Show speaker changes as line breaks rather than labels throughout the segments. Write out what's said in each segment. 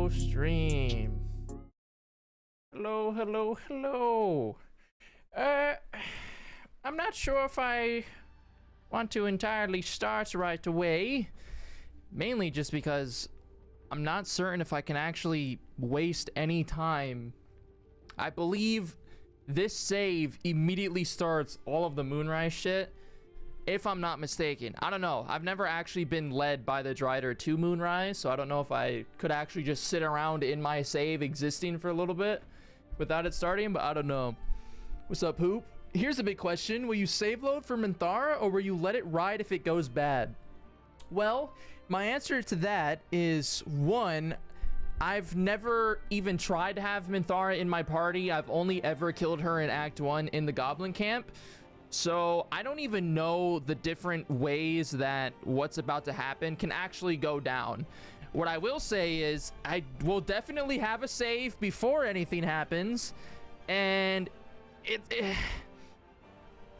Hello, stream. Hello, hello, hello. I'm not sure if I want to entirely start right away. Mainly just because I'm not certain if I can actually waste any time. I believe this save immediately starts all of the Moonrise shit, if I'm not mistaken. I don't know. I've never actually been led by the Drider to Moonrise, so I don't know if I could actually just sit around in my save existing for a little bit without it starting, but I don't know. What's up, Hoop? Here's a big question. Will you save load for Minthara, or will you let it ride if it goes bad? Well, my answer to that is, one, I've never even tried to have Minthara in my party. I've only ever killed her in Act 1 in the Goblin Camp. So I don't even know the different ways that what's about to happen can actually go down. What I will say is I will definitely have a save before anything happens, and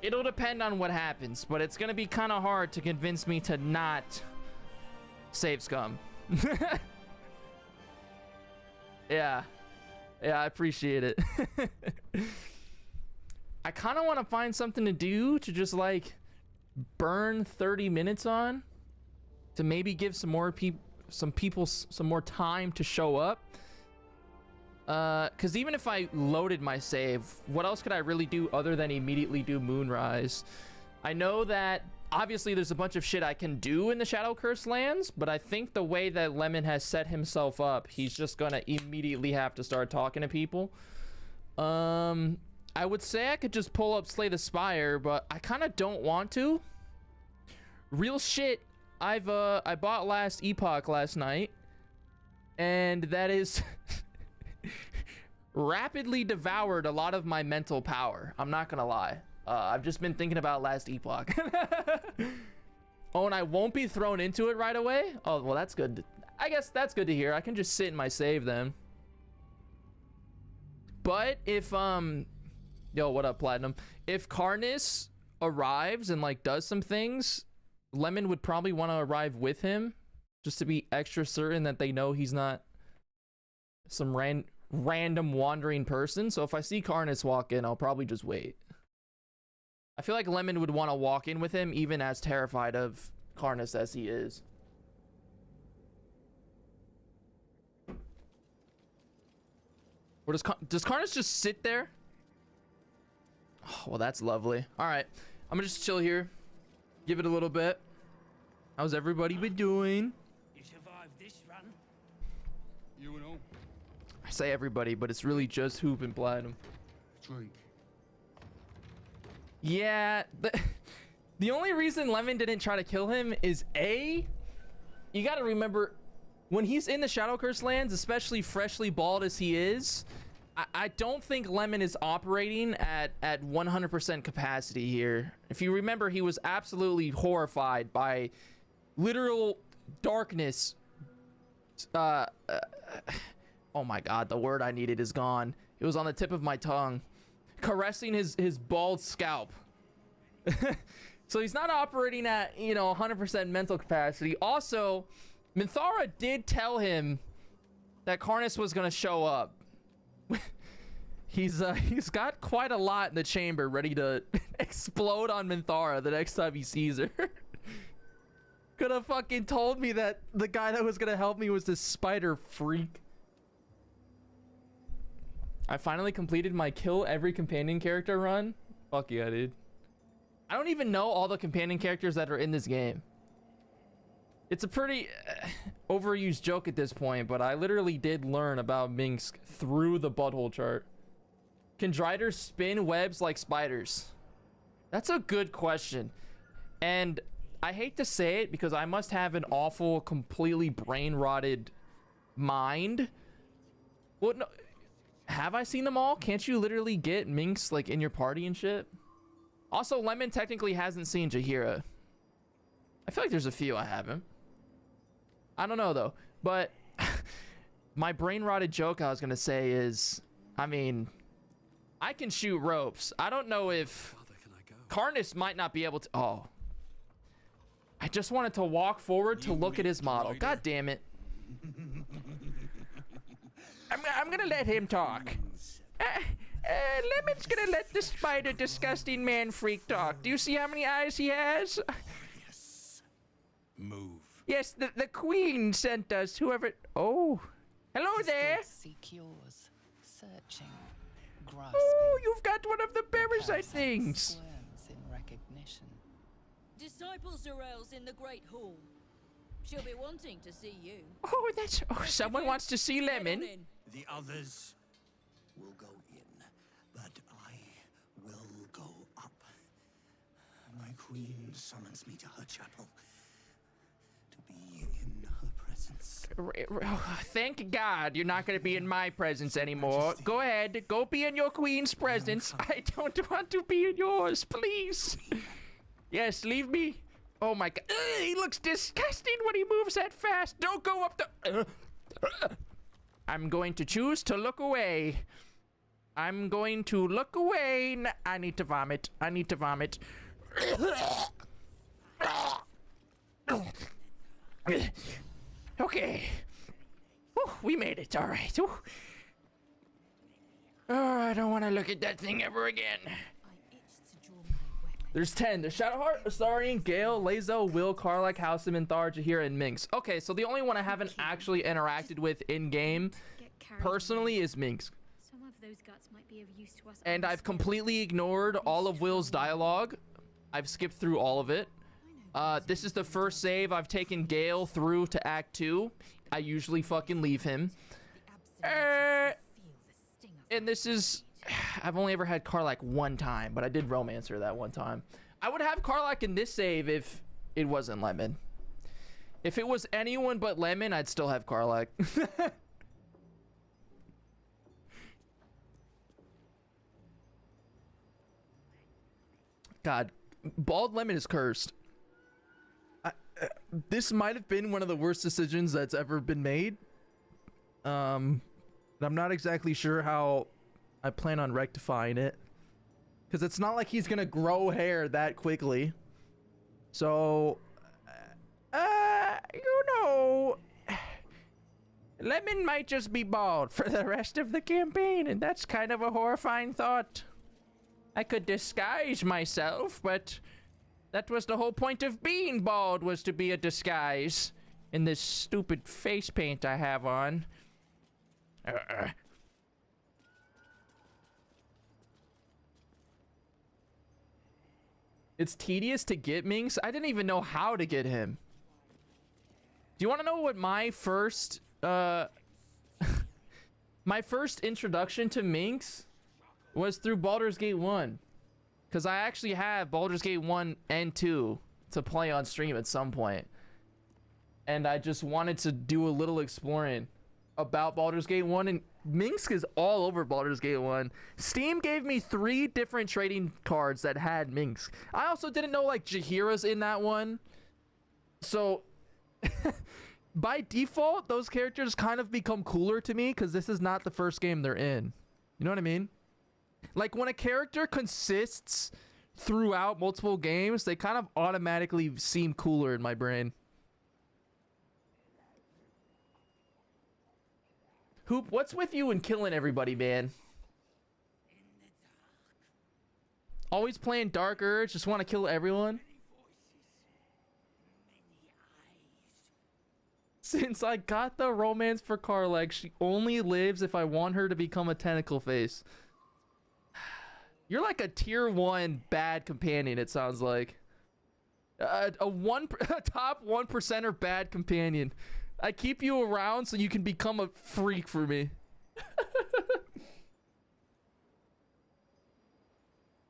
it'll depend on what happens, but it's gonna be kind of hard to convince me to not save scum. Yeah, I appreciate it. I kind of want to find something to do to just like burn 30 minutes on, to maybe give some more people some more time to show up. Because even if I loaded my save, what else could I really do other than immediately do Moonrise? I know that obviously there's a bunch of shit I can do in the Shadow Curse lands, but I think the way that Lemon has set himself up, he's just gonna immediately have to start talking to people. I would say I could just pull up Slay the Spire, but I kind of don't want to. Real shit, I bought Last Epoch last night, and that is rapidly devoured a lot of my mental power. I'm not gonna lie. I've just been thinking about Last Epoch. Oh, and I won't be thrown into it right away? Oh, well, that's good. I guess that's good to hear. I can just sit in my save then. But if, yo, what up, Platinum? If Karnus arrives and, like, does some things, Lemon would probably want to arrive with him, just to be extra certain that they know he's not some random wandering person. So if I see Karnus walk in, I'll probably just wait. I feel like Lemon would want to walk in with him, even as terrified of Karnus as he is. Or does Karnus just sit there? Oh, well, that's lovely. All right, I'm gonna just chill here, give it a little bit. How's everybody been doing?
You survived this run?
You know.
I say everybody, but it's really just Hoop and Platinum.
Drink.
Yeah, the only reason Lemon didn't try to kill him is A, you gotta remember, when he's in the Shadow Curse lands, especially freshly bald as he is, I don't think Lemon is operating at 100% capacity here. If you remember, he was absolutely horrified by literal darkness. Oh my god, the word I needed is gone. It was on the tip of my tongue. Caressing his bald scalp. So he's not operating at, you know, 100% mental capacity. Also, Minthara did tell him that Karnus was gonna show up. He's got quite a lot in the chamber ready to explode on Minthara the next time he sees her. Could have fucking told me that the guy that was gonna help me was this spider freak. I finally completed my kill every companion character run. Fuck yeah, dude. I don't even know all the companion characters that are in this game. It's a pretty overused joke at this point, but I literally did learn about Minsk through the butthole chart. Can Driders spin webs like spiders? That's a good question. And I hate to say it because I must have an awful, completely brain-rotted mind. Well, no, have I seen them all? Can't you literally get Minx like in your party and shit? Also, Lemon technically hasn't seen Jaheira. I feel like there's a few I haven't. I don't know though, but my brain-rotted joke I was gonna say is, I mean, I can shoot ropes. I don't know if Karnus might not be able to. Oh, I just wanted to walk forward to look at his model. God damn it. I'm gonna let him talk. Lemon's gonna let the spider disgusting man freak talk. Do you see how many eyes he has?
Yes. Move.
Yes, the queen sent us. Whoever. Oh, hello there.
Seek yours, searching, grasping.
Oh, you've got one of the parasite things.
Squirms in recognition.
Disciple Zorel's in the Great Hall. She'll be wanting to see you.
Oh, that's. Oh, someone wants to see
Head on
Lemon.
in.
The others will go in, but I will go up. My queen summons me to her chapel to be in her presence.
Thank God you're not gonna be in my presence anymore. Go ahead, go be in your queen's presence. I don't want to be in yours, please. Yes, leave me. Oh my God, he looks disgusting when he moves that fast. Don't go up the. I'm going to choose to look away. I'm going to look away. I need to vomit. I need to vomit. Okay. Whew, we made it. All right. Whew. Oh, I don't want to look at that thing ever again. There's 10. There's Shadowheart, Astarian, Gale, Lazo, Will, Karlach, Houseman, Thar, Jaheira, and Minx. Okay, so the only one I haven't actually interacted with in-game personally is Minx.
Some of those guts might be of use to us.
And I've completely ignored all of Will's dialogue. I've skipped through all of it. This is the first save I've taken Gale through to Act 2. I usually fucking leave him. And this is... I've only ever had Karlach one time, but I did romance her that one time. I would have Karlach in this save if it wasn't Lemon. If it was anyone but Lemon, I'd still have Karlach. God, Bald Lemon is cursed. This might have been one of the worst decisions that's ever been made. I'm not exactly sure how I plan on rectifying it, because it's not like he's gonna grow hair that quickly. So, you know, Lemon might just be bald for the rest of the campaign, and that's kind of a horrifying thought. I could disguise myself, but that was the whole point of being bald, was to be a disguise in this stupid face paint I have on. It's tedious to get Minx. I didn't even know how to get him. Do you want to know what my first my first introduction to Minx was? Through Baldur's Gate 1. Because I actually have Baldur's Gate 1 and 2 to play on stream at some point. And I just wanted to do a little exploring about Baldur's Gate 1, and Minx is all over Baldur's Gate 1. Steam gave me 3 different trading cards that had Minx. I also didn't know like Jaheira's in that one. So by default, those characters kind of become cooler to me because this is not the first game they're in. You know what I mean? Like when a character consists throughout multiple games, they kind of automatically seem cooler in my brain. Hoop, what's with you and killing everybody, man? Always playing Dark Urge, just want to kill everyone? Since I got the romance for Karlach, she only lives if I want her to become a tentacle face. You're like a tier 1 bad companion, it sounds like. A top 1%er bad companion. I keep you around so you can become a freak for me.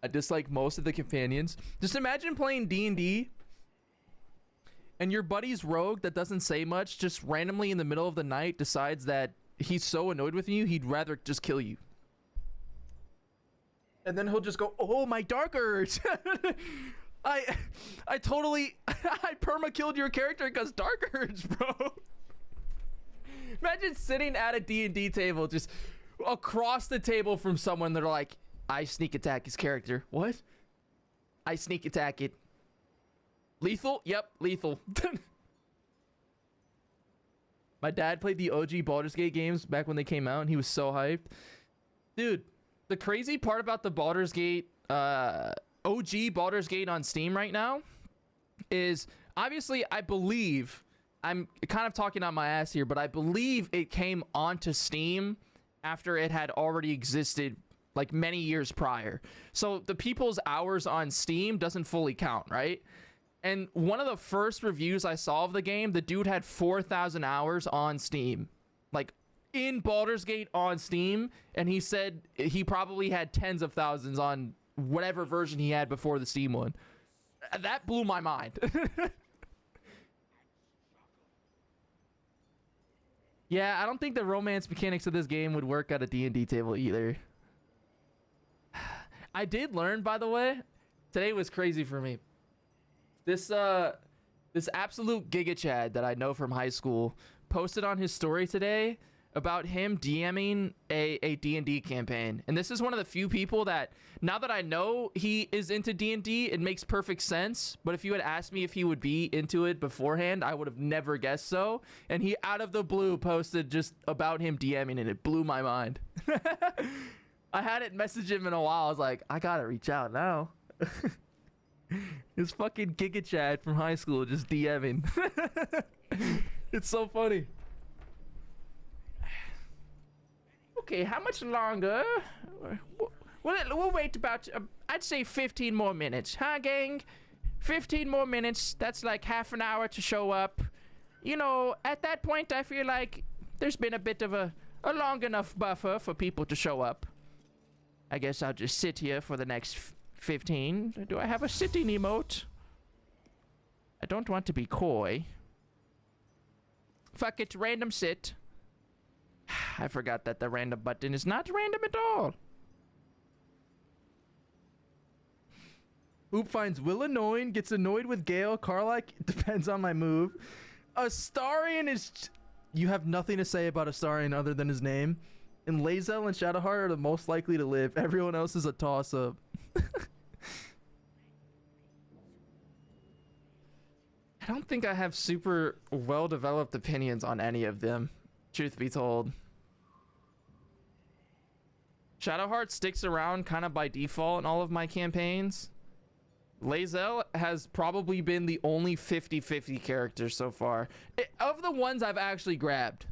I dislike most of the companions. Just imagine playing D&D and your buddy's rogue that doesn't say much just randomly in the middle of the night decides that he's so annoyed with you, he'd rather just kill you. And then he'll just go, oh, my Dark Urge. I totally, I perma-killed your character because Dark Urge, bro. Imagine sitting at a D&D table just across the table from someone that are like, I sneak attack his character. What? I sneak attack it. Lethal? Yep, lethal. My dad played the OG Baldur's Gate games back when they came out, and he was so hyped. Dude, the crazy part about the Baldur's Gate, OG Baldur's Gate on Steam right now is, obviously, I believe, I'm kind of talking on my ass here, but I believe it came onto Steam after it had already existed like many years prior. So the people's hours on Steam doesn't fully count, right? And one of the first reviews I saw of the game, the dude had 4,000 hours on Steam, like in Baldur's Gate on Steam, and he said he probably had tens of thousands on whatever version he had before the Steam one. That blew my mind. Yeah, I don't think the romance mechanics of this game would work at a D&D table either. I did learn, by the way, today was crazy for me. This absolute Giga Chad that I know from high school posted on his story today about him DMing a D&D campaign. And this is one of the few people that, now that I know he is into D&D, it makes perfect sense. But if you had asked me if he would be into it beforehand, I would have never guessed so. And he, out of the blue, posted just about him DMing, and it blew my mind. I hadn't messaged him in a while. I was like, I gotta reach out now. This fucking Giga Chad from high school just DMing. It's so funny. Okay, how much longer? We'll wait about, I'd say 15 more minutes. Huh, gang? 15 more minutes. That's like half an hour to show up. You know, at that point, I feel like there's been a bit of a long enough buffer for people to show up. I guess I'll just sit here for the next 15. Do I have a sitting emote? I don't want to be coy. Fuck it, random sit. I forgot that the random button is not random at all. Oop finds Will annoying, gets annoyed with Gale. Karlak depends on my move. Astarion is... You have nothing to say about Astarion other than his name. And Lae'zel and Shadowheart are the most likely to live. Everyone else is a toss-up. I don't think I have super well-developed opinions on any of them, truth be told. Shadowheart sticks around kind of by default in all of my campaigns. Lae'zel has probably been the only 50-50 character so far. Of the ones I've actually grabbed.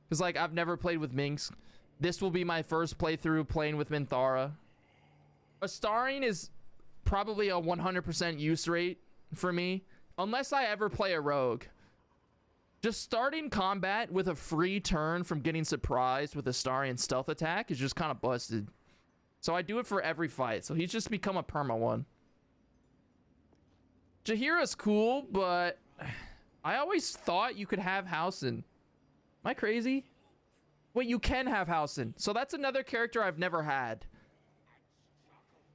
Because, like, I've never played with Minx. This will be my first playthrough playing with Minthara. Astarion is probably a 100% use rate for me. Unless I ever play a rogue. Just starting combat with a free turn from getting surprised with Astarion stealth attack is just kind of busted. So I do it for every fight. So he's just become a perma one. Jaheira's cool, but I always thought you could have Housen. Am I crazy? Wait, you can have Housen. So that's another character I've never had.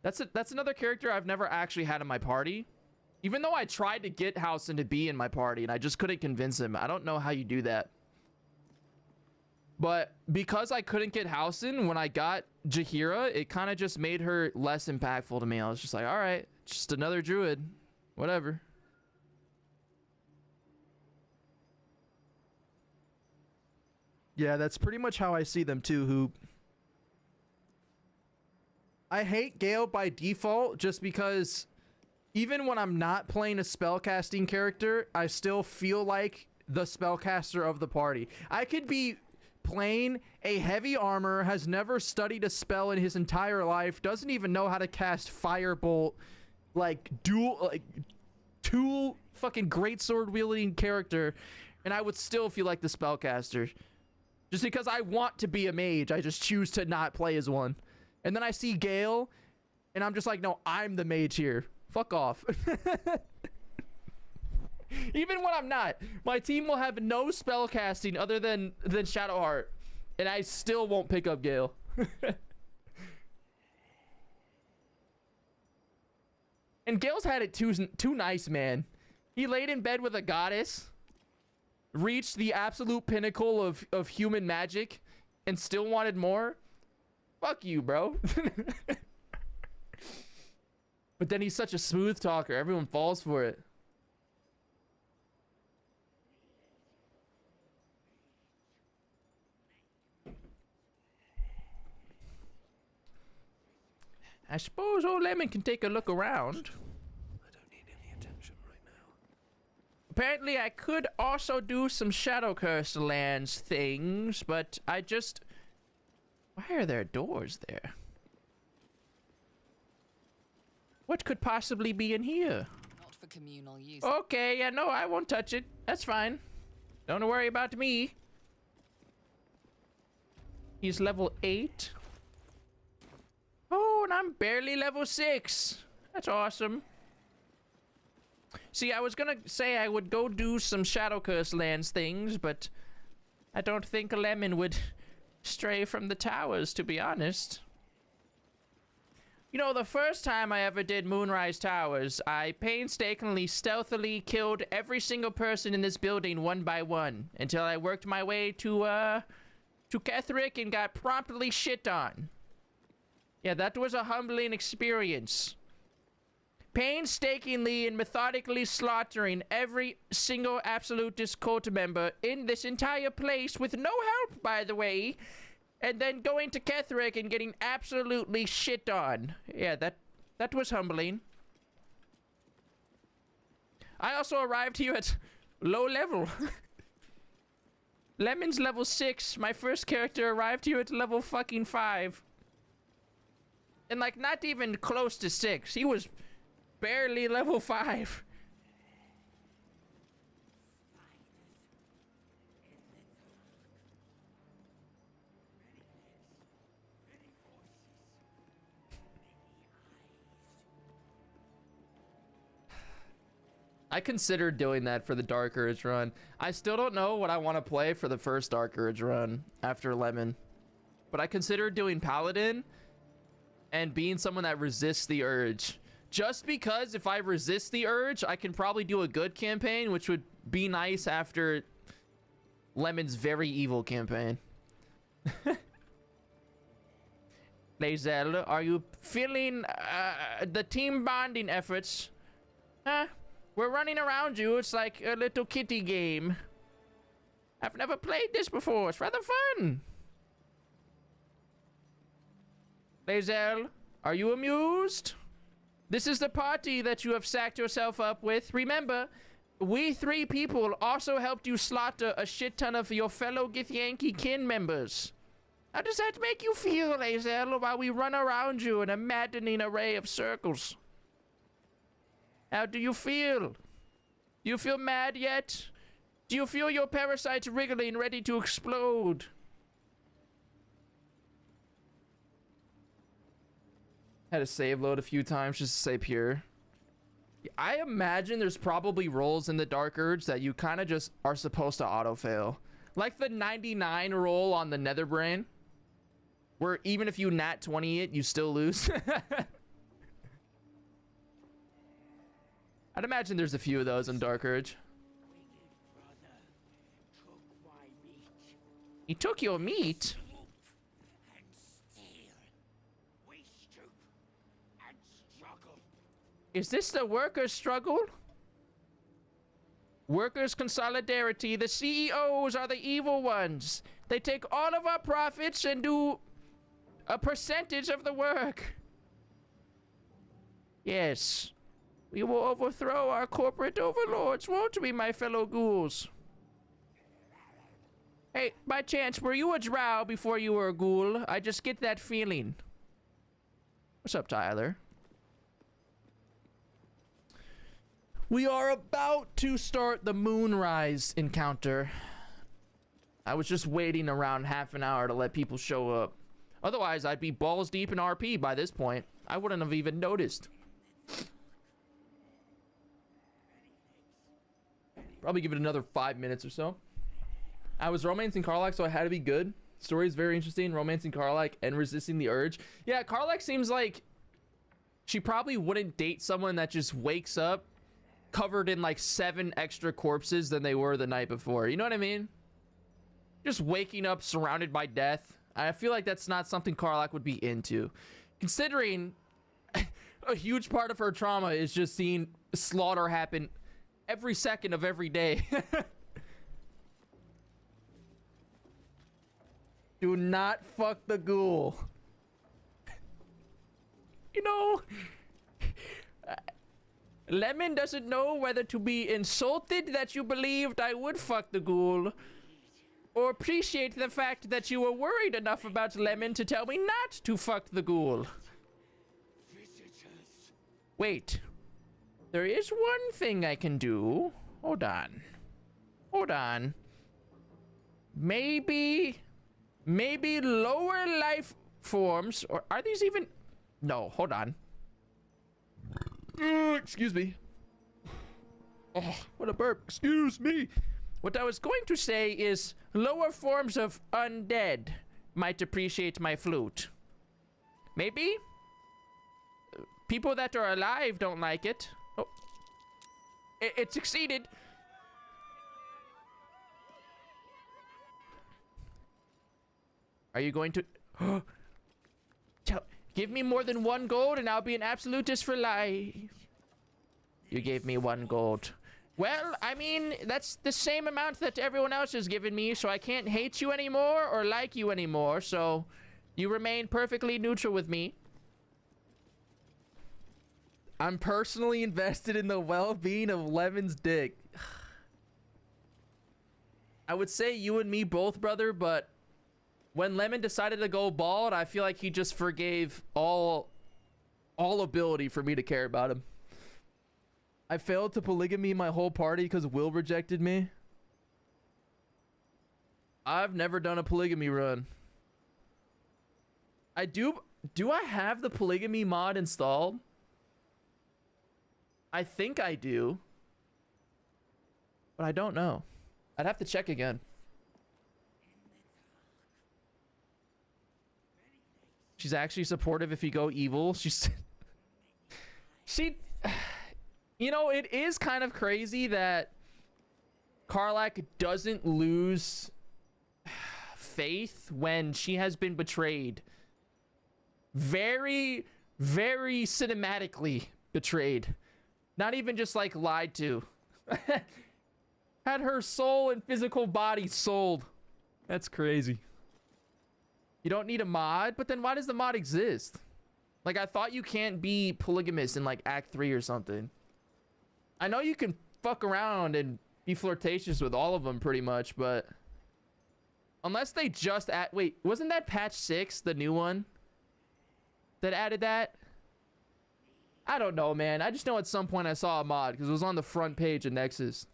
That's another character I've never actually had in my party. Even though I tried to get Housen to be in my party and I just couldn't convince him. I don't know how you do that. But because I couldn't get Housen when I got Jaheira, it kind of just made her less impactful to me. I was just like, all right, just another druid. Whatever. Yeah, that's pretty much how I see them too, Hoop. I hate Gale by default just because even when I'm not playing a spellcasting character, I still feel like the spellcaster of the party. I could be playing a heavy armor, has never studied a spell in his entire life, doesn't even know how to cast Firebolt, like tool fucking greatsword wielding character, and I would still feel like the spellcaster. Just because I want to be a mage, I just choose to not play as one. And then I see Gale, and I'm just like, no, I'm the mage here. Fuck off. Even when I'm not, my team will have no spell casting other than Shadowheart, and I still won't pick up Gale. And Gale's had it too nice, man. He laid in bed with a goddess, reached the absolute pinnacle of human magic, and still wanted more. Fuck you, bro. But then he's such a smooth talker. Everyone falls for it. I suppose old Lemon can take a look around.
I don't need any attention right now.
Apparently, I could also do some Shadow Curse lands things, but I just... Why are there doors there? What could possibly be in here?
Not for communal use.
Okay, yeah, no, I won't touch it. That's fine. Don't worry about me. He's level 8. Oh, and I'm barely level 6. That's awesome. See, I was gonna say I would go do some Shadow Curse lands things, but I don't think a Lemon would stray from the towers, to be honest. You know, the first time I ever did Moonrise Towers, I painstakingly, stealthily killed every single person in this building one by one until I worked my way to Ketherick and got promptly shit on. Yeah, that was a humbling experience. Painstakingly and methodically slaughtering every single Absolutist cult member in this entire place with no help, by the way. And then going to Ketherick and getting absolutely shit on. Yeah, that was humbling. I also arrived here at low level. Lemon's level 6. My first character arrived here at level fucking 5. And like not even close to 6. He was barely level 5. I considered doing that for the Dark Urge run. I still don't know what I want to play for the first Dark Urge run after Lemon. But I considered doing Paladin and being someone that resists the urge. Just because if I resist the urge, I can probably do a good campaign, which would be nice after Lemon's very evil campaign. Lae'zel, are you feeling the team bonding efforts? Huh? We're running around you. It's like a little kitty game. I've never played this before. It's rather fun. Lae'zel, are you amused? This is the party that you have sacked yourself up with. Remember, we 3 people also helped you slaughter a shit ton of your fellow Githyanki kin members. How does that make you feel, Lae'zel, while we run around you in a maddening array of circles? How do you feel? Do you feel mad yet? Do you feel your parasites wriggling, ready to explode? Had to save load a few times just to say pure. I imagine there's probably rolls in the Dark Urge that you kind of just are supposed to auto-fail. Like the 99 roll on the Netherbrain, where even if you nat 20 it, you still lose. I'd imagine there's a few of those in Dark Urge. He took your meat? Is this the workers' struggle? Workers' consolidarity. The CEOs are the evil ones. They take all of our profits and do a percentage of the work. Yes. We will overthrow our corporate overlords, won't we, my fellow ghouls? Hey, by chance, were you a drow before you were a ghoul? I just get that feeling. What's up, Tyler? We are about to start the Moonrise encounter. I was just waiting around half an hour to let people show up. Otherwise, I'd be balls deep in RP by this point. I wouldn't have even noticed. Probably give it another 5 minutes or so. I was romancing Karlach, so I had to be good. Story's very interesting. Romancing Karlach and resisting the urge. Yeah, Karlach seems like she probably wouldn't date someone that just wakes up covered in like 7 extra corpses than they were the night before. You know what I mean? Just waking up surrounded by death. I feel like that's not something Karlach would be into. Considering a huge part of her trauma is just seeing slaughter happen every second of every day. Do not fuck the ghoul. you know, Lemon doesn't know whether to be insulted that you believed I would fuck the ghoul, or appreciate the fact that you were worried enough about Lemon to tell me not to fuck the ghoul. Wait. There is one thing I can do. Hold on. Hold on. Maybe lower life forms, or are these even... No, hold on. Excuse me. Oh, what a burp. Excuse me. What I was going to say is lower forms of undead might appreciate my flute. Maybe? People that are alive don't like it. Oh. It succeeded. Are you going to... Give me more than 1 gold and I'll be an absolutist for life. You gave me 1 gold. Well, I mean, that's the same amount that everyone else has given me, so I can't hate you anymore or like you anymore, so you remain perfectly neutral with me. I'm personally invested in the well-being of Lemon's dick. I would say you and me both, brother, but when Lemon decided to go bald, I feel like he just forgave all ability for me to care about him. I failed to polygamy my whole party because Will rejected me. I've never done a polygamy run. Do I have the polygamy mod installed? I think I do. But I don't know. I'd have to check again. She's actually supportive if you go evil. You know, it is kind of crazy that Karlach doesn't lose faith when she has been betrayed. Very, very cinematically betrayed. Not even just like lied to. Had her soul and physical body sold. That's crazy. You don't need a mod, but then why does the mod exist? Like, I thought you can't be polygamous in like Act 3 or something. I know you can fuck around and be flirtatious with all of them pretty much, but unless they just add... Wait, wasn't that patch 6, the new one, that added that? I don't know, man. I just know at some point I saw a mod because it was on the front page of Nexus.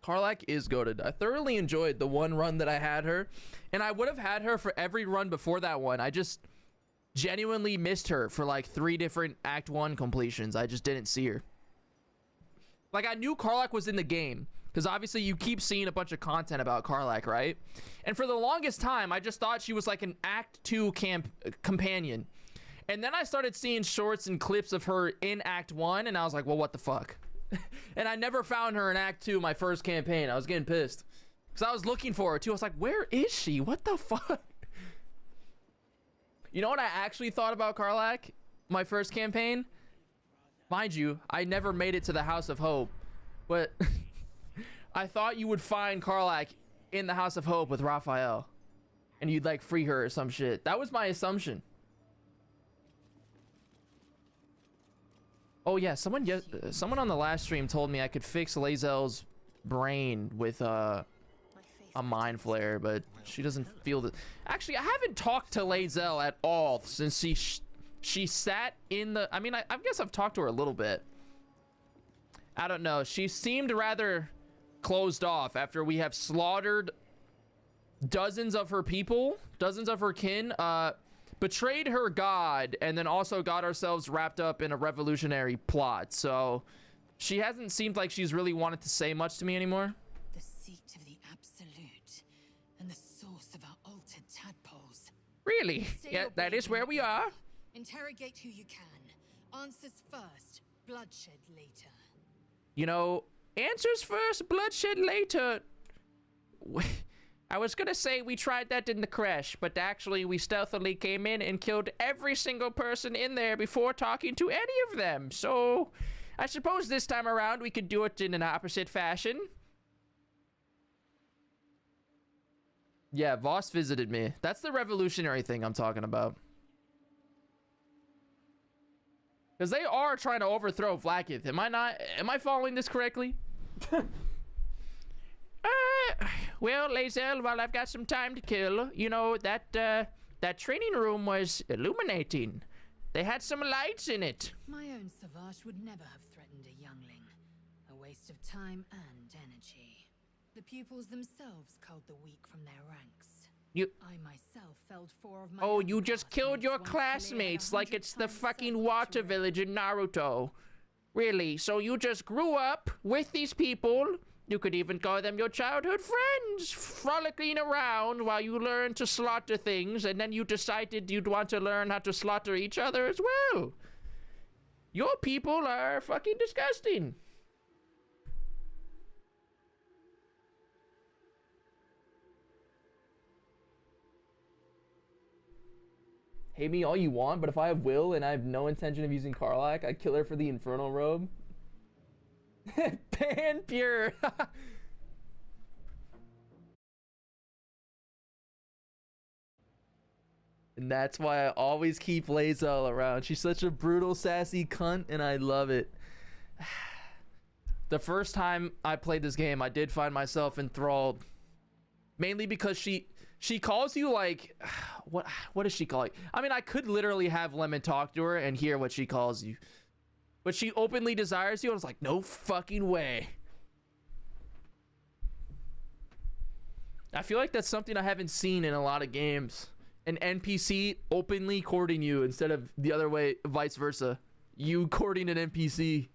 Karlach is goated. I thoroughly enjoyed the one run that I had her, and I would have had her for every run before that one. I just genuinely missed her for like 3 different Act 1 completions. I just didn't see her. Like, I knew Karlach was in the game because obviously you keep seeing a bunch of content about Karlach, right? And for the longest time, I just thought she was like an Act 2 companion. And then I started seeing shorts and clips of her in Act 1, and I was like, well, what the fuck? And I never found her in Act 2, my first campaign. I was getting pissed because I was looking for her too. I was like, where is she? What the fuck? You know what I actually thought about Karlach? My first campaign? Mind you, I never made it to the House of Hope. But I thought you would find Karlach in the House of Hope with Raphael. And you'd like free her or some shit. That was my assumption. Oh yeah, someone on the last stream told me I could fix Lae'zel's brain with a mind flare, but she doesn't feel the... Actually, I haven't talked to Lae'zel at all since she sat in the... I mean, I guess I've talked to her a little bit. I don't know. She seemed rather closed off after we have slaughtered dozens of her people, dozens of her kin, betrayed her god, and then also got ourselves wrapped up in a revolutionary plot. So she hasn't seemed like she's really wanted to say much to me anymore.
The seat of the absolute and the source of our altered tadpoles.
Really? Yeah, that is where we are.
Interrogate who you can. Answers first, bloodshed later.
You know, answers first, bloodshed later. I was gonna say we tried that in the crash, but actually we stealthily came in and killed every single person in there before talking to any of them. So I suppose this time around we could do it in an opposite fashion. Yeah, Voss visited me. That's the revolutionary thing I'm talking about. Because they are trying to overthrow Vlaakith. Am I following this correctly? Well, Lae'zel, while I've got some time to kill, you know, that training room was illuminating. They had some lights in it.
My own Savage would never have threatened a youngling. A waste of time and energy. The pupils themselves culled the weak from their ranks. I myself felled 4 of my
Oh,
own
you just killed your
once Khalid had
classmates like
100
it's the
times
fucking
served
water
to
village in Naruto. Really? So you just grew up with these people? You could even call them your childhood friends, frolicking around while you learned to slaughter things, and then you decided you'd want to learn how to slaughter each other as well. Your people are fucking disgusting. Hate me all you want, but if I have will and I have no intention of using Karlach, I'd kill her for the Infernal Robe. Pan pure. And that's why I always keep Lae'zel around. She's such a brutal, sassy cunt, and I love it. The first time I played this game, I did find myself enthralled. Mainly because she calls you like, what does she call you? I mean, I could literally have Lemon talk to her and hear what she calls you. But she openly desires you, and I was like, no fucking way. I feel like that's something I haven't seen in a lot of games. An NPC openly courting you instead of the other way, vice versa. You courting an NPC.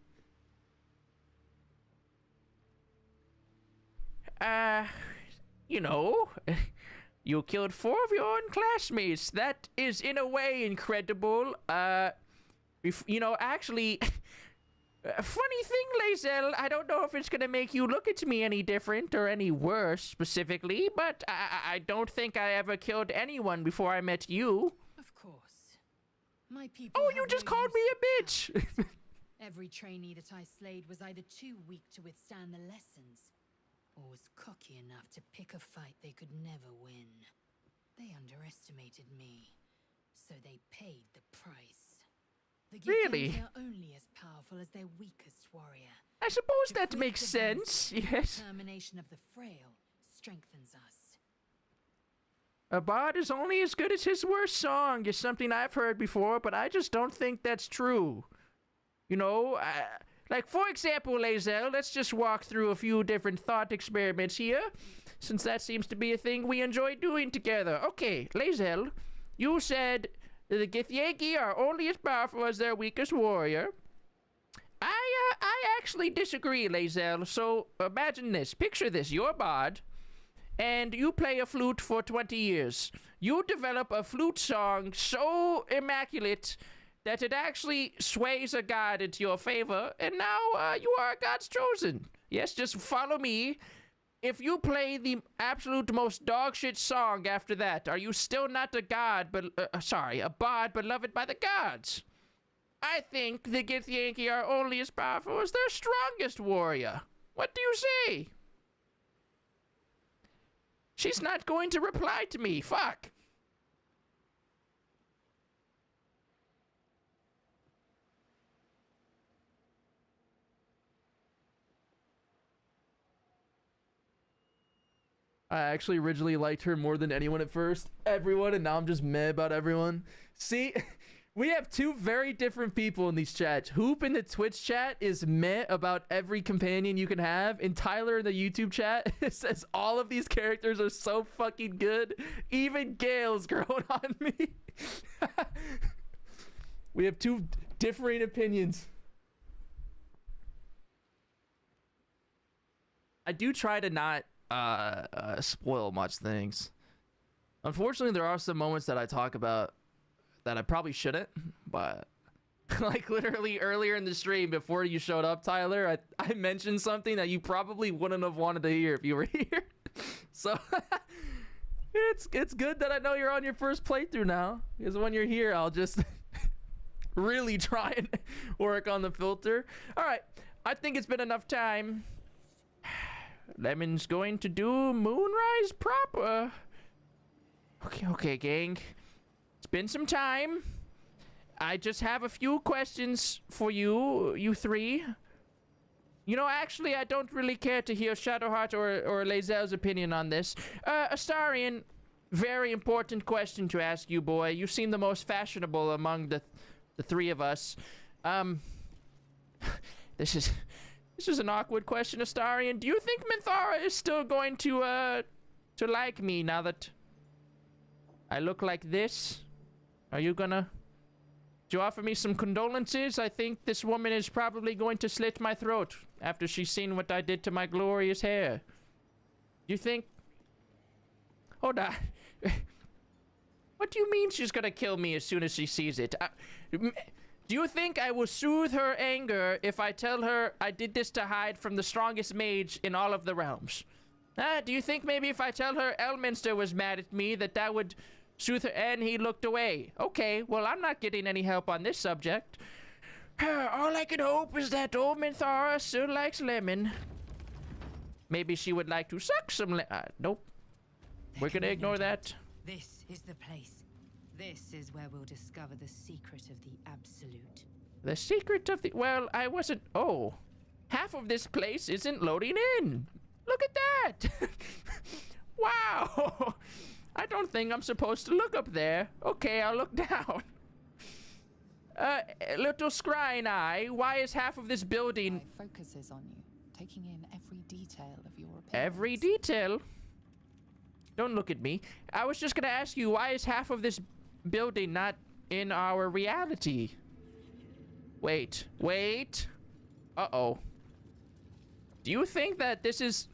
You know, you killed 4 of your own classmates. That is, in a way, incredible. You know, actually, funny thing, Lae'zel, I don't know if it's gonna make you look at me any different or any worse specifically, but I don't think I ever killed anyone before I met you.
Of course. My people.
Oh, you just called me a bitch.
Every trainee that I slayed was either too weak to withstand the lessons, or was cocky enough to pick a fight they could never win. They underestimated me, so they paid the price. The
Really?
Githyanki are only as powerful as their weakest warrior.
I suppose
To
that
quit
makes
the
sense,
vanity,
yes.
Determination of the frail strengthens us.
A bard is only as good as his worst song is something I've heard before, but I just don't think that's true. You know, like, for example, Lae'zel, let's just walk through a few different thought experiments here, since that seems to be a thing we enjoy doing together. Okay, Lae'zel, you said the Githyanki are only as powerful as their weakest warrior. I actually disagree, Lae'zel. So imagine this. Picture this. You're a bard, and you play a flute for 20 years. You develop a flute song so immaculate that it actually sways a god into your favor, and now you are God's chosen. Yes, just follow me. If you play the absolute most dogshit song after that, are you still not a god, but a bard beloved by the gods? I think the Githyanki are only as powerful as their strongest warrior. What do you say? She's not going to reply to me. Fuck. I actually originally liked her more than anyone at first. Everyone, and now I'm just meh about everyone. See, we have 2 very different people in these chats. Hoop in the Twitch chat is meh about every companion you can have. And Tyler in the YouTube chat says all of these characters are so fucking good. Even Gale's grown on me. We have 2 differing opinions. I do try to not spoil much things. Unfortunately, there are some moments that I talk about that I probably shouldn't, but like literally earlier in the stream before you showed up, Tyler, I mentioned something that you probably wouldn't have wanted to hear if you were here. So it's good that I know you're on your first playthrough now, because when you're here, I'll just really try and work on the filter. All right, I think it's been enough time. Lemon's going to do Moonrise proper. Okay, gang. It's been some time. I just have a few questions for you three. You know, actually, I don't really care to hear Shadowheart or Lae'zel's opinion on this. Astarion, very important question to ask you, boy. You seem the most fashionable among the three of us. This is an awkward question, Astarion. Do you think Minthara is still going to like me now that I look like this? Are you gonna... Do you offer me some condolences? I think this woman is probably going to slit my throat after she's seen what I did to my glorious hair. You think... Hold on. What do you mean she's gonna kill me as soon as she sees it? Do you think I will soothe her anger if I tell her I did this to hide from the strongest mage in all of the realms? Do you think maybe if I tell her Elminster was mad at me that would soothe her, and he looked away? Okay, well, I'm not getting any help on this subject. All I can hope is that old Minthara still likes lemon. Maybe she would like to suck some nope. We're gonna ignore that.
This is the place. This is where we'll discover the secret of the Absolute.
The secret of the... Well, I wasn't... Oh. Half of this place isn't loading in. Look at that. Wow. I don't think I'm supposed to look up there. Okay, I'll look down. Little scrying eye, why is half of this building...
It focuses on you, taking in every detail of your appearance.
Every detail? Don't look at me. I was just gonna ask you, why is half of this building not in our reality? Wait. Uh-oh. Do you think that this is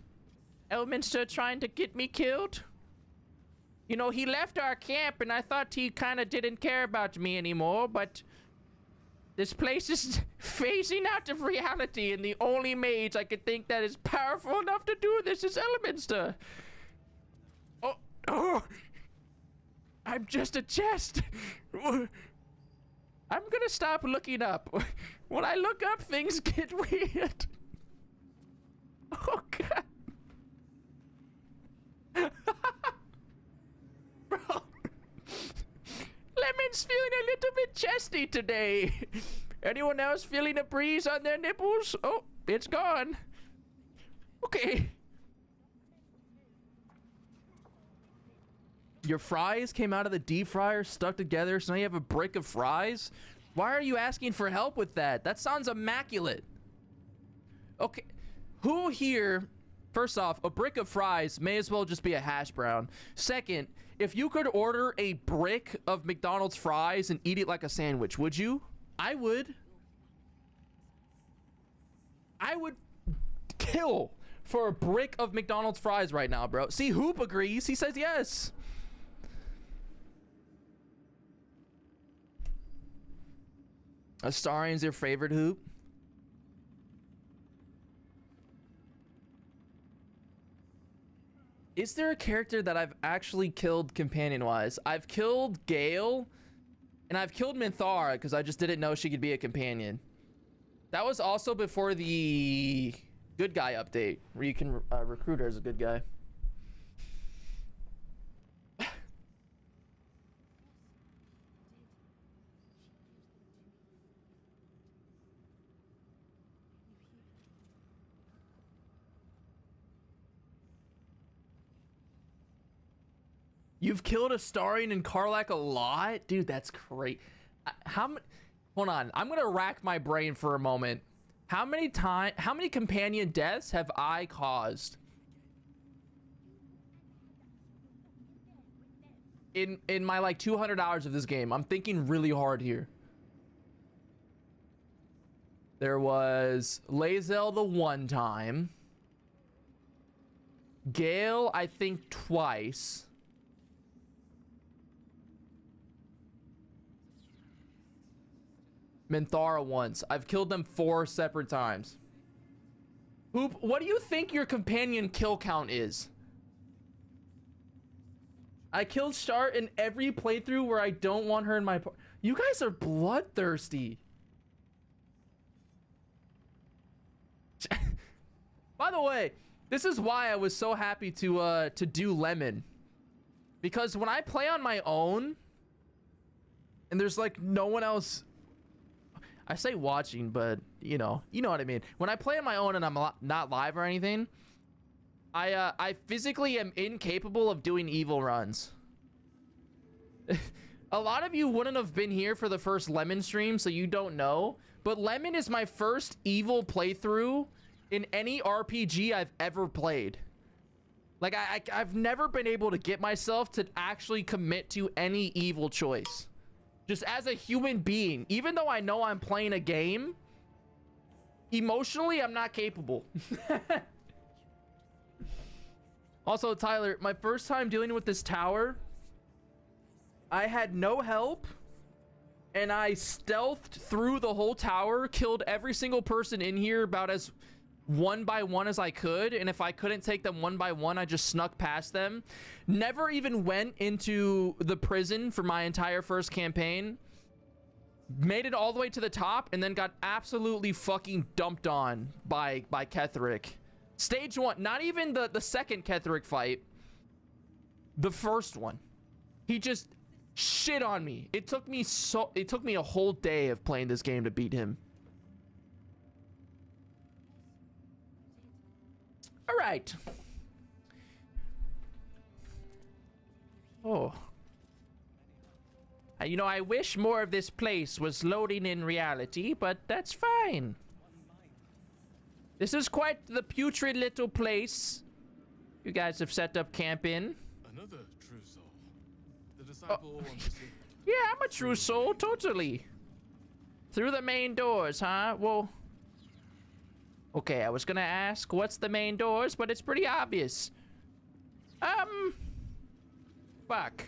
Elminster trying to get me killed? You know, he left our camp and I thought he kind of didn't care about me anymore, but this place is phasing out of reality and the only mage I could think that is powerful enough to do this is Elminster. Oh, I'm just a chest. I'm gonna stop looking up. When I look up, things get weird. Oh, God. Bro. Lemon's feeling a little bit chesty today. Anyone else feeling a breeze on their nipples? Oh, it's gone. Okay. Your fries came out of the deep fryer, stuck together, so now you have a brick of fries? Why are you asking for help with that? That sounds immaculate. Okay, who here... First off, a brick of fries may as well just be a hash brown. Second, if you could order a brick of McDonald's fries and eat it like a sandwich, would you? I would. I would kill for a brick of McDonald's fries right now, bro. See, Hoop agrees. He says yes. Astarion's your favorite, Hoop? Is there a character that I've actually killed companion-wise? I've killed Gale, and I've killed Minthara because I just didn't know she could be a companion. That was also before the good guy update, where you can recruit her as a good guy. You've killed Astarion and Karlach a lot? Dude, that's great. Hold on. I'm going to rack my brain for a moment. How many companion deaths have I caused? In my like 200 hours of this game. I'm thinking really hard here. There was Lae'zel the one time. Gale, I think twice. Minthara once. I've killed them 4 separate times. Hoop, what do you think your companion kill count is? I killed Shart in every playthrough where I don't want her in my... You guys are bloodthirsty. By the way, this is why I was so happy to do Lemon. Because when I play on my own, and there's like no one else, I say watching, but you know what I mean. When I play on my own and I'm not live or anything, I physically am incapable of doing evil runs. A lot of you wouldn't have been here for the first Lemon stream, so you don't know. But Lemon is my first evil playthrough in any RPG I've ever played. Like, I've never been able to get myself to actually commit to any evil choice. Just as a human being, even though I know I'm playing a game, emotionally, I'm not capable. Also, Tyler, my first time dealing with this tower, I had no help, and I stealthed through the whole tower, killed every single person in here about as one by one as I could, and if I couldn't take them one by one, I just snuck past them. Never even went into the prison for my entire first campaign. Made it all the way to the top, and then got absolutely fucking dumped on by Ketherick. Stage 1, not even the second Ketherick fight, the first one. He just shit on me. It took me a whole day of playing this game to beat him. All right. Oh. You know, I wish more of this place was loading in reality, but that's fine. This is quite the putrid little place you guys have set up camp in.
Another true soul. The disciple wants to see.
Yeah, I'm a true soul, totally. Through the main doors, huh? Well, okay, I was gonna ask what's the main doors, but it's pretty obvious. Fuck.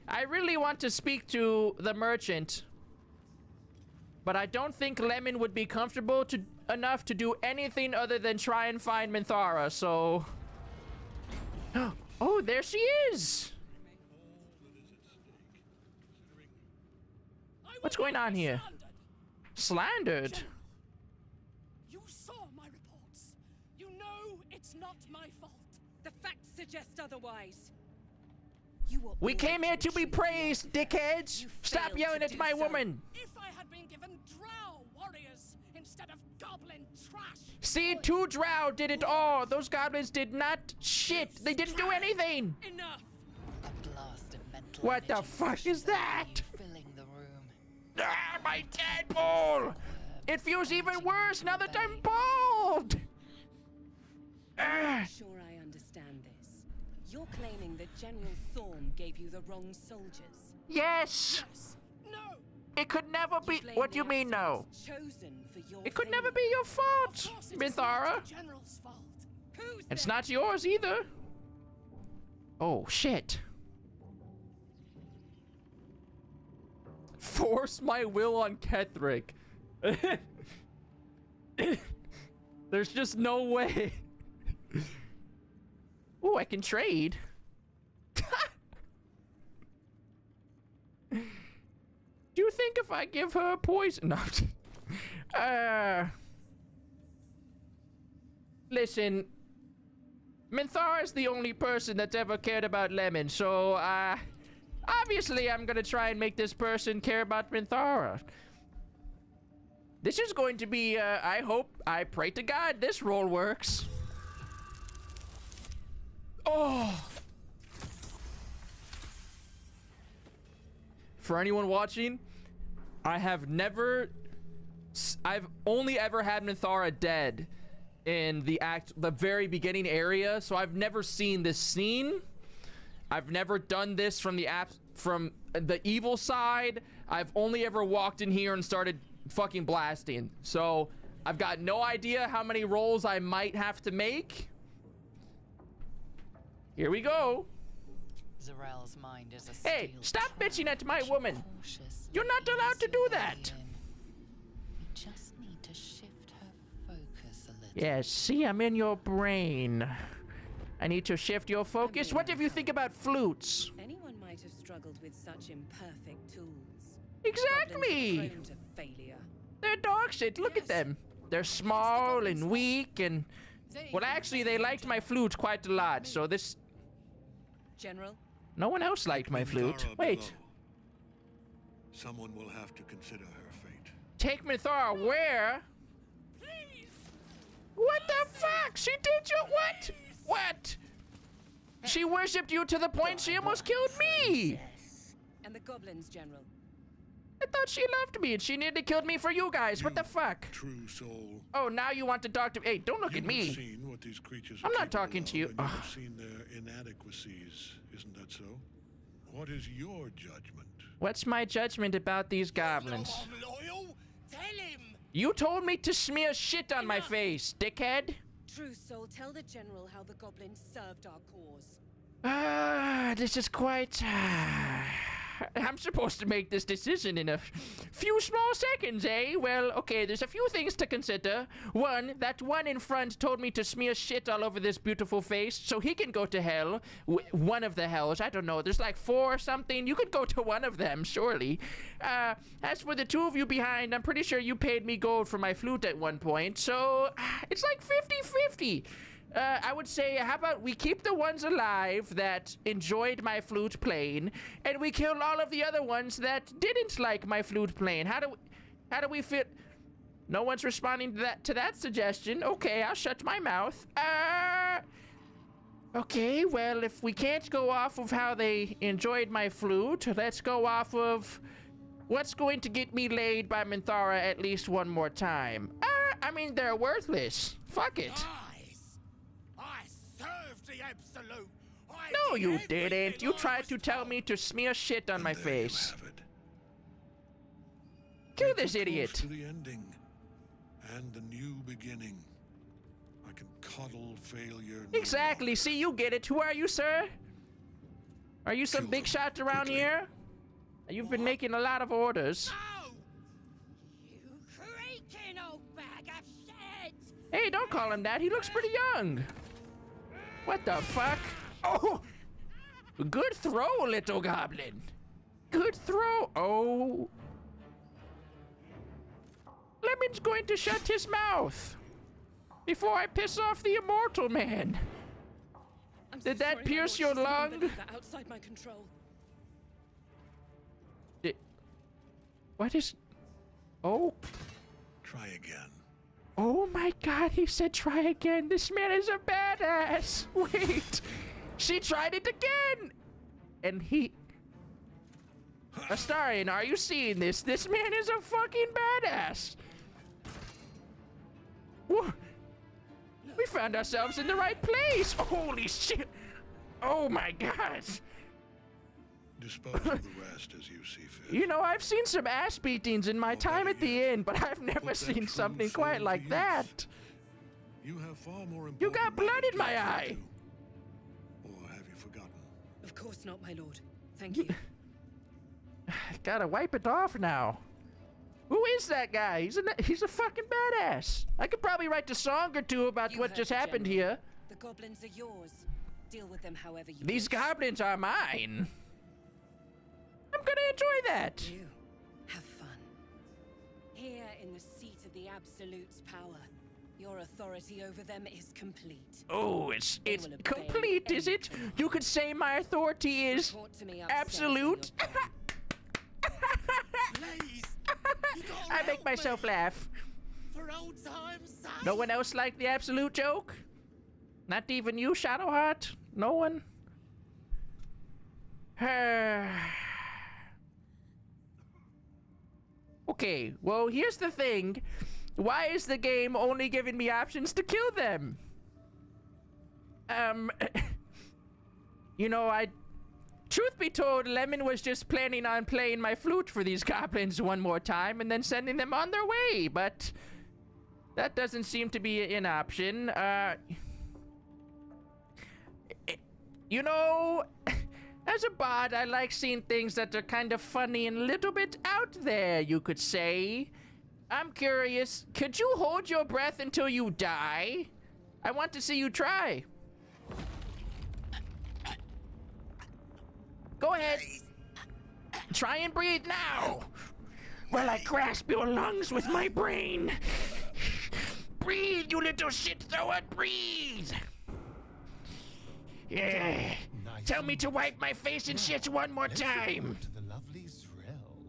I really want to speak to the merchant, but I don't think Lemon would be comfortable enough to do anything other than try and find Minthara, so... Oh, there she is! What's going on here? Slandered?
You saw my reports. You know it's not my fault.
The facts suggest otherwise.
We came here to be praised, dickheads! Stop yelling at my woman!
If I had been given drow warriors instead of goblin trash.
See, 2 drow did it all. Those goblins did not shit. They didn't do anything.
Enough.
A blast of mental
What the
energy
fuck
pushes
is that?
you, filling the room.
Ah, my tadpole! It feels even worse now that I'm bald! Ah.
Sure, I understand this. You're claiming that General Thorm gave you the wrong soldiers.
Yes!
No.
It could never be.
Blame
What do you
the
mean, no?
outsiders chosen for your
It could never
failure.
be your
Of
fault,
course it is
Minthara.
not the general's fault.
Who's
It's
then?
not yours either. Oh, shit. Force my will on Ketherick. There's just no way. Ooh, I can trade. Do you think if I give her poison? No. Listen. Minthara is the only person that's ever cared about Lemon, so, obviously I'm gonna try and make this person care about Minthara. This is going to be, I pray to God this roll works. Oh! For anyone watching, I've only ever had Minthara dead in the very beginning area, so I've never seen this scene. I've never done this from the evil side. I've only ever walked in here and started fucking blasting. So I've got no idea how many rolls I might have to make. Here we go.
Zarel's mind is a
Hey,
steel
stop
trap
bitching at my
which
woman.
cautiously
You're not allowed to
eases
do
your
that.
way in. We just need to shift her focus a little.
Yes, see, I'm in your brain. I need to shift your focus. What if you think about flutes?
Anyone might have struggled with such imperfect tools.
Exactly.
Goblins are prone to failure.
They're dog shit. Look at them. They're small and weak and... Well, actually, they liked my flute quite a lot, so this...
General,
No one else liked my flute.
Minthara
Wait.
below. Someone will have to consider her fate.
Take Minthara where?
Please!
What the fuck? She did you what? What? She worshipped you to the point she almost killed me.
And the goblins, General.
I thought she loved me and she nearly killed me for you guys. What the fuck?
True soul.
Oh, now you want to talk to me. Hey, don't look
You
at
have
me.
seen what these creatures
I'm
are
not talking to you.
capable of, and you have seen their inadequacies, isn't that so? What is your judgment?
What's my judgment about these goblins?
No, I'm loyal. Tell him.
You told me to smear shit on my face, dickhead.
True soul, tell the General how the goblins served our cause.
This is quite... I'm supposed to make this decision in a few small seconds, eh? Well, okay, there's a few things to consider. One, that one in front told me to smear shit all over this beautiful face, so he can go to hell. One of the hells, I don't know, there's like 4 or something. You could go to one of them, surely. As for the 2 of you behind, I'm pretty sure you paid me gold for my flute at one point, so it's like 50-50. I would say, how about we keep the ones alive that enjoyed my flute playing, and we kill all of the other ones that didn't like my flute playing. How do we fit? No one's responding to that suggestion. Okay, I'll shut my mouth. Okay, well, if we can't go off of how they enjoyed my flute, let's go off of what's going to get me laid by Minthara at least one more time. I mean, they're worthless. Fuck it.
I served the Absolute. I
No,
did
you
everything
didn't. You
I
tried
was
to tell
told.
me to smear shit on my
And there you
face.
have it.
Kill
We're
this
too close
idiot.
To the ending and the new beginning. I can coddle failure. no
Exactly.
longer.
See, you get it. Who are you, sir? Are you some
Kill
big
them
shot around
quickly.
here? You've been making a lot of orders.
No! You creaking old bag of shit!
Hey, don't call him that. He looks pretty young. What the fuck? Oh! Good throw, little goblin. Good throw. Oh. Lemon's going to shut his mouth before I piss off the immortal man.
I'm
Did
so
that
sorry,
pierce
my lord.
your
She's an
lung?
unbeliever outside my control.
What is... Oh.
Try again.
Oh my god, he said try again. This man is a badass. Wait. She tried it again. And he... Astarion, are you seeing this? This man is a fucking badass. Whoa. We found ourselves in the right place. Holy shit. Oh my god.
Dispose of the rest as you see fit.
You know, I've seen some ass beatings in my
Oh,
time at the
yeah.
inn, but I've never
Put that
seen
true
something
soul
quite
to
like
use.
that.
You have far more
You got
important
blood in
matters
my
to
eye.
attend to. Or have you forgotten?
Of course not, my lord. Thank you.
Gotta wipe it off now. Who is that guy? He's a fucking badass. I could probably write a song or two about
You
what
heard
just
the
happened
General.
here.
The goblins are yours. Deal with them however you
These
wish.
goblins are mine. I'm gonna enjoy that.
Do. Have fun. Here in the seat of the Absolute's power, your authority over them is complete.
Oh, it's
They will obey
complete, is
any
it?
command.
You could say my authority is
Report to me upstairs
absolute.
when you're done.
Please! You gotta
I make
help
myself
me.
laugh.
For old time's sake!
No one else liked the absolute joke? Not even you, Shadowheart? No one? Okay, well, here's the thing. Why is the game only giving me options to kill them? You know, truth be told, Lemon was just planning on playing my flute for these goblins one more time and then sending them on their way, but that doesn't seem to be an option. You know, as a bard, I like seeing things that are kind of funny and a little bit out there, you could say. I'm curious, could you hold your breath until you die? I want to see you try. Go ahead. Try and breathe now. While I grasp your lungs with my brain. Breathe, you little shit thrower, breathe. Yeah.
Nice
tell me to wipe my face and shit one more time.
To the lovely Zrel.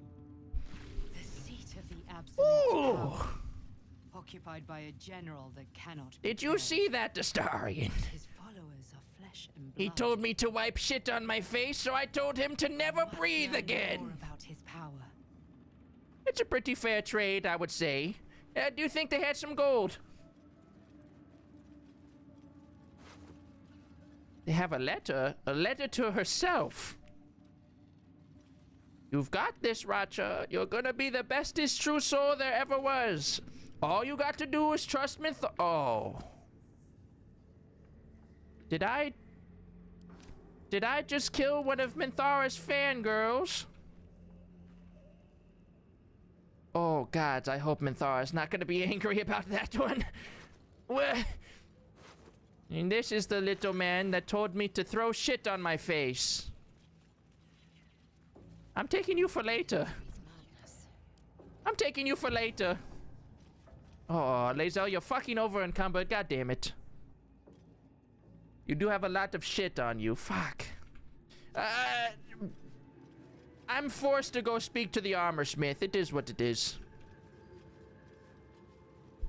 The seat of the absolute
Ooh.
power, occupied by a general that cannot be
Did you
killed.
see that, Astarion?
His followers are flesh and blood.
He told me to wipe shit on my face, so I told him to never
Must
breathe
learn
again.
more about his power.
It's a pretty fair trade, I would say. Do you think they had some gold? They have a letter to herself. You've got this, Racha. You're gonna be the bestest true soul there ever was. All you got to do is trust me. Oh. Did I just kill one of Minthara's fangirls? Oh, gods, I hope Minthara's not gonna be angry about that one. Well, and this is the little man that told me to throw shit on my face. I'm taking you for later. I'm taking you for later. Oh, Lae'zel, you're fucking over encumbered. God damn it. You do have a lot of shit on you. Fuck. I'm forced to go speak to the armor smith. It is what it is.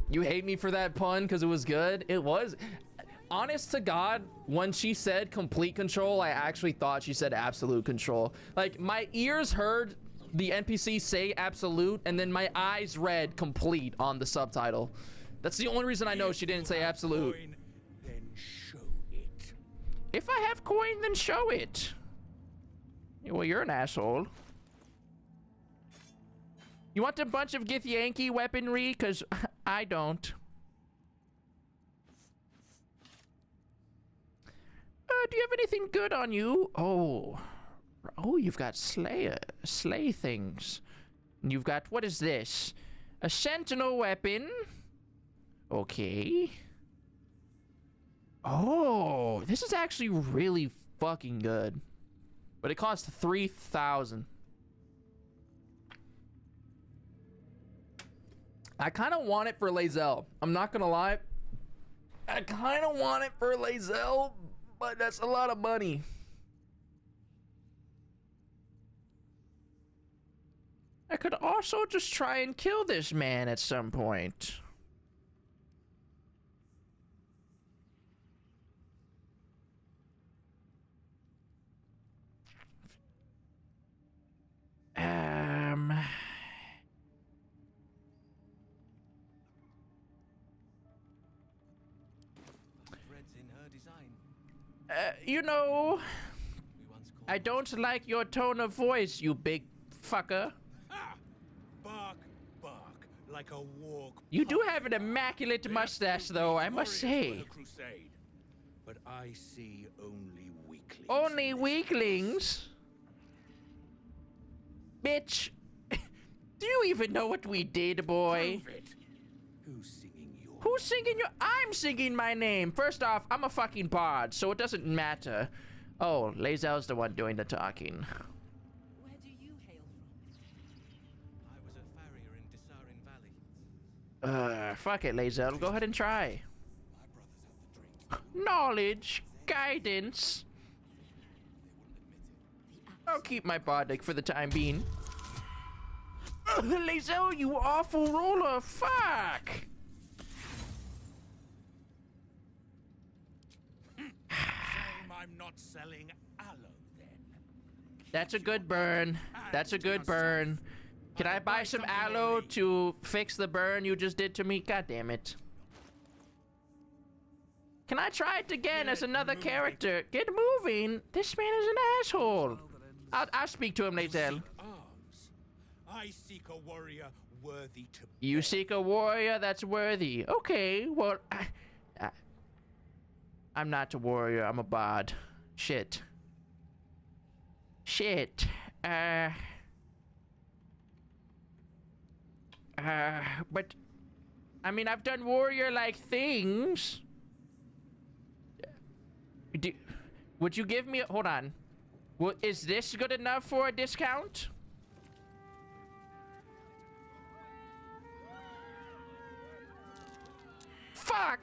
You hate me for that pun because it was good? It was. Honest to God, when she said complete control, I actually thought she said absolute control. Like, my ears heard the NPC say absolute, and then my eyes read complete on the subtitle. That's the only reason I know she didn't say absolute.
Then show it.
If I have coin, then show it. Well, you're an asshole. You want a bunch of Githyanki weaponry? Because I don't. Do you have anything good on you? Oh, you've got slay things. And you've got, what is this? A sentinel weapon. Okay. Oh, this is actually really fucking good. But it costs 3,000. I kind of want it for Lae'zel. I'm not gonna lie. I kind of want it for Lae'zel, but that's a lot of money. I could also just try and kill this man at some point. You know, I don't like your tone of voice, you big fucker.
Ha! Bark, bark, like a warg.
You do have an immaculate mustache, though, I must say.
Crusade, but I see only weaklings.
Only weaklings? Bitch, do you even know what we did, boy?
Prove it. Who's singing your?
Who's singing your? I'm singing my name. First off, I'm a fucking bard, so it doesn't matter. Oh, Lae'zel's the one doing the talking.
Where do you hail from?
I was a farrier in Desarin Valley.
Fuck it, Lae'zel. Go ahead and try.
My brothers have the drink.
Knowledge, guidance. I'll keep my bardic for the time being. Lae'zel, you awful roller. Fuck.
I'm not selling aloe then.
That's a good burn. That's a good burn. Can I buy some aloe to fix the burn you just did to me? God damn it. Can I try it again as another character? Get moving. This man is an asshole. I'll speak to him, Lae'zel.
Arms. I seek a warrior worthy to.
You seek a warrior that's worthy. Okay, well, I'm not a warrior. I'm a bard. Shit. Shit. But I mean, I've done warrior-like things. Would you give me? Hold on. Is this good enough for a discount? Fuck.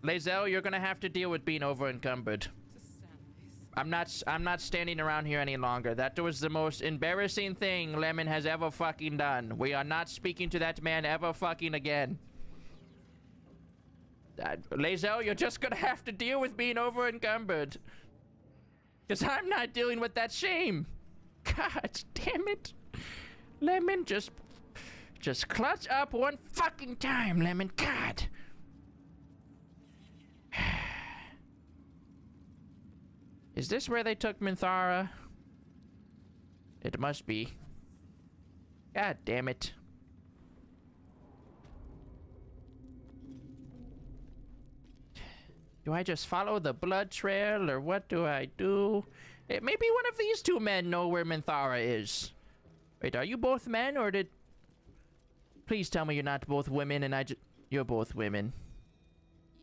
Lae'zel, you're gonna have to deal with being over encumbered. I'm not standing around here any longer. That was the most embarrassing thing Lemon has ever fucking done. We are not speaking to that man ever fucking again. Lae'zel, you're just gonna have to deal with being over encumbered. Because I'm not dealing with that shame. God damn it. Lemon, just clutch up one fucking time, Lemon. God. Is this where they took Minthara? It must be. God damn it. Do I just follow the blood trail, or what do I do? Maybe one of these two men know where Minthara is. Wait, are you both men, or did... Please tell me you're not both women, and you're both women.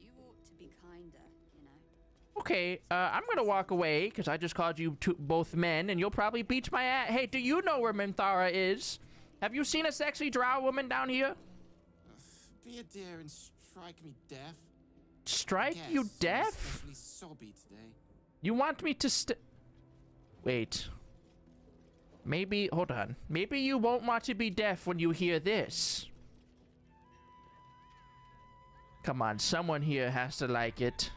You ought to be kinder, you know.
Okay, I'm gonna walk away, because I just called you both men, and you'll probably beat my ass. Hey, do you know where Minthara is? Have you seen a sexy drow woman down here?
Be a dear and strike me deaf.
Strike you deaf?
Especially sobby today.
You want me to Wait. Maybe, hold on. Maybe you won't want to be deaf when you hear this. Come on, someone here has to like it.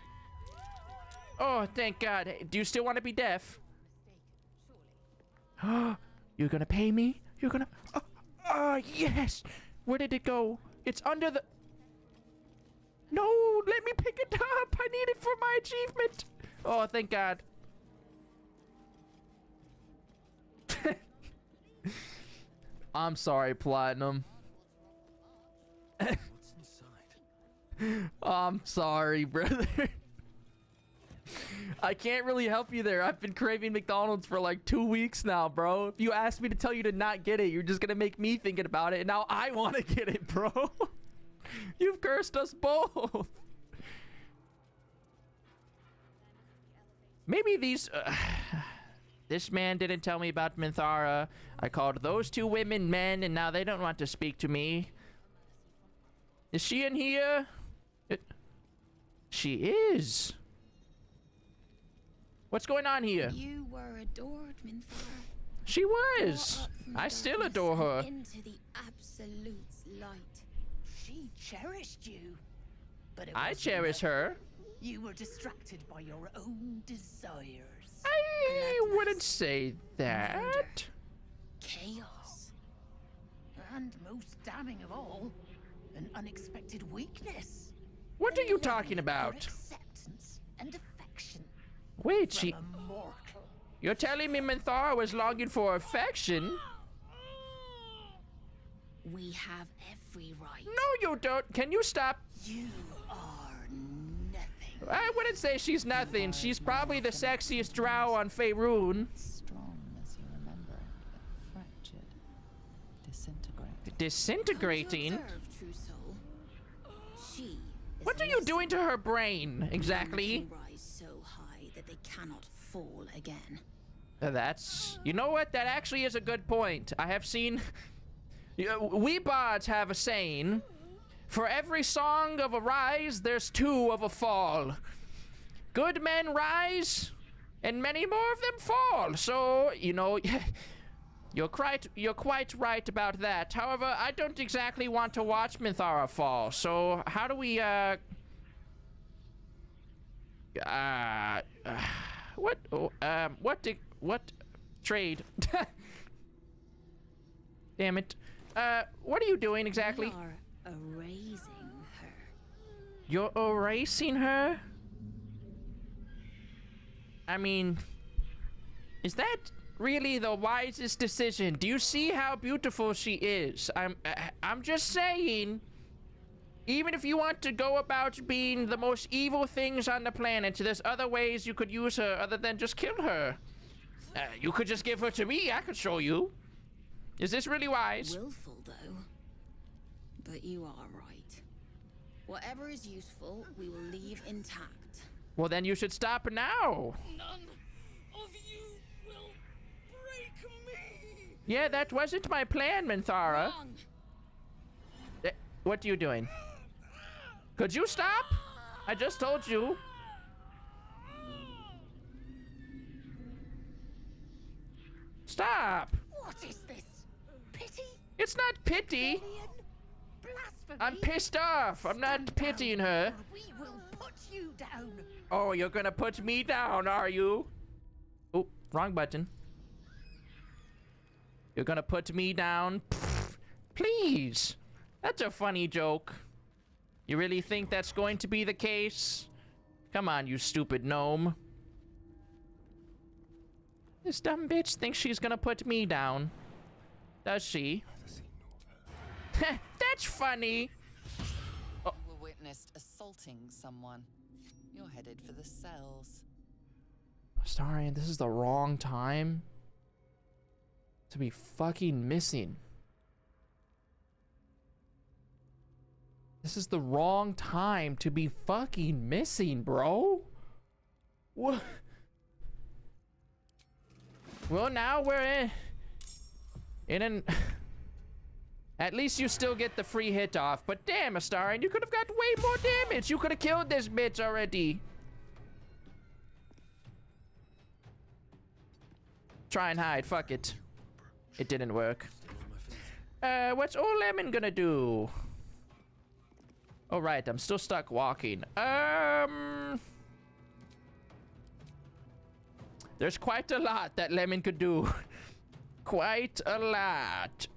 Oh, thank God. Hey, do you still want to be deaf? You're gonna pay me? You're gonna... Oh, yes! Where did it go? It's under the... No, let me pick it up. I need it for my achievement. Oh, thank God. I'm sorry, Platinum.
What's inside?
I'm sorry, brother. I can't really help you there. I've been craving McDonald's for like 2 weeks now, bro. If you ask me to tell you to not get it, you're just gonna make me thinking about it, and now I want to get it, bro. You've cursed us both. Maybe these... This man didn't tell me about Minthara. I called those two women men, and now they don't want to speak to me. Is she in here? She is. What's going on here?
You were adored, Minthara.
She was. I still adore her.
Into the absolute's light.
She cherished you. But
I cherish her.
You were distracted by your own desires.
I wouldn't say that.
Murder. Chaos.
And most damning of all, an unexpected weakness.
What are you talking about?
Acceptance and affection.
Wait,
from
she...
a mortal.
You're telling me Minthara was longing for affection?
We have every right.
No, you don't. Can you stop?
You are nothing.
I wouldn't say she's nothing. She's probably the sexiest drow on Faerun.
Strong as you remember it, but fractured, disintegrated.
Disintegrating?
Observe, true soul. She is
What are you doing to her brain, exactly?
Can rise so high that they cannot fall again.
That's... You know what? That actually is a good point. I have seen... We bards have a saying. For every song of a rise, there's two of a fall. Good men rise, and many more of them fall. So, you know, you're quite right about that. However, I don't exactly want to watch Minthara fall. So, how do we, what trade? Damn it. What are you doing exactly?
We are erasing her.
You're erasing her? I mean, is that really the wisest decision? Do you see how beautiful she is? I'm just saying, even if you want to go about being the most evil things on the planet, there's other ways you could use her other than just kill her. You could just give her to me. I could show you. Is this really wise?
Willful, though. But you are right. Whatever is useful, we will leave intact.
Well, then you should stop now.
None of you will break me.
Yeah, that wasn't my plan, Minthara.
Wrong.
What are you doing? Could you stop? I just told you. Stop.
What is this? Pity?
It's not pity.
Blasphemy?
I'm pissed off. I'm not pitying her.
We will put you down.
Oh, you're gonna put me down, are you? Oh, wrong button. You're gonna put me down? Pfft, please. That's a funny joke. You really think that's going to be the case? Come on, you stupid gnome. This dumb bitch thinks she's gonna put me down. Does she? That's funny.
You were witnessed assaulting someone. You're headed for the cells.
Astarion, this is the wrong time to be fucking missing. This is the wrong time to be fucking missing, bro. What? Well, now we're in an... At least you still get the free hit off. But damn, Astarion, you could have got way more damage. You could have killed this bitch already. Try and hide. Fuck it. It didn't work. What's old Lemon gonna do? Oh, right. I'm still stuck walking. There's quite a lot that Lemon could do. Quite a lot.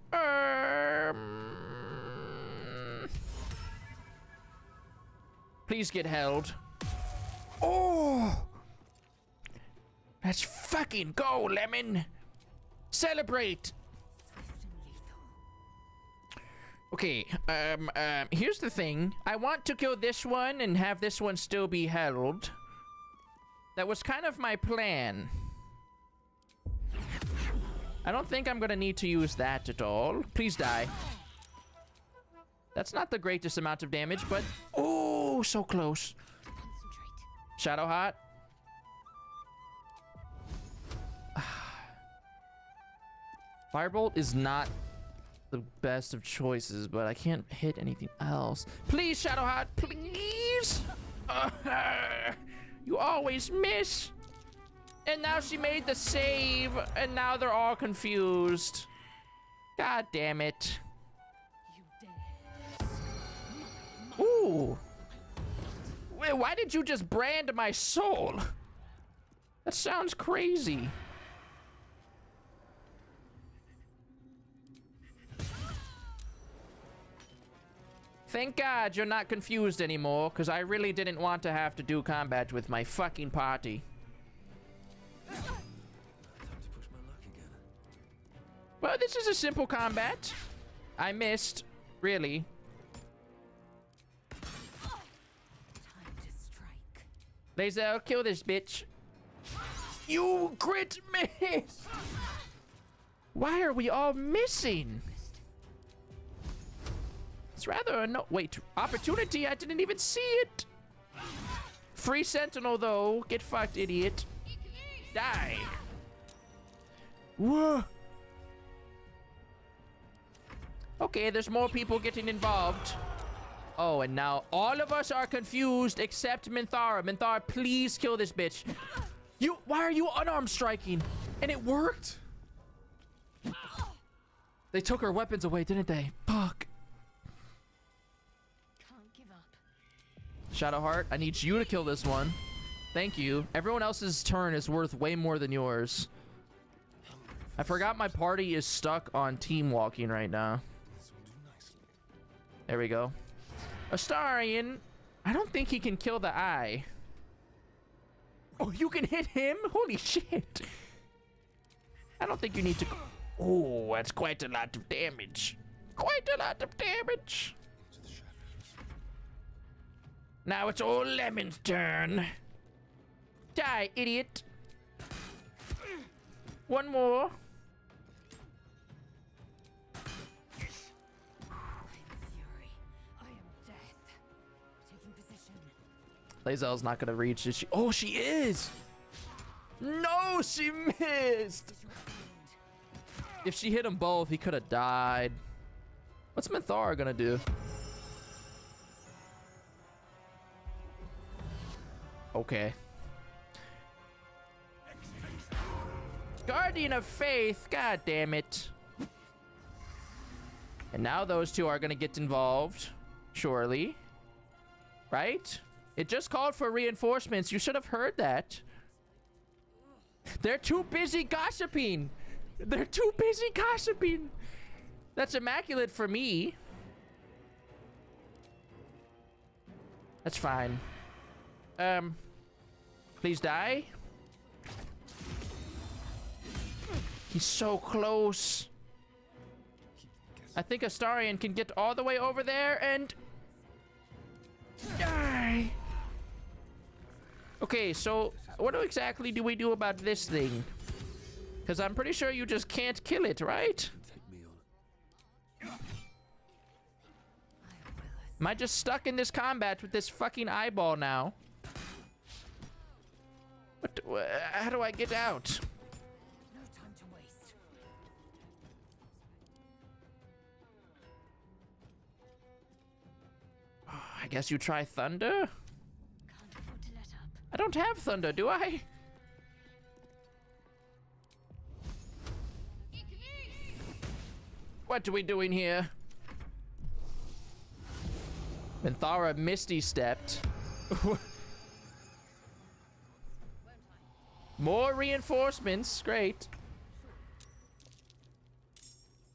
Please get held. Oh! Let's fucking go, Lemon! Celebrate! Okay, here's the thing. I want to kill this one and have this one still be held. That was kind of my plan. I don't think I'm gonna need to use that at all. Please die. That's not the greatest amount of damage, but... Oh, so close. Shadowheart. Firebolt is not the best of choices, but I can't hit anything else. Please, Shadowheart, please! You always miss! And now she made the save, and now they're all confused. God damn it. Ooh. Wait, why did you just brand my soul? That sounds crazy. Thank God you're not confused anymore, because I really didn't want to have to do combat with my fucking party. Well, this is a simple combat. I missed, really. Lae'zel, kill this bitch. You crit miss! Why are we all missing? It's rather a no— wait, opportunity? I didn't even see it. Free sentinel though. Get fucked, idiot. Die. Whoa. Okay, there's more people getting involved. Oh, and now all of us are confused except Minthara. Minthara, please kill this bitch. Why are you unarmed striking? And it worked? They took our weapons away, didn't they? Fuck.
Can't give up.
Shadowheart, I need you to kill this one. Thank you. Everyone else's turn is worth way more than yours. I forgot my party is stuck on team walking right now. There we go. Astarion, I don't think he can kill the eye. Oh, you can hit him? Holy shit. I don't think you need to... Oh, that's quite a lot of damage. Quite a lot of damage. Now it's old Lemon's turn. Die, idiot. One more. Lae'zel's not gonna reach, is she? Oh, she is! No, she missed! If she hit them both, he could have died. What's Minthara gonna do? Okay. Guardian of Faith. God damn it. And now those two are gonna get involved. Surely. Right? It just called for reinforcements. You should have heard that. They're too busy gossiping. They're too busy gossiping. That's immaculate for me. That's fine. Please die. He's so close. I think Astarion can get all the way over there and die. Okay, so what exactly do we do about this thing? Because I'm pretty sure you just can't kill it, right? Am I just stuck in this combat with this fucking eyeball now? How do I get out?
No time to waste.
I guess you try thunder?
Can't afford to let up.
I don't have thunder, do I? What are we doing here? Minthara Misty stepped. More reinforcements. Great.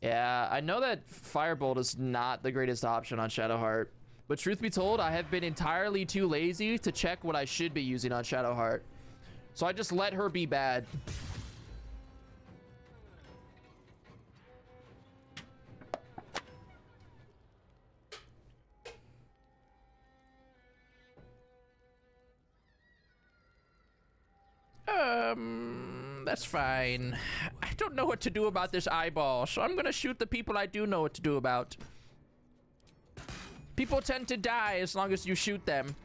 Yeah, I know that Firebolt is not the greatest option on Shadowheart. But truth be told, I have been entirely too lazy to check what I should be using on Shadowheart. So I just let her be bad. That's fine. I don't know what to do about this eyeball, so I'm gonna shoot the people I do know what to do about. People tend to die as long as you shoot them.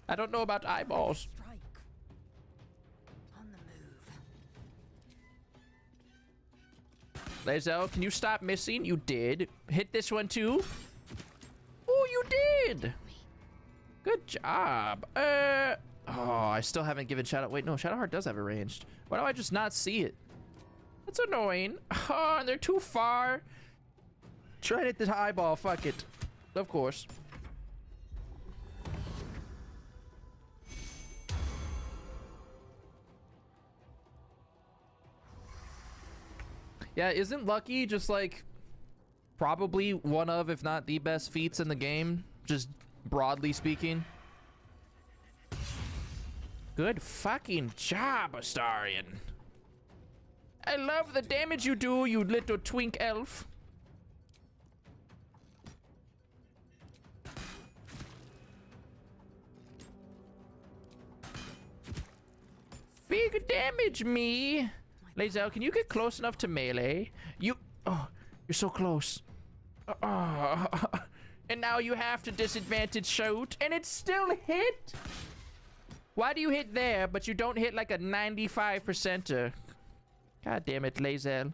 I don't know about eyeballs.
Strike. On the move.
Lae'zel, can you stop missing? You did. Hit this one too. Oh, you did. Good job. Oh, I still haven't given Shadow. Wait, no, Shadowheart does have it ranged. Why do I just not see it? That's annoying. Oh, and they're too far. Try to hit the eyeball. Fuck it. Of course. Yeah, isn't Lucky just like probably one of, if not the best feats in the game? Just broadly speaking. Good fucking job, Astarion. I love the damage you do, you little twink elf. Big damage, me. Lae'zel, can you get close enough to melee? You... Oh, you're so close. And now you have to disadvantage shoot, and it still hit? Why do you hit there, but you don't hit like a 95%er? God damn it, Lae'zel.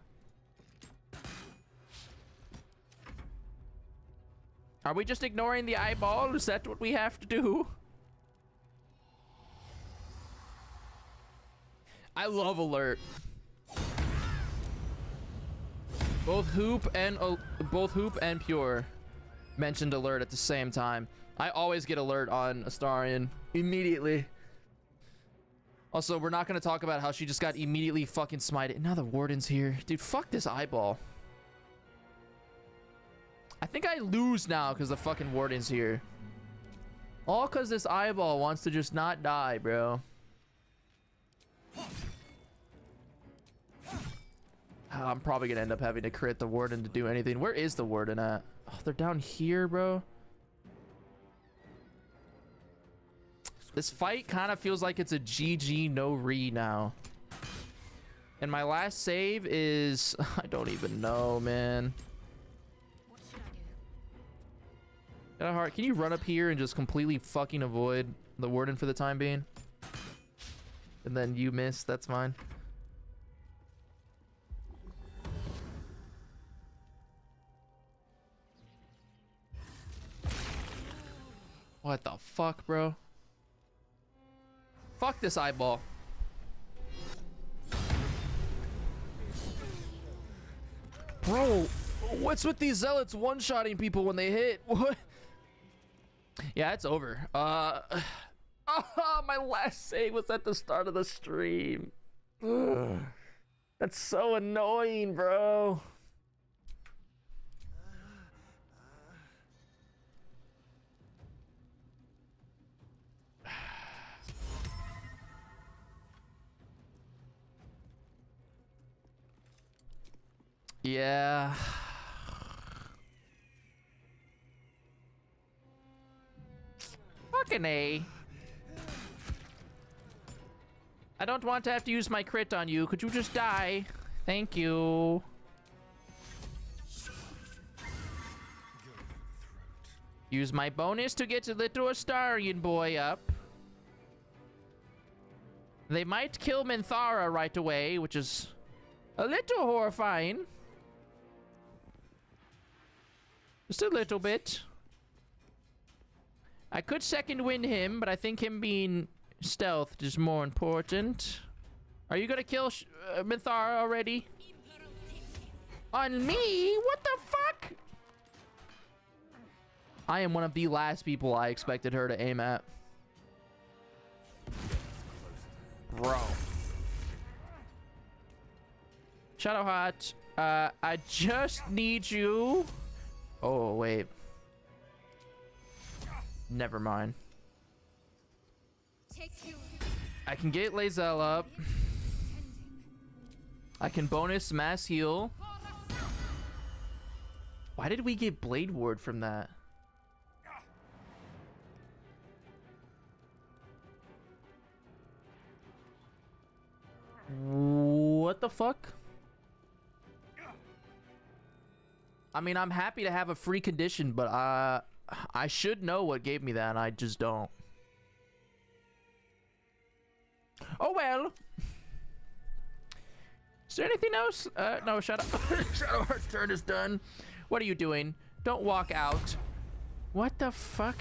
Are we just ignoring the eyeball? Is that what we have to do? I love alert. Both Hoop and Pure mentioned alert at the same time. I always get alert on Astarion immediately. Also, we're not going to talk about how she just got immediately fucking smited. Now the warden's here. Dude, fuck this eyeball. I think I lose now because the fucking warden's here. All because this eyeball wants to just not die, bro. I'm probably going to end up having to crit the warden to do anything. Where is the warden at? Oh, they're down here, bro. This fight kind of feels like it's a GG no re now. And my last save is... I don't even know, man.
What should I do?
Shadowheart, can you run up here and just completely fucking avoid the warden for the time being? And then you miss, that's fine. What the fuck, bro? Fuck this eyeball. Bro, what's with these zealots one-shotting people when they hit? What? Yeah, it's over. My last save was at the start of the stream. Ugh. That's so annoying, bro. Yeah. Fucking A. I don't want to have to use my crit on you. Could you just die? Thank you. Use my bonus to get the little Astarian boy up. They might kill Minthara right away, which is a little horrifying. Just a little bit. I could second win him, but I think him being stealthed is more important. Are you gonna kill Minthara already? On me? What the fuck? I am one of the last people I expected her to aim at. Bro. Shadowheart, I just need you. Oh, wait. Never mind. I can get Lae'zel up. I can bonus mass heal. Why did we get Blade Ward from that? What the fuck? I mean, I'm happy to have a free condition, but I should know what gave me that, and I just don't. Oh well. Is there anything else? No, Shadowheart's turn is done. What are you doing? Don't walk out. What the fuck?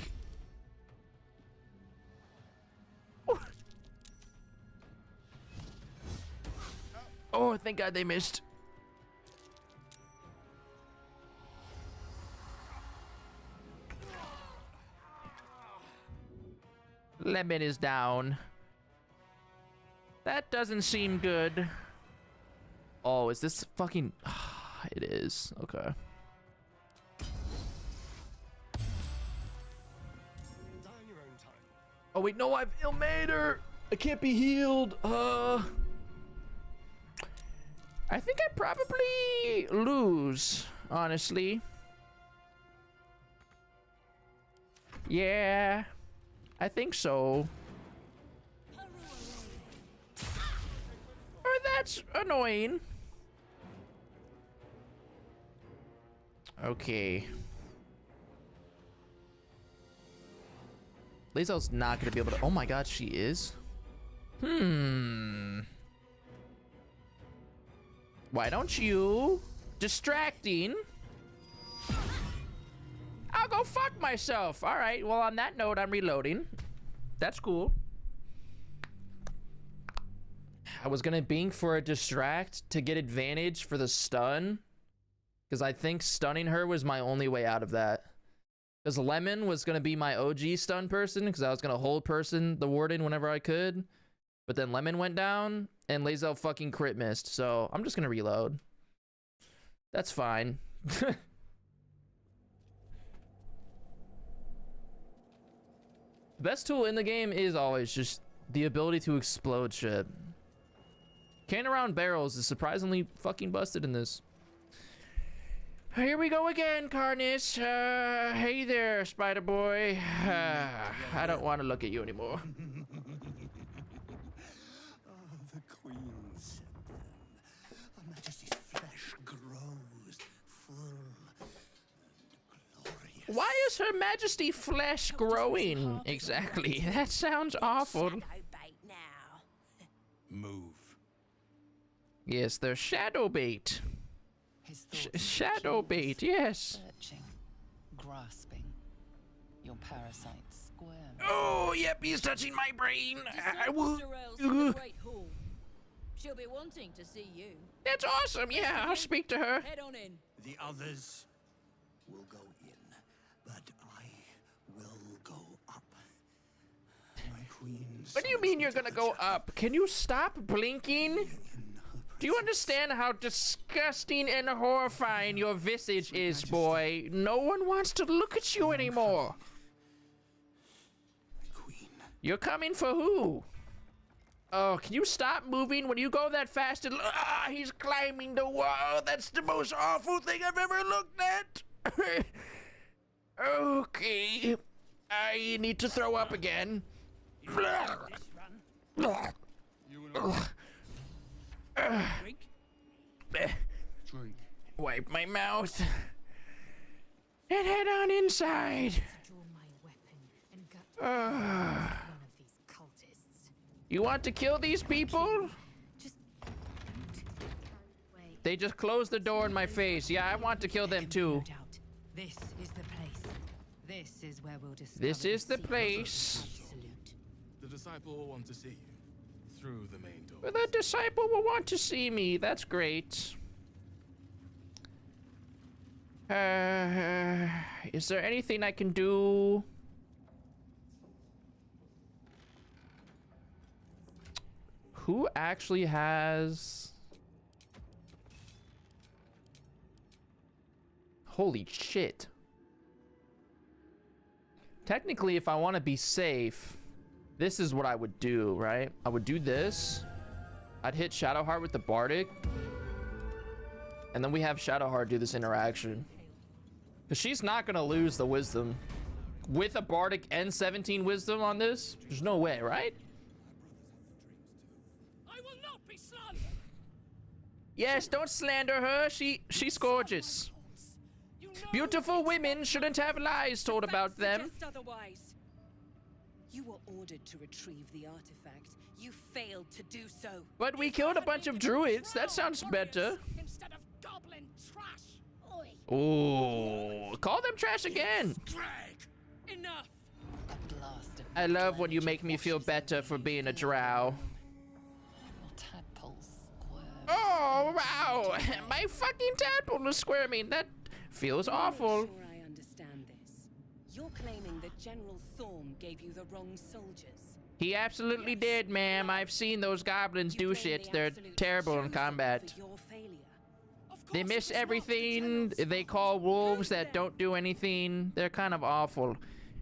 Oh, thank God they missed. Lemon is down. That doesn't seem good. Oh, is this fucking... It is. Okay. Oh, wait, no, I've ill-made her. I can't be healed. I think I probably lose, honestly. Yeah, I think so. Oh, that's annoying. Okay. Lae'zel's not gonna be able to. Oh my God, she is. Why don't you? Distracting. I'll go fuck myself. All right. Well, on that note, I'm reloading. That's cool. I was gonna bink for a distract to get advantage for the stun, because I think stunning her was my only way out of that. Because Lemon was gonna be my OG stun person, because I was gonna hold person the warden whenever I could. But then Lemon went down, and Lae'zel fucking crit missed. So I'm just gonna reload. That's fine. The best tool in the game is always just the ability to explode shit. Can around barrels is surprisingly fucking busted in this. Here we go again, Carnage. Hey there, Spider Boy. I don't want to look at you anymore.
The Queen said then, Her Majesty's flesh grows full and glorious.
Why is Her Majesty flesh growing? Exactly. That sounds awful.
Move.
Yes, there's shadow bait. Shadow bait, yes.
Searching, grasping. Your parasites square.
Oh, yep, he's touching my brain. I will.
Sorrel's in the Great Hall. She'll be wanting to see you.
That's awesome. Yeah, I'll speak to her.
Head on in.
The others will go in, but I will go up. My queen.
What do you mean you're gonna go up? Can you stop blinking? Do you understand how disgusting and horrifying your visage is, boy? No one wants to look at you anymore.
Queen.
You're coming for who? Oh, can you stop moving when you go that fast? And he's climbing the wall. That's the most awful thing I've ever looked at. Okay, I need to throw up again. Wipe my mouth and head on inside.
Draw my weapon and gut one of these cultists.
You want to kill these people?
Just wait.
They just closed the door in my face. Yeah, I want to kill them too.
No doubt. This is the place. This is where we'll discover.
This is the
secret
place.
absolute.
The disciple will want to see you through the main door.
The disciple will want to see me. That's great. Is there anything I can do? Who actually has... Holy shit. Technically, if I want to be safe, this is what I would do, right? I would do this. I'd hit Shadowheart with the Bardic. And then we have Shadowheart do this interaction. Because she's not going to lose the wisdom. With a Bardic and 17 wisdom on this, there's no way, right?
I will not be slandered.
Yes, don't slander her. She's gorgeous.
You know
Beautiful women shouldn't have lies told about them.
Suggest otherwise. You were ordered to retrieve the artifact. You failed to do so.
But we killed a bunch of druids. That sounds better.
Instead of goblin trash. Oi.
Oh, call them trash again.
Enough.
A blast of
I love when you make me feel better for being a drow.
Your tadpoles squirm.
Oh, wow. My fucking tadpole is squirming. That feels awful.
I'm not sure I understand this. You're claiming that General Thorm gave you the wrong soldiers.
He absolutely did, ma'am. I've seen those goblins
You
do
blame
shit.
the
They're
Absolutes
terrible in
chosen
combat.
for your failure.
Of
They
course
miss
it was not the
everything.
general's
They
fault.
call wolves that don't do anything. They're kind of awful.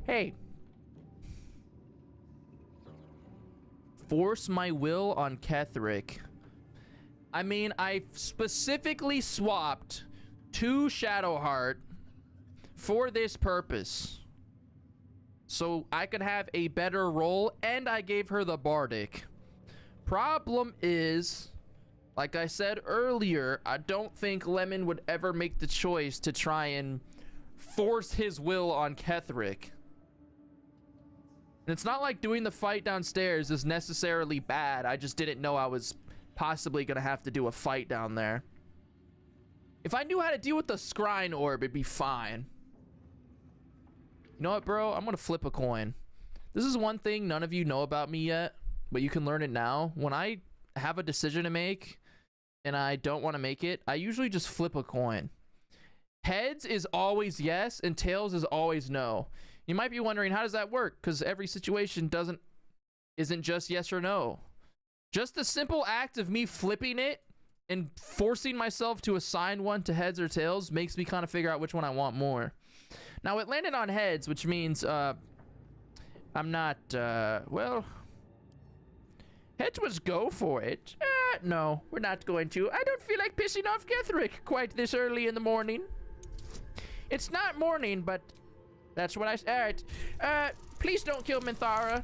Hey. Force my will on Ketherick. I mean, I specifically swapped to Shadowheart for this purpose. So I could have a better roll, and I gave her the Bardic. Problem is, like I said earlier, I don't think Lemon would ever make the choice to try and force his will on Ketherick. And it's not like doing the fight downstairs is necessarily bad. I just didn't know I was possibly gonna have to do a fight down there. If I knew how to deal with the Scrying Orb, it'd be fine. You know what, bro? I'm gonna flip a coin. This is one thing none of you know about me yet, but you can learn it now. When I have a decision to make and I don't want to make it, I usually just flip a coin. Heads is always yes and tails is always no. You might be wondering, how does that work? Because every situation isn't just yes or no. Just the simple act of me flipping it and forcing myself to assign one to heads or tails makes me kind of figure out which one I want more. Now it landed on heads, which means I'm not well, heads was go for it. No, we're not going to. I don't feel like pissing off Ketherick quite this early in the morning. It's not morning, but that's what I said. Please don't kill Minthara.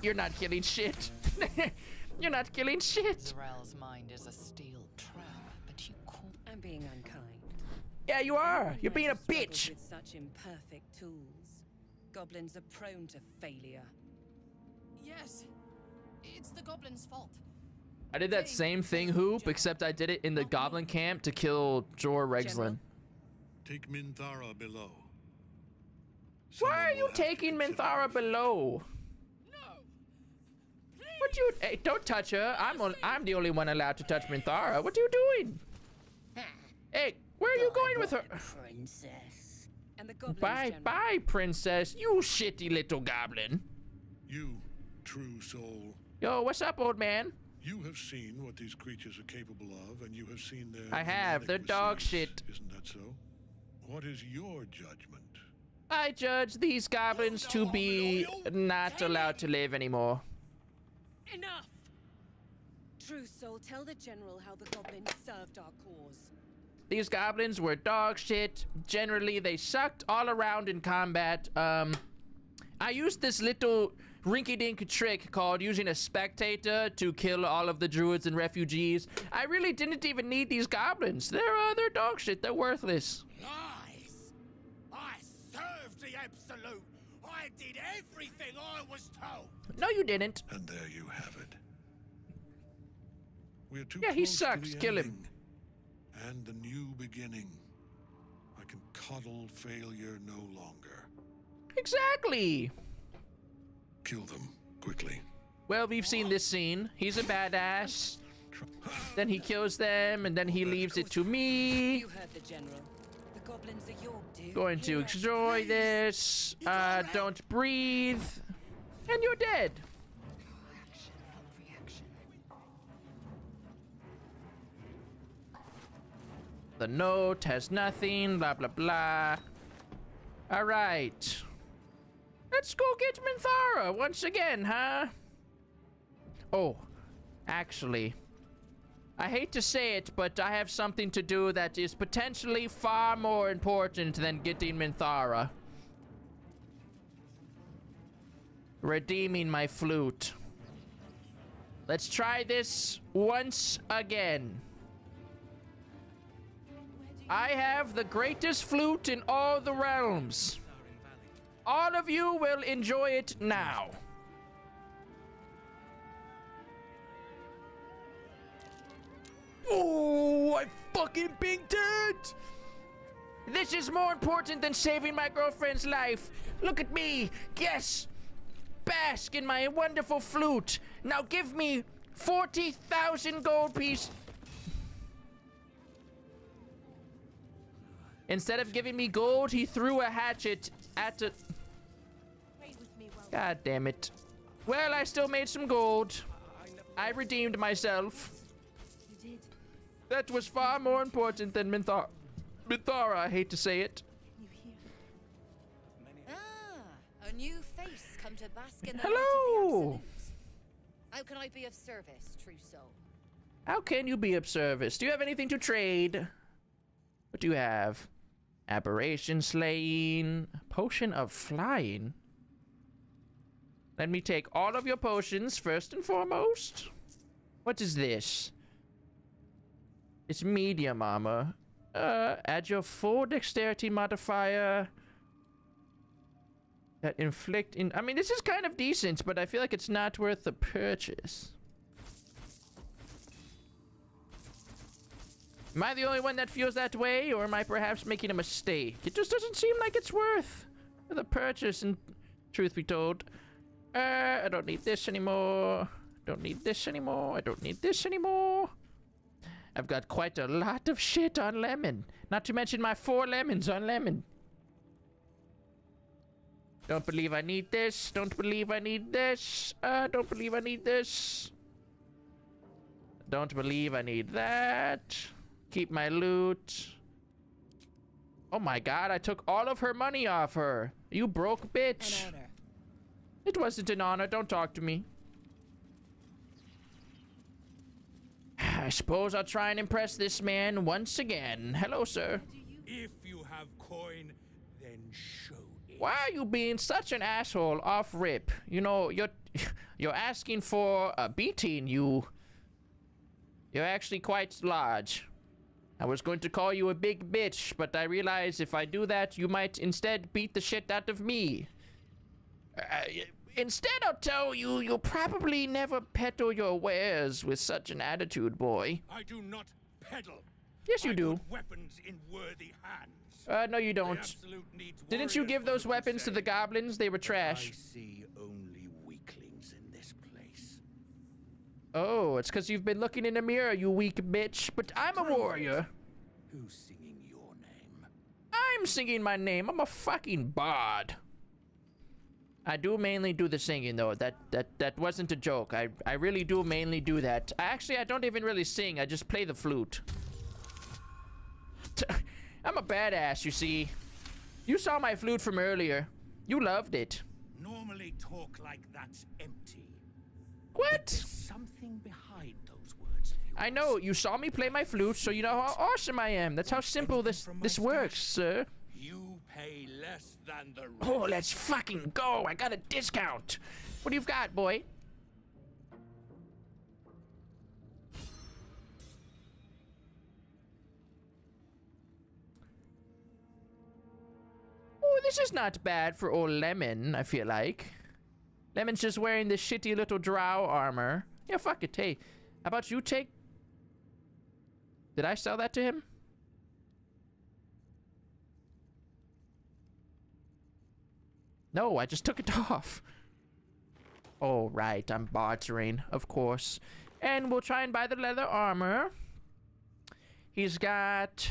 You're not killing shit. You're not killing shit.
Zarel's mind is a steel trap, but you call...
I'm being unkind.
Yeah, you are. You're being a
Anyone who
bitch.
struggles with such imperfect tools. Goblins are prone to failure.
Yes. It's the goblin's fault.
I did that same thing, Hoop, except I did it in the goblin camp to kill Jor Regslin.
Take Minthara below.
Why are you taking Minthara below? What you? Hey, don't touch her. I'm the only one allowed to touch Minthara. What are you doing? Hey, where are you going with her?
Princess.
And the goblins,
Bye,
General.
bye, princess. You shitty little goblin.
You, true soul.
Yo, what's up, old man?
You have seen what these creatures are capable of, and you have seen their
I have. They're dog
inadequacies.
shit.
Isn't that so? What is your judgment?
I judge these goblins to be not allowed to live anymore.
Enough! True Soul, tell the General how the goblins served our cause.
These goblins were dog shit. Generally, they sucked all around in combat. I used this little rinky-dink trick called using a spectator to kill all of the druids and refugees. I really didn't even need these goblins. They're dog shit. They're worthless.
Lies! I served the Absolute! I did everything I was told!
No, you didn't.
And there you have it. We're too
Yeah, he
close to
sucks.
the
Kill him.
ending. And the new beginning. I can coddle failure no longer.
Exactly.
Kill them, quickly.
Well, we've seen this scene. He's a badass. Then he kills them, and then he leaves it to me.
You heard the General. The goblins are your due.
Going to enjoy this. Don't breathe. And you're dead. The note has nothing, blah, blah, blah. All right. Let's go get Minthara once again, huh? Oh, actually, I hate to say it, but I have something to do that is potentially far more important than getting Minthara. Redeeming my flute. Let's try this once again. I have the greatest flute in all the realms. All of you will enjoy it now. Oh, I fucking pinked it! This is more important than saving my girlfriend's life. Look at me. Yes. Bask in my wonderful flute. Now give me 40,000 gold pieces. Instead of giving me gold, he threw a hatchet at it. God damn it. Well, I still made some gold. I redeemed myself.
You did.
That was far more important than Minthara. Minthara, I hate to say it.
You hear?
Ah, a new face come to bask in the
Hello.
light of the Absolute. How can I be of service, true soul?
How can you be of service? Do you have anything to trade? What do you have? Aberration slaying. Potion of flying. Let me take all of your potions first and foremost. What is this? It's medium armor. Add your full dexterity modifier. That inflict in. I mean, this is kind of decent, but I feel like it's not worth the purchase. Am I the only one that feels that way, or am I perhaps making a mistake? It just doesn't seem like it's worth the purchase, and truth be told. I don't need this anymore. Don't need this anymore. I don't need this anymore. I've got quite a lot of shit on lemon. Not to mention my 4 lemons on lemon. Don't believe I need this. Don't believe I need this. Don't believe I need this. Don't believe I need that. Keep my loot. Oh my god, I took all of her money off her. You broke bitch.
An honor.
It wasn't an honor. Don't talk to me. I suppose I'll try and impress this man once again. Hello, sir.
If you have coin, then show it.
Why are you being such an asshole off rip? You know, you're asking for a beating. You're actually quite large. I was going to call you a big bitch, but I realized if I do that, you might instead beat the shit out of me. Instead, I'll tell you, you'll probably never peddle your wares with such an attitude, boy.
I do not peddle.
Yes, you
I
do.
put weapons in worthy hands.
No, you don't. Didn't you give those weapons to the goblins? They were trash.
I see only weaklings in this place.
Oh, it's because you've been looking in the mirror, you weak bitch. But I'm a warrior.
Who's singing your name?
I'm singing my name. I'm a fucking bard. I do mainly do the singing, though. That wasn't a joke. I really do mainly do that. Actually, I don't even really sing. I just play the flute. I'm a badass, you see. You saw my flute from earlier. You loved it.
Normally talk like that's empty.
What?
There's something behind those words of yours.
I know. You saw me play my flute, so you know how awesome I am. That's how simple this works, sir.
You pay less than the rest.
Oh, let's fucking go. I got a discount. What do you got, boy? Oh, this is not bad for old Lemon, I feel like. Lemon's just wearing this shitty little drow armor. Yeah, fuck it. Hey, how about you take... Did I sell that to him? No, I just took it off. Oh, right. I'm bartering, of course. And we'll try and buy the leather armor. He's got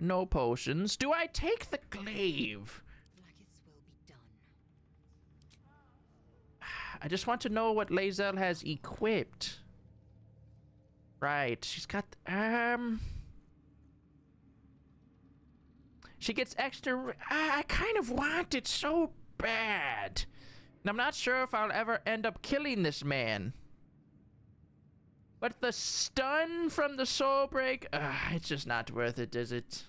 no potions. Do I take the glaive? I just want to know what Lae'zel has equipped. Right. She's got... She gets extra... I kind of want it so bad. And I'm not sure if I'll ever end up killing this man. But the stun from the soul break... it's just not worth it, is it?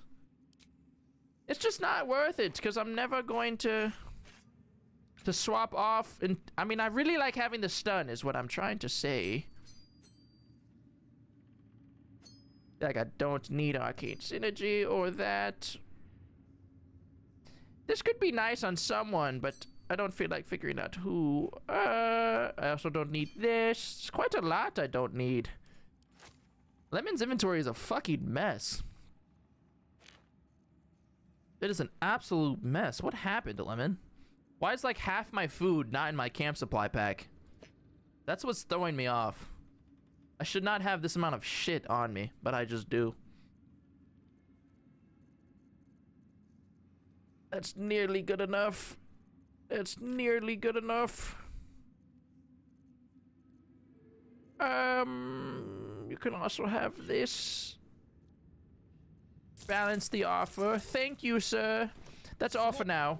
It's just not worth it, because I'm never going to swap off. And I mean, I really like having the stun, is what I'm trying to say. Like, I don't need Arcane Synergy or that. This could be nice on someone, but I don't feel like figuring out who. I also don't need this. It's quite a lot I don't need. Lemon's inventory is a fucking mess. It is an absolute mess. What happened to Lemon? Why is like half my food not in my camp supply pack? That's what's throwing me off. I should not have this amount of shit on me, but I just do. That's nearly good enough. It's nearly good enough. You can also have this. Balance the offer. Thank you, sir. That's all for now.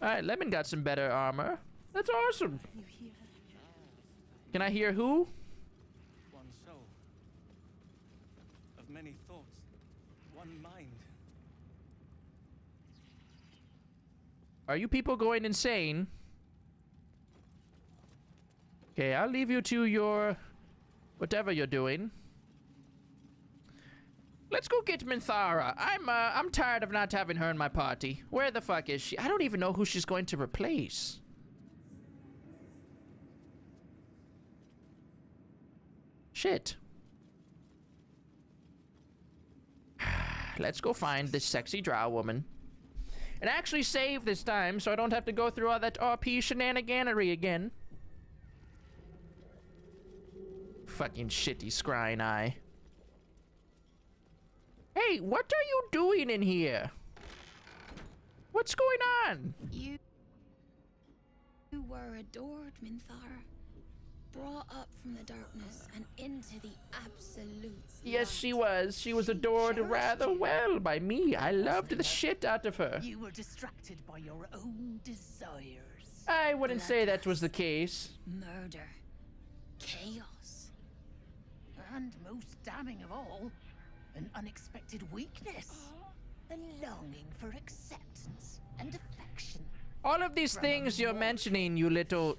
Alright, Lemon got some better armor. That's awesome. Can I hear who?
One soul. Of many thoughts. One mind.
Are you people going insane? Okay, I'll leave you to your... whatever you're doing. Let's go get Minthara. I'm tired of not having her in my party. Where the fuck is she? I don't even know who she's going to replace. Shit. Let's go find this sexy drow woman. And actually save this time so I don't have to go through all that RP shenaniganery again. Fucking shitty scrying eye. Hey, what are you doing in here? What's going on?
You were adored, Minthara. Brought up from the darkness and into the absolutes.
Yes, she was. She was adored rather well by me. I loved the shit out of her.
You were distracted by your own desires.
I wouldn't say that was the case.
Murder. Chaos.
And most damning of all, an unexpected weakness. A longing for acceptance and affection.
All of these things you're mentioning, you little...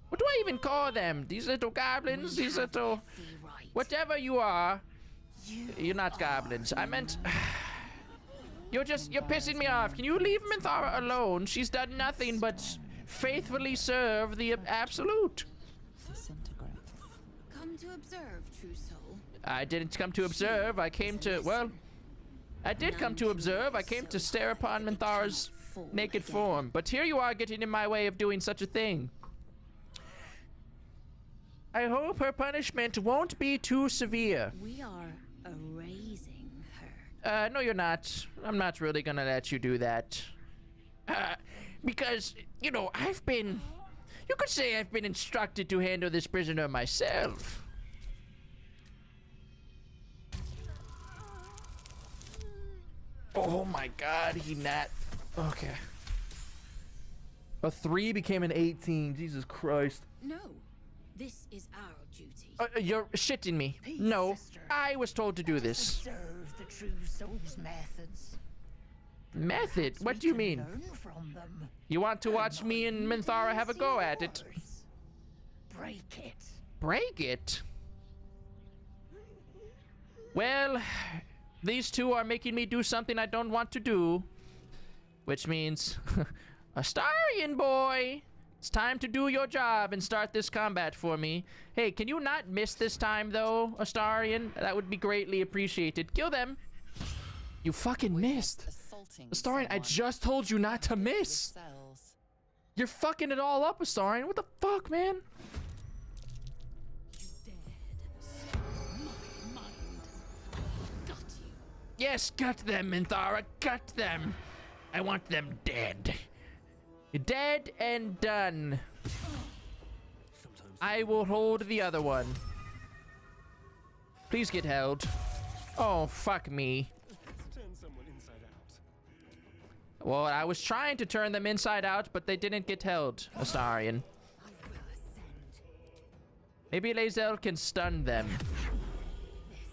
what do I even call them? These little goblins? These little... whatever you are. You're not goblins. I meant... you're pissing me off. Can you leave Minthara alone? She's done nothing but faithfully serve the Absolute.
Come to observe, true soul.
I didn't come to observe. I came to, well, I did come to observe. I came to stare upon Minthara's naked form. But here you are getting in my way of doing such a thing. I hope her punishment won't be too severe.
We are erasing her.
No, you're not. I'm not really gonna let you do that. Because, you know, you could say I've been instructed to handle this prisoner myself. Oh my god, okay. A 3 became an 18. Jesus Christ.
No, this is our duty.
You're shitting me.
Peace,
No,
sister.
I was told to do this.
Observe the true soul's methods.
Method? What do you mean?
Learn from them.
You want to watch me and Minthara have a go at it?
Break it.
Break it? Well, these two are making me do something I don't want to do. Which means, Astarion boy, it's time to do your job and start this combat for me. Hey, can you not miss this time though, Astarion? That would be greatly appreciated. Kill them. You fucking missed. Astarion, I just told you not to miss. You're fucking it all up, Astarion. What the fuck, man? Yes, gut them, Minthara. Gut them. I want them dead. Dead and done. I will hold the other one. Please get held. Oh, fuck me.
Turn someone inside out.
Well, I was trying to turn them inside out, but they didn't get held, Astarion. Maybe Lae'zel can stun them.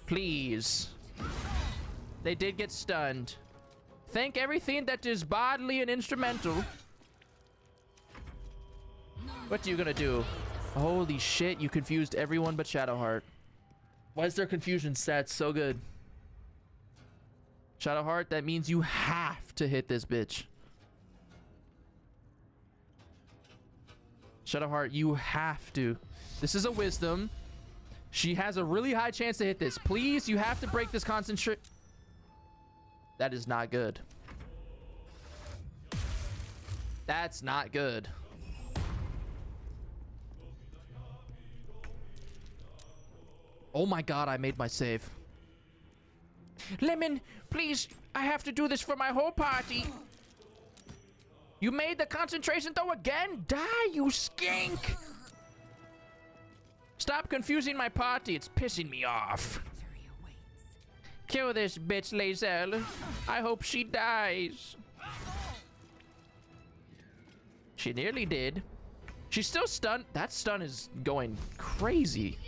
Please. They did get stunned. Thank everything that is bodily and instrumental. What are you gonna do? Holy shit, you confused everyone but Shadowheart. Why is their confusion stats so good? Shadowheart, that means you have to hit this bitch. Shadowheart, you have to. This is a wisdom. She has a really high chance to hit this. Please, you have to break this concentration. That is not good. That's not good. Oh my god, I made my save. Lemon, please, I have to do this for my whole party. You made the concentration throw again? Die, you skink! Stop confusing my party, it's pissing me off. Kill this bitch, Lae'zel. I hope she dies. She nearly did. She's still stunned. That stun is going crazy.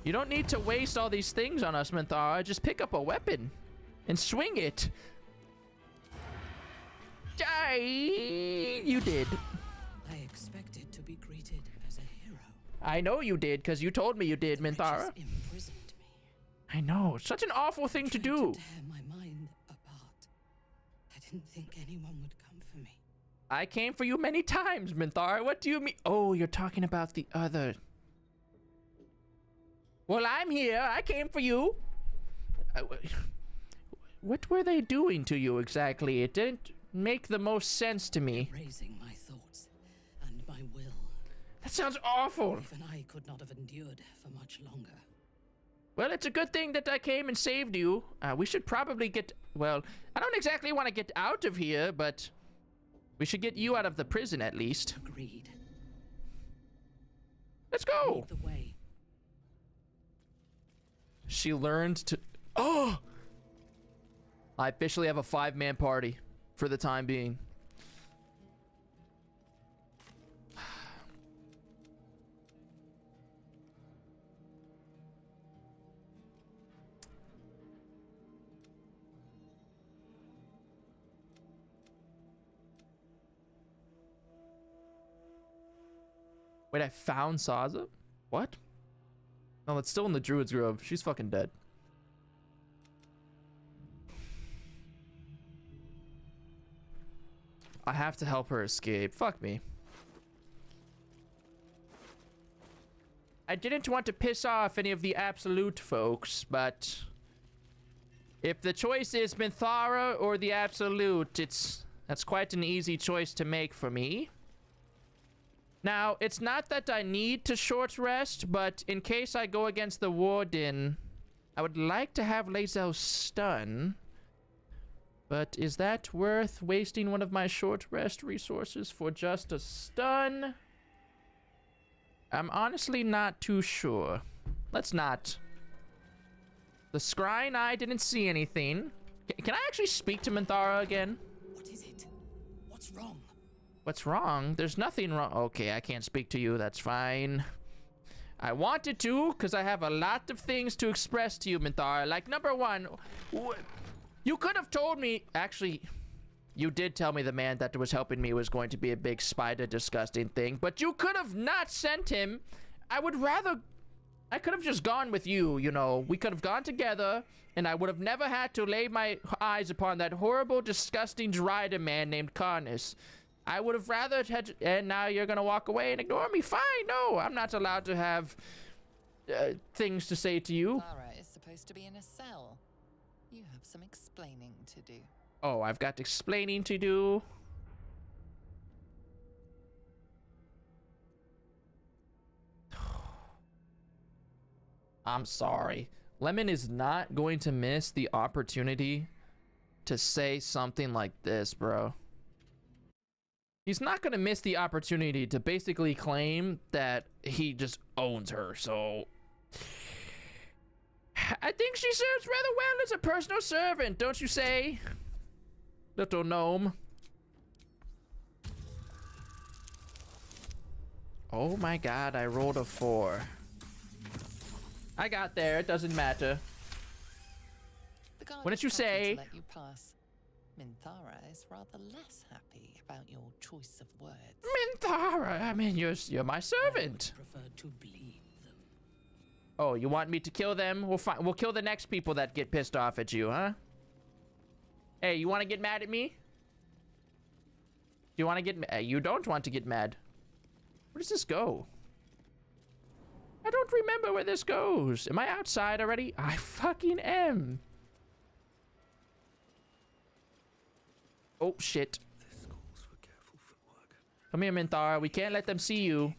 You don't need to waste all these things on us, Minthara. Just pick up a weapon and swing it. Die! You did.
I expected to be greeted as a hero.
I know you did, because you told me you did, Minthara.
Imprisoned me.
I know. It's such an awful thing to do.
To tear my mind apart. I didn't think anyone would come for me.
I came for you many times, Minthara. What do you mean? Oh, you're talking about the other. Well, I'm here. I came for you. What were they doing to you exactly? It didn't make the most sense to me.
Erasing my thoughts and my will.
That sounds awful.
Even I could not have endured for much longer.
Well, it's a good thing that I came and saved you. We should probably get... Well, I don't exactly want to get out of here, but... we should get you out of the prison, at least.
Agreed.
Let's go!
Lead the way.
She learned to... Oh! I officially have a 5-man party for the time being. Wait, I found Saza? What? No, it's still in the Druid's Grove. She's fucking dead. I have to help her escape. Fuck me. I didn't want to piss off any of the Absolute folks, but if the choice is Minthara or the Absolute, that's quite an easy choice to make for me. Now, it's not that I need to short rest, but in case I go against the Warden, I would like to have Lae'zel stun. But is that worth wasting one of my short rest resources for just a stun? I'm honestly not too sure. Let's not. The scry and I didn't see anything. Can I actually speak to Minthara again?
What is it? What's wrong?
What's wrong? There's nothing wrong. Okay, I can't speak to you. That's fine. I wanted to, because I have a lot of things to express to you, Minthara. Like, number one, you could have told me... Actually, you did tell me the man that was helping me was going to be a big spider disgusting thing, but you could have not sent him. I would rather... I could have just gone with you, you know. We could have gone together, and I would have never had to lay my eyes upon that horrible, disgusting Dryden man named Karnus. I would have rather had... And now you're gonna walk away and ignore me? Fine, no. I'm not allowed to have things to say to you.
Clara is supposed to be in a cell. You have some explaining to do.
Oh, I've got explaining to do. I'm sorry. Lemon is not going to miss the opportunity to say something like this, bro. He's not going to miss the opportunity to basically claim that he just owns her, so... I think she serves rather well as a personal servant, don't you say? Little gnome. Oh my god, I rolled a 4. I got there, it doesn't matter. What did you say?
To let you pass. Minthara is rather less happy about your choice of words.
Minthara, I mean, you're my servant.
I would prefer to bleed them.
Oh, you want me to kill them? We'll kill the next people that get pissed off at you, huh? Hey, you want to get mad at me? Do you want to get you don't want to get mad. Where does this go? I don't remember where this goes. Am I outside already? I fucking am. Oh, shit.
This calls for careful footwork.
Come here, Minthara. We can't let them see you.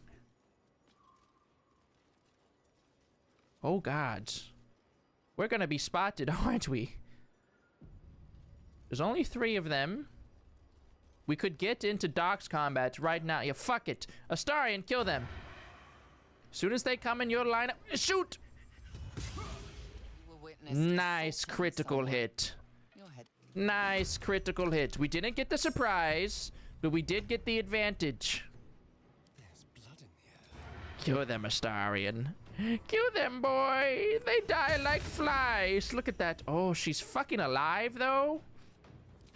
Oh, God. We're gonna be spotted, aren't we? There's only 3 of them. We could get into Doc's combat right now. Yeah, fuck it. Astarion, kill them. As soon as they come in your lineup, shoot! Nice critical hit. Nice critical hit. We didn't get the surprise, but we did get the advantage.
There's blood in the air.
Kill them, Astarion. Kill them, boy. They die like flies. Look at that. Oh, she's fucking alive, though?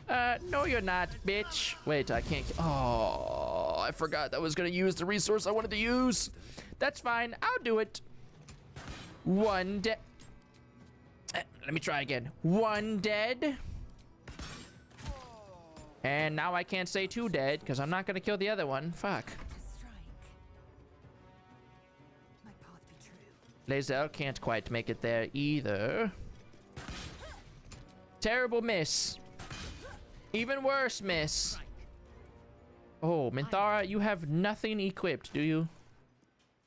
No, you're not, bitch. Wait, I can't. Oh, I forgot that was gonna use the resource I wanted to use. That's fine. I'll do it. 1 dead. Let me try again. 1 dead. And now I can't say 2 dead because I'm not gonna kill the other one. Fuck. Lae'zel can't quite make it there either. Terrible miss. Even worse miss. Oh, Minthara, you have nothing equipped, do you?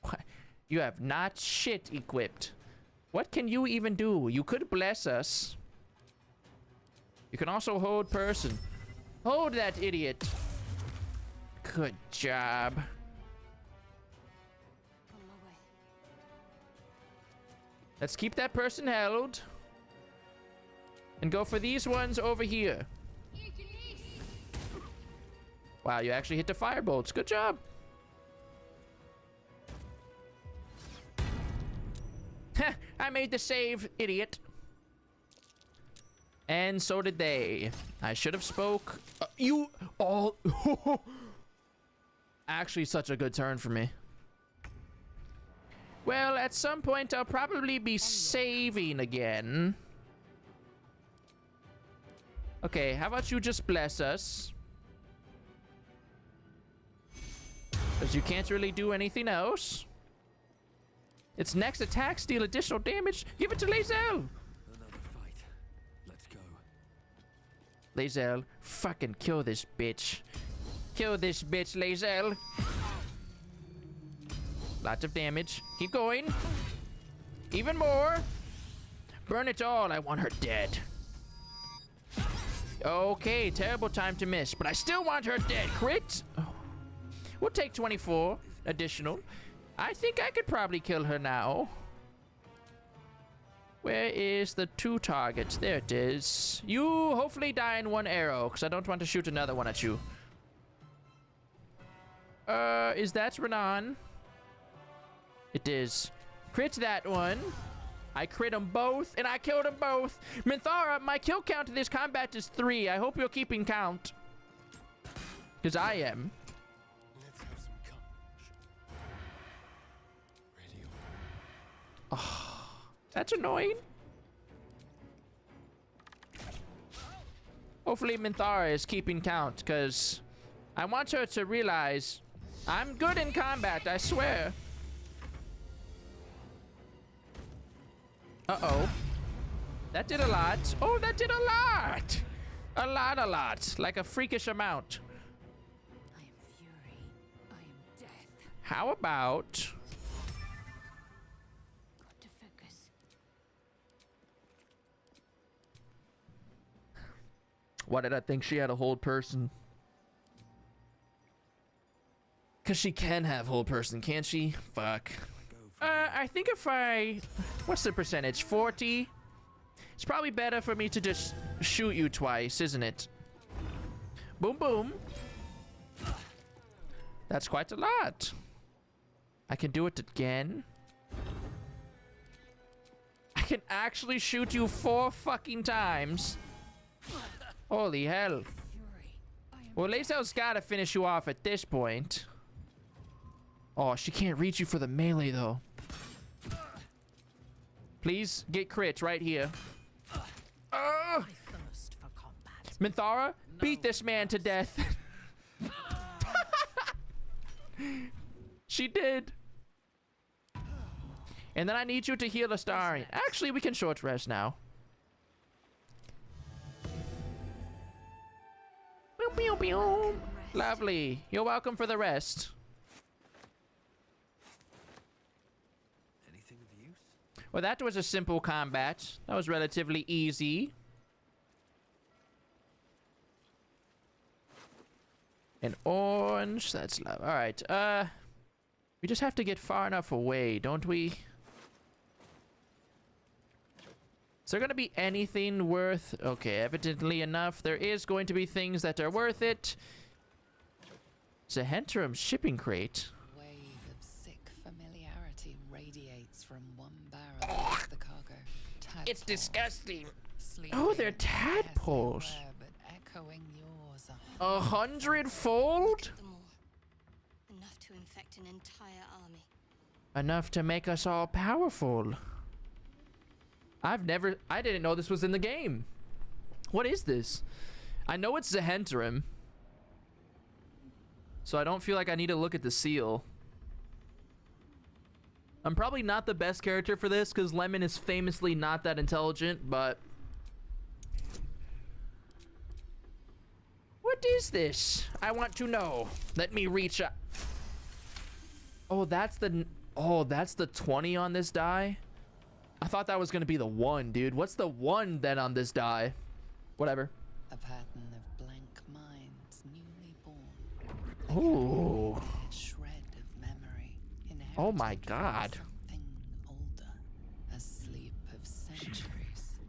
What? You have not shit equipped. What can you even do? You could bless us. You can also hold person. Hold that idiot. Good job. Let's keep that person held. And go for these ones over here. Wow, you actually hit the firebolts. Good job. Heh, I made the save, idiot. And so did they. I should have spoke. You all... Actually, such a good turn for me. Well, at some point, I'll probably be saving again. Okay, how about you just bless us? Because you can't really do anything else. Its next attacks deal additional damage. Give it to Lae'zel.
Another fight. Let's go.
Lae'zel, fucking kill this bitch. Kill this bitch, Lae'zel. Lots of damage. Keep going. Even more. Burn it all. I want her dead. Okay, terrible time to miss, but I still want her dead. Crit. Oh. We'll take 24 additional. I think I could probably kill her now. Where is the 2 targets? There it is. You hopefully die in 1 arrow, because I don't want to shoot another one at you. Is that Renan? It is. Crit that one. I crit them both, and I killed them both. Minthara, my kill count in this combat is 3. I hope you're keeping count. Because I am.
Let's have some carnage. Ready or
Oh, that's annoying. Hopefully Minthara is keeping count, because I want her to realize I'm good in combat, I swear. Uh-oh. That did a lot. Oh, that did a lot. A lot. Like a freakish amount.
I am fury. I am death.
How about...
Got to focus.
Why did I think she had a hold person? Because she can have hold person, can't she? Fuck. I think if I... What's the percentage? 40? It's probably better for me to just shoot you twice, isn't it? Boom, boom. That's quite a lot. I can do it again. I can actually shoot you 4 fucking times. Holy hell. Well, Lae'zel's gotta finish you off at this point. Oh, she can't reach you for the melee, though. Please get crit right here.
I thirst for combat.
Minthara, beat this man to death. She did. And then I need you to heal Astarion. Actually, we can short rest now. Pew, pew, pew. Lovely. You're welcome for the rest.
anything of use?
Well, that was a simple combat. That was relatively easy. An orange. That's love. All right. We just have to get far enough away, don't we? Is there going to be anything worth... Okay, evidently enough, there is going to be things that are worth it. Zehenterum's shipping crate.
A wave of sick familiarity radiates from one barrel of the cargo.
It's disgusting.
Sleeping
Oh, they're
in
tadpoles.
scarcely aware, but echoing yours
100-fold?
Them all. Enough to infect an entire army.
Enough to make us all powerful. I didn't know this was in the game. What is this? I know it's Zehenterim. So I don't feel like I need to look at the seal. I'm probably not the best character for this because Lemon is famously not that intelligent, but... What is this? I want to know. Let me reach up. Oh, that's the 20 on this die? I thought that was going to be the 1, dude. What's the 1 then on this die? Whatever.
A pattern of blank minds newly born.
Ooh.
A shred of memory.
Oh my
inherited
god.
from something older. A sleep of centuries.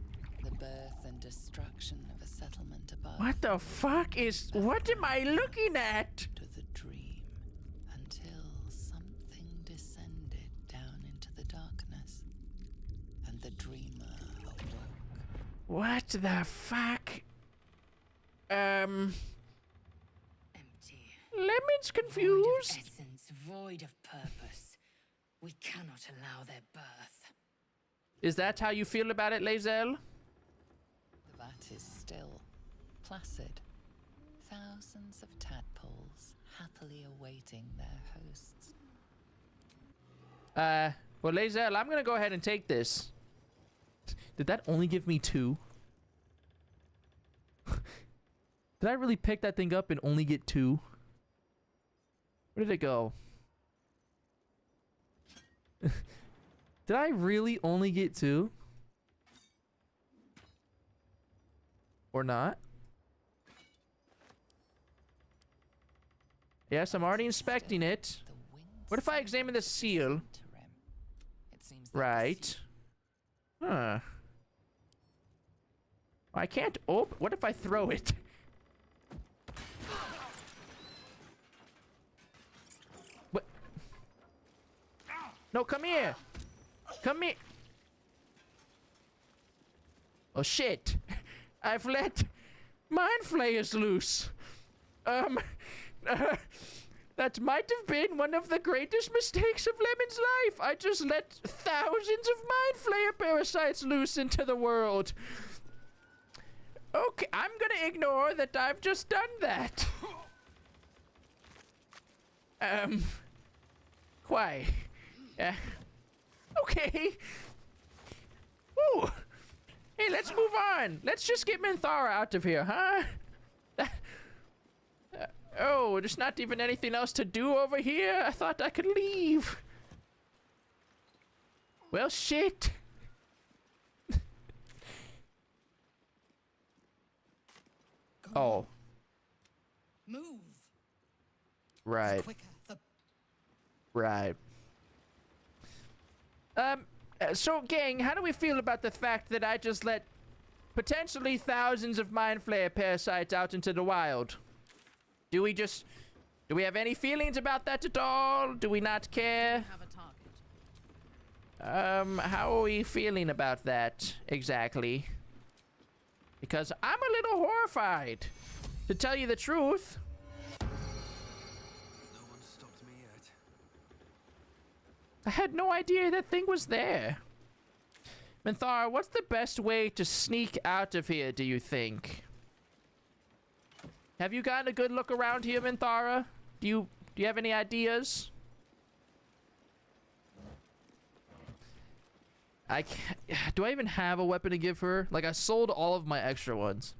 The birth and destruction of a settlement above.
What the fuck is... What am I looking at?
To the dream. Until something descended down into the darkness. And the dreamer awoke.
What the fuck?
Empty.
Lemon's
Void
confused.
of essence, void of purpose. We cannot allow their birth.
Is that how you feel about it, Lae'zel?
The vat is still, placid. Thousands of tadpoles happily awaiting their hosts.
Well, Lae'zel, I'm gonna go ahead and take this. Did that only give me 2? Did I really pick that thing up and only get 2? Where did it go? Did I really only get 2? Or not? Yes, I'm already inspecting it. What if I examine the seal? Right. Huh. I can't open. What if I throw it? What? No, come here. Come here. Oh shit. I've let mind flayers loose. That might have been one of the greatest mistakes of Lemon's life. I just let thousands of mind flayer parasites loose into the world. Okay, I'm gonna ignore that I've just done that. Why? Okay. Woo. Hey, let's move on. Let's just get Minthara out of here, huh? Oh, there's not even anything else to do over here? I thought I could leave. Well, shit. Oh.
Move.
Right. Right. So, gang, how do we feel about the fact that I just let potentially thousands of mind flayer parasites out into the wild? Do we have any feelings about that at all? Do we not care? How are we feeling about that exactly? Because I'm a little horrified, to tell you the truth.
No one stopped me yet.
I had no idea that thing was there. Minthara, what's the best way to sneak out of here, do you think? Have you gotten a good look around here, Minthara? Do you have any ideas? Do I even have a weapon to give her? Like, I sold all of my extra ones.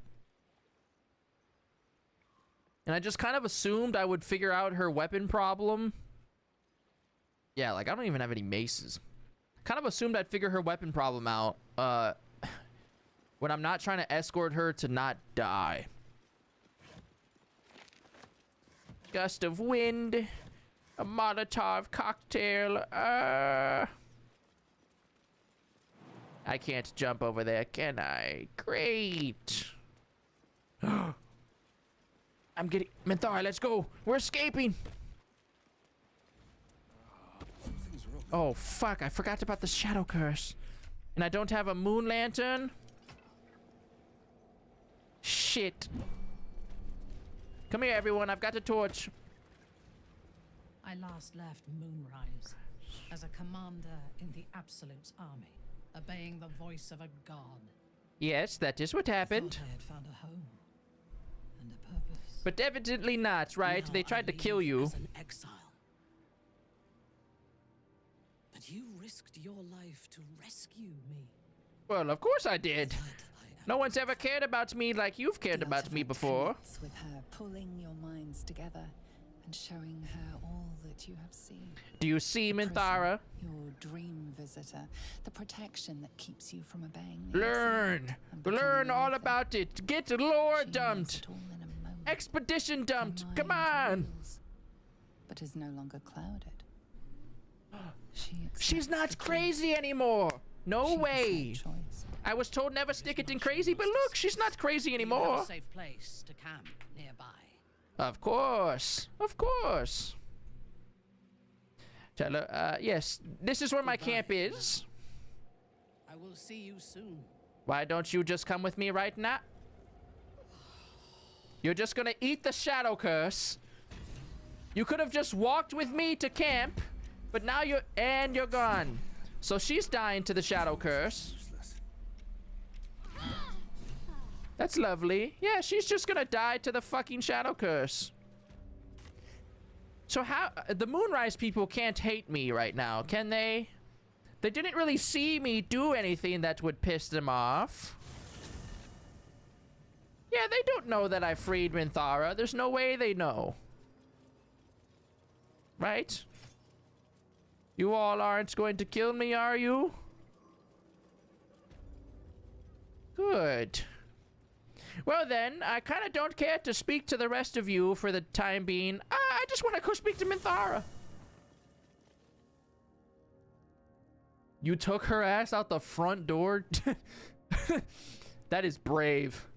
And I just kind of assumed I would figure out her weapon problem. Yeah, like, I don't even have any maces. Kind of assumed I'd figure her weapon problem out, when I'm not trying to escort her to not die. Gust of wind. A Molotov cocktail. I can't jump over there, can I? Great. I'm getting... Minthara, let's go. We're escaping. Oh, fuck. I forgot about the shadow curse. And I don't have a moon lantern. Shit. Come here, everyone. I've got a torch.
I last left Moonrise as a commander in the Absolute's army, obeying the voice of a god.
Yes, that is what happened.
I had found a home and a purpose.
But evidently not, right?
Now
They tried to
I
kill
leave
you.
as an exile. But you risked your life to rescue me.
Well, of course I did. No one's ever cared about me like you've cared about me before.
With her pulling your minds together and showing her all that you have seen.
Do you see, Minthara?
Your dream visitor, the protection that keeps you from obeying the
Learn! Learn all about it. Get lore dumped. Expedition dumped. Come on!
But is no longer clouded.
She's not crazy anymore. No way. I was told never stick it in crazy, but look, she's not crazy anymore.
A safe place to camp nearby.
Of course. Of course. Tell her, yes, this is where my camp is.
I will see you soon.
Why don't you just come with me right now? You're just gonna eat the shadow curse. You could have just walked with me to camp, but now you're gone. So she's dying to the shadow curse. That's lovely. Yeah, she's just gonna die to the fucking shadow curse. So how... The Moonrise people can't hate me right now, can they? They didn't really see me do anything that would piss them off. Yeah, they don't know that I freed Minthara. There's no way they know. Right? You all aren't going to kill me, are you? Good. Well then, I kind of don't care to speak to the rest of you for the time being. I just want to go speak to Minthara. You took her ass out the front door? That is brave.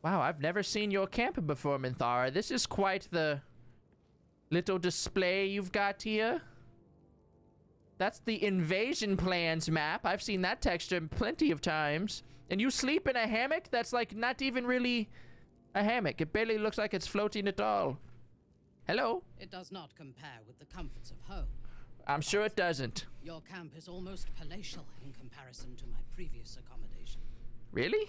Wow, I've never seen your camp before, Minthara. This is quite the little display you've got here. That's the invasion plans map. I've seen that texture plenty of times. And you sleep in a hammock that's like not even really a hammock. It barely looks like it's floating at all. Hello?
It does not compare with the comforts of home.
I'm sure it doesn't.
Your camp is almost palatial in comparison to my previous accommodation.
Really?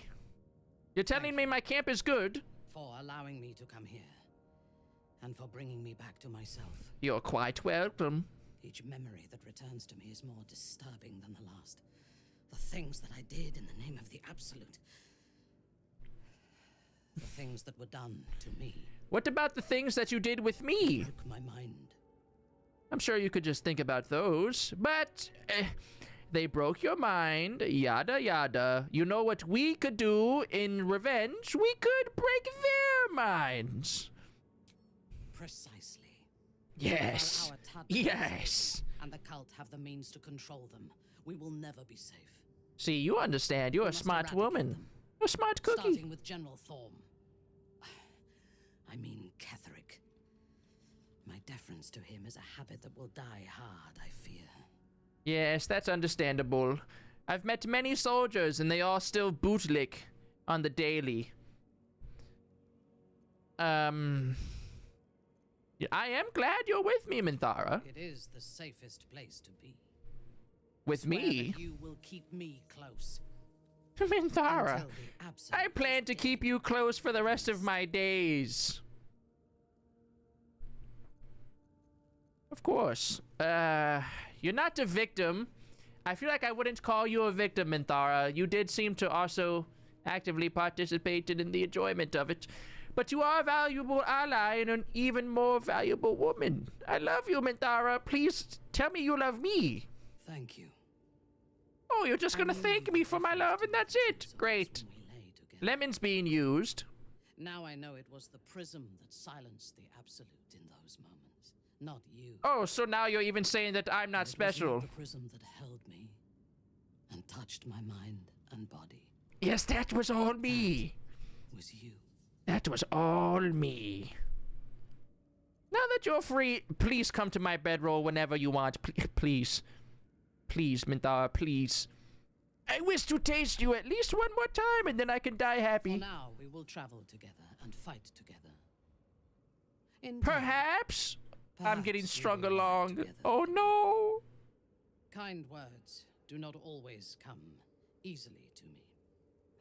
You're telling me my camp is good?
For allowing me to come here. And for bringing me back to myself.
You're quite welcome.
Each memory that returns to me is more disturbing than the last. The things that I did in the name of the Absolute. The things that were done to me.
What about the things that you did with me?
Broke my mind.
I'm sure you could just think about those, but they broke your mind, yada yada. You know what we could do in revenge? We could break their minds.
Precisely.
Yes. Yes.
And the cult have the means to control them. We will never be safe.
See, you understand. You're a smart woman. You're a smart cookie.
Starting with General Thorm. I mean Ketherick. My deference to him is a habit that will die hard, I fear.
Yes, that's understandable. I've met many soldiers and they all still bootlick on the daily. I am glad you're with me, Minthara.
It is the safest place to be.
With me?
You will keep me close.
Minthara, I plan to keep you close for the rest of my days. Of course. You're not a victim. I feel like I wouldn't call you a victim, Minthara. You did seem to also actively participate in the enjoyment of it. But you are a valuable ally and an even more valuable woman. I love you, Minthara. Please tell me you love me.
Thank you.
Oh, you're just gonna thank me for my love and that's it. Great. Lemon's being used.
Now I know it was the prism that silenced the Absolute in those moments, not you.
Oh, so now you're even saying that I'm not special.
It was not the prism that held me and touched my mind and body.
Yes, that was all me.
That was you.
That was all me. Now that you're free, please come to my bedroll whenever you want. Please. Please, Minthara, please. I wish to taste you at least one more time and then I can die happy.
For now, we will travel together and fight together.
Perhaps I'm getting strung along. Oh no.
Kind words do not always come easily to me.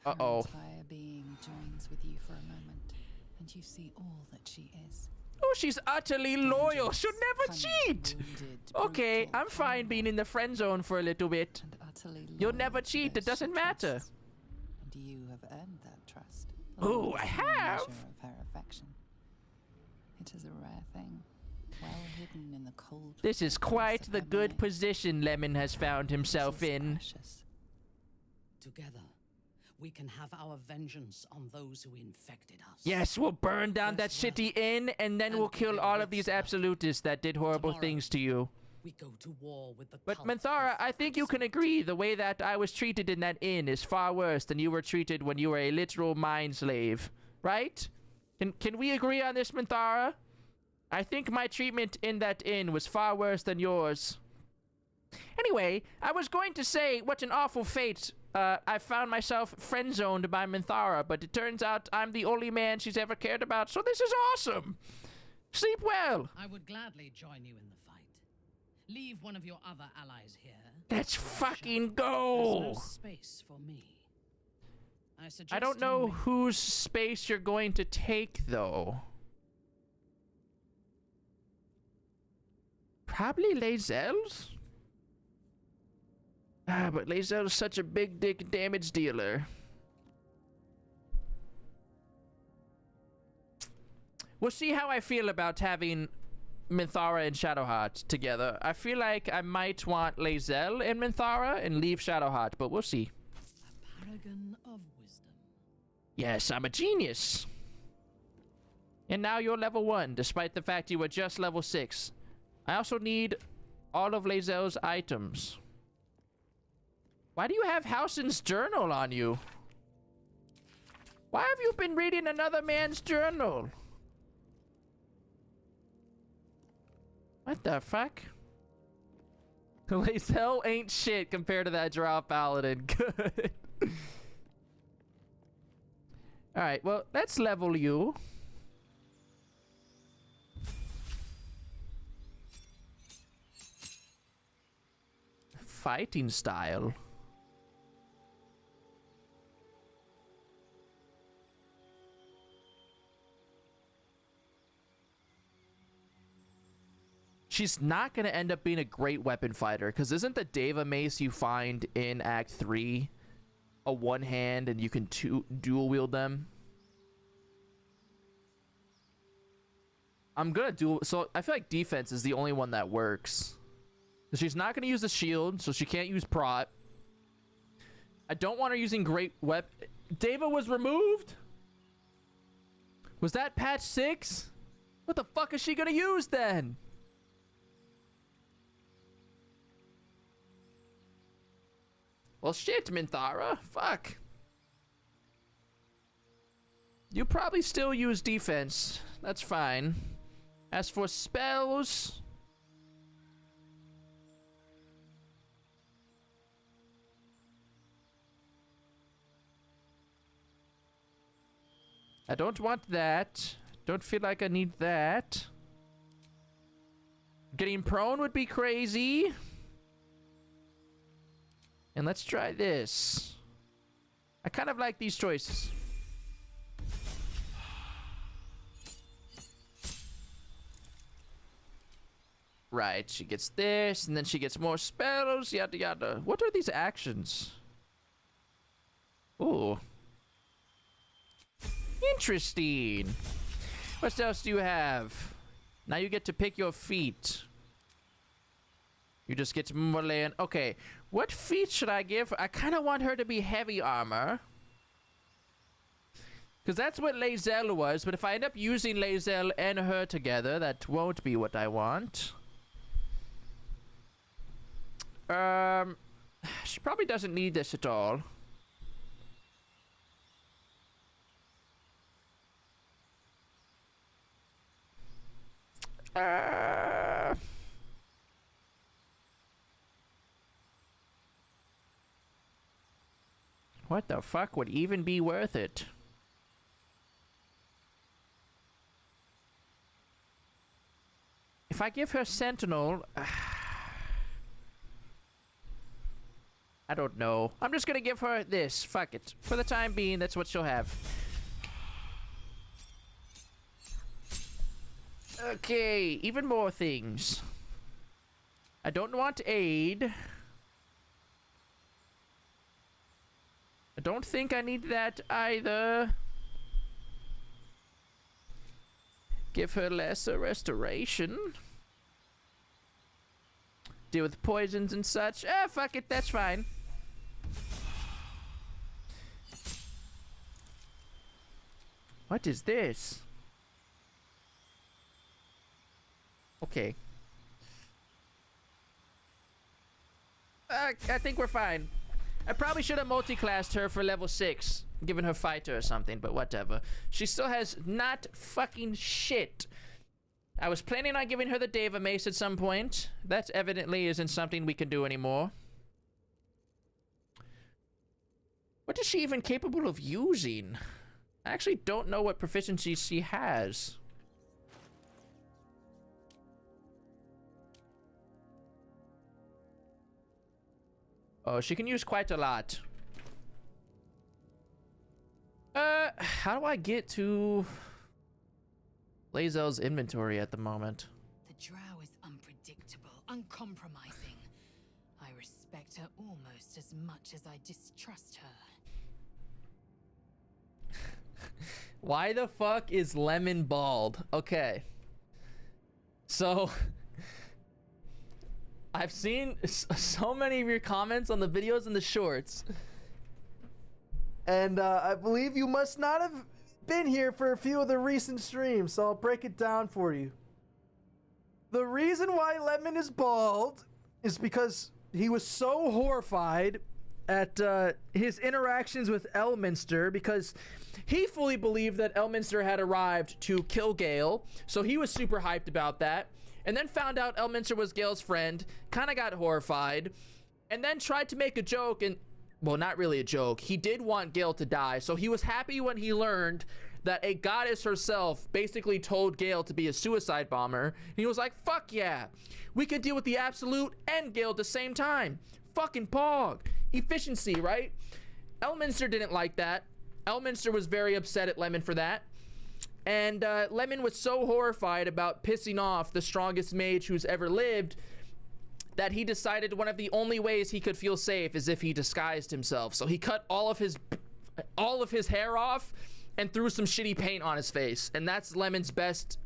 Her entire being joins with you for a moment, and you see all that she is.
Oh, she's utterly loyal. She'll never cheat. Okay, I'm fine being in the friend zone for a little bit. You'll never cheat. It doesn't matter.
And you have earned that trust.
Oh, I have.
Of her affection. It is a rare thing, well hidden in the cold.
This is quite the good position Lemon has found himself in.
Together, we can have our vengeance on those who infected us.
Yes, we'll burn down that shitty inn, and then we'll kill all of these absolutists that did horrible things to you.
We go to war with the
But Minthara, I think you can agree the way that I was treated in that inn is far worse than you were treated when you were a literal mind slave, right? Can we agree on this, Minthara? I think my treatment in that inn was far worse than yours. Anyway, I was going to say what an awful fate. I found myself friend-zoned by Minthara, but it turns out I'm the only man she's ever cared about, so this is awesome. Sleep well.
I would gladly join you in the fight. Leave one of your other allies here.
Let's fucking go.
There's no space for me.
I don't know whose space you're going to take, though. Probably Lae'zel's. But Lae'zel's such a big dick damage dealer. We'll see how I feel about having Minthara and Shadowheart together. I feel like I might want Lae'zel and Minthara and leave Shadowheart, but we'll see.
A paragon of wisdom.
Yes, I'm a genius. And now you're level 1, despite the fact you were just level 6. I also need all of Lae'zel's items. Why do you have Halsin's journal on you? Why have you been reading another man's journal? What the fuck? Lae'zel ain't shit compared to that Drow Paladin. Good. Alright, well, let's level you. Fighting style. She's not going to end up being a great weapon fighter, because isn't the Deva mace you find in Act 3 a one hand and you can dual wield them? I'm going to dual... So I feel like defense is the only one that works. She's not going to use the shield, so she can't use prot. I don't want her using great weapon. Deva was removed? Was that patch 6? What the fuck is she going to use then? Well, shit, Minthara. Fuck. You probably still use defense. That's fine. As for spells... I don't want that. Don't feel like I need that. Getting prone would be crazy. And let's try this. I kind of like these choices. Right, she gets this, and then she gets more spells, yada yada. What are these actions? Ooh. Interesting. What else do you have? Now you get to pick your feat. You just get to Moonrise. Okay, what feat should I give? I kind of want her to be heavy armor. Because that's what Lae'zel was, but if I end up using Lae'zel and her together, that won't be what I want. She probably doesn't need this at all. What the fuck would even be worth it? If I give her Sentinel... I don't know. I'm just gonna give her this. Fuck it. For the time being, that's what she'll have. Okay, even more things. I don't want aid. I don't think I need that either. Give her lesser restoration. Deal with poisons and such. Fuck it, that's fine. What is this? Okay. I think we're fine. I probably should have multi-classed her for level 6. Given her fighter or something, but whatever. She still has not fucking shit. I was planning on giving her the Deva mace at some point. That evidently isn't something we can do anymore. What is she even capable of using? I actually don't know what proficiencies she has. Oh, she can use quite a lot. How do I get to Lae'zel's inventory at the moment?
The drow is unpredictable. uncompromising. I respect her almost as much as I distrust her.
Why the fuck is Lemon bald? Okay. So, I've seen so many of your comments on the videos and the shorts. And I believe you must not have been here for a few of the recent streams, so I'll break it down for you. The reason why Lemon is bald is because he was so horrified at his interactions with Elminster, because he fully believed that Elminster had arrived to kill Gale, so he was super hyped about that, and then found out Elminster was Gale's friend, kind of got horrified, and then tried to make a joke, and well, not really a joke. He did want Gale to die, so he was happy when he learned that a goddess herself basically told Gale to be a suicide bomber. And he was like, fuck yeah, we can deal with the Absolute and Gale at the same time. Fucking pog. Efficiency, right? Elminster didn't like that. Elminster was very upset at Lemon for that. And Lemon was so horrified about pissing off the strongest mage who's ever lived that he decided one of the only ways he could feel safe is if he disguised himself. So he cut all of his hair off and threw some shitty paint on his face. And that's Lemon's best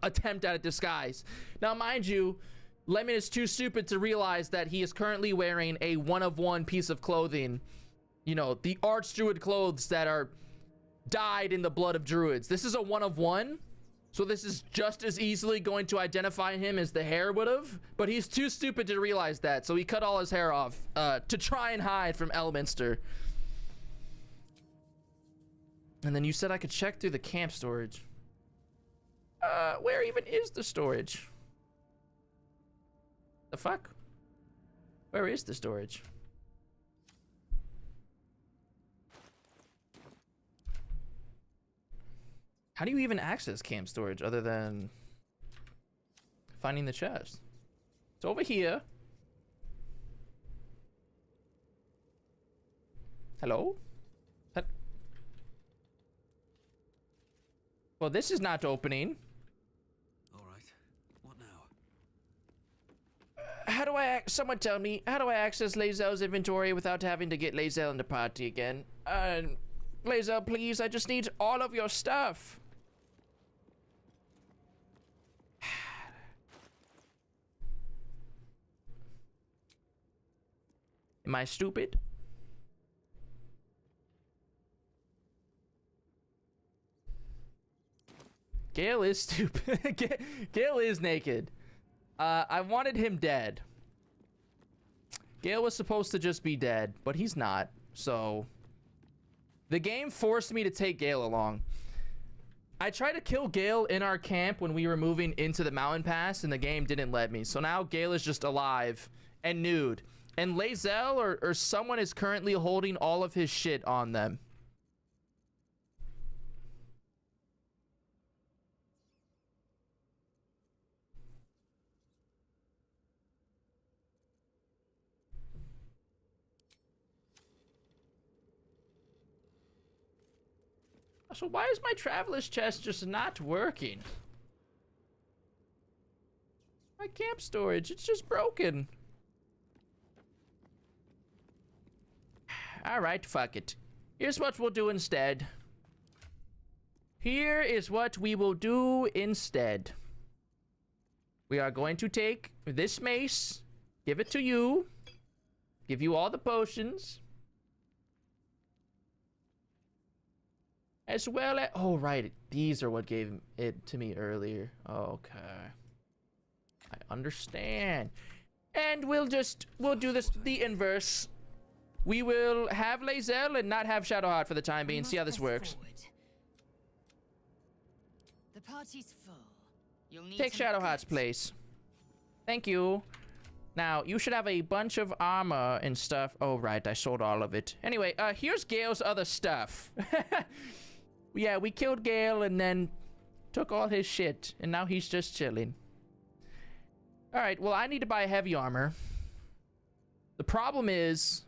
attempt at a disguise. Now, mind you, Lemon is too stupid to realize that he is currently wearing a one-of-one piece of clothing. You know, the Archdruid clothes that are dyed in the blood of druids. This is a one-of-one. So this is just as easily going to identify him as the hair would have, but he's too stupid to realize that, so he cut all his hair off to try and hide from Elminster. And then you said I could check through the camp storage. Where even is the storage? The fuck? Where is the storage? How do you even access camp storage other than finding the chest? It's over here. Hello? Well, this is not opening.
All right. What now?
How do someone tell me, how do I access Lae'zel's inventory without having to get Lae'zel in the party again? Lae'zel, please, I just need all of your stuff. Am I stupid? Gale is stupid. Gale is naked. I wanted him dead. Gale was supposed to just be dead, but he's not. So the game forced me to take Gale along. I tried to kill Gale in our camp when we were moving into the mountain pass, and the game didn't let me. So now Gale is just alive and nude. And Lae'zel or someone is currently holding all of his shit on them. So why is my traveler's chest just not working? My camp storage, it's just broken. Alright, fuck it. Here's what we'll do instead. Here is what we will do instead. We are going to take this mace, give it to you, give you all the potions. As well as, oh right, these are what gave it to me earlier. Okay. I understand. And we'll do this the inverse. We will have Lae'zel and not have Shadowheart for the time being. See how this works.
The party's full. You'll need
Take Shadowheart's place. Thank you. Now, you should have a bunch of armor and stuff. Oh, right, I sold all of it. Anyway, here's Gale's other stuff. Yeah, we killed Gale and then took all his shit, and now he's just chilling. Alright, well, I need to buy heavy armor. The problem is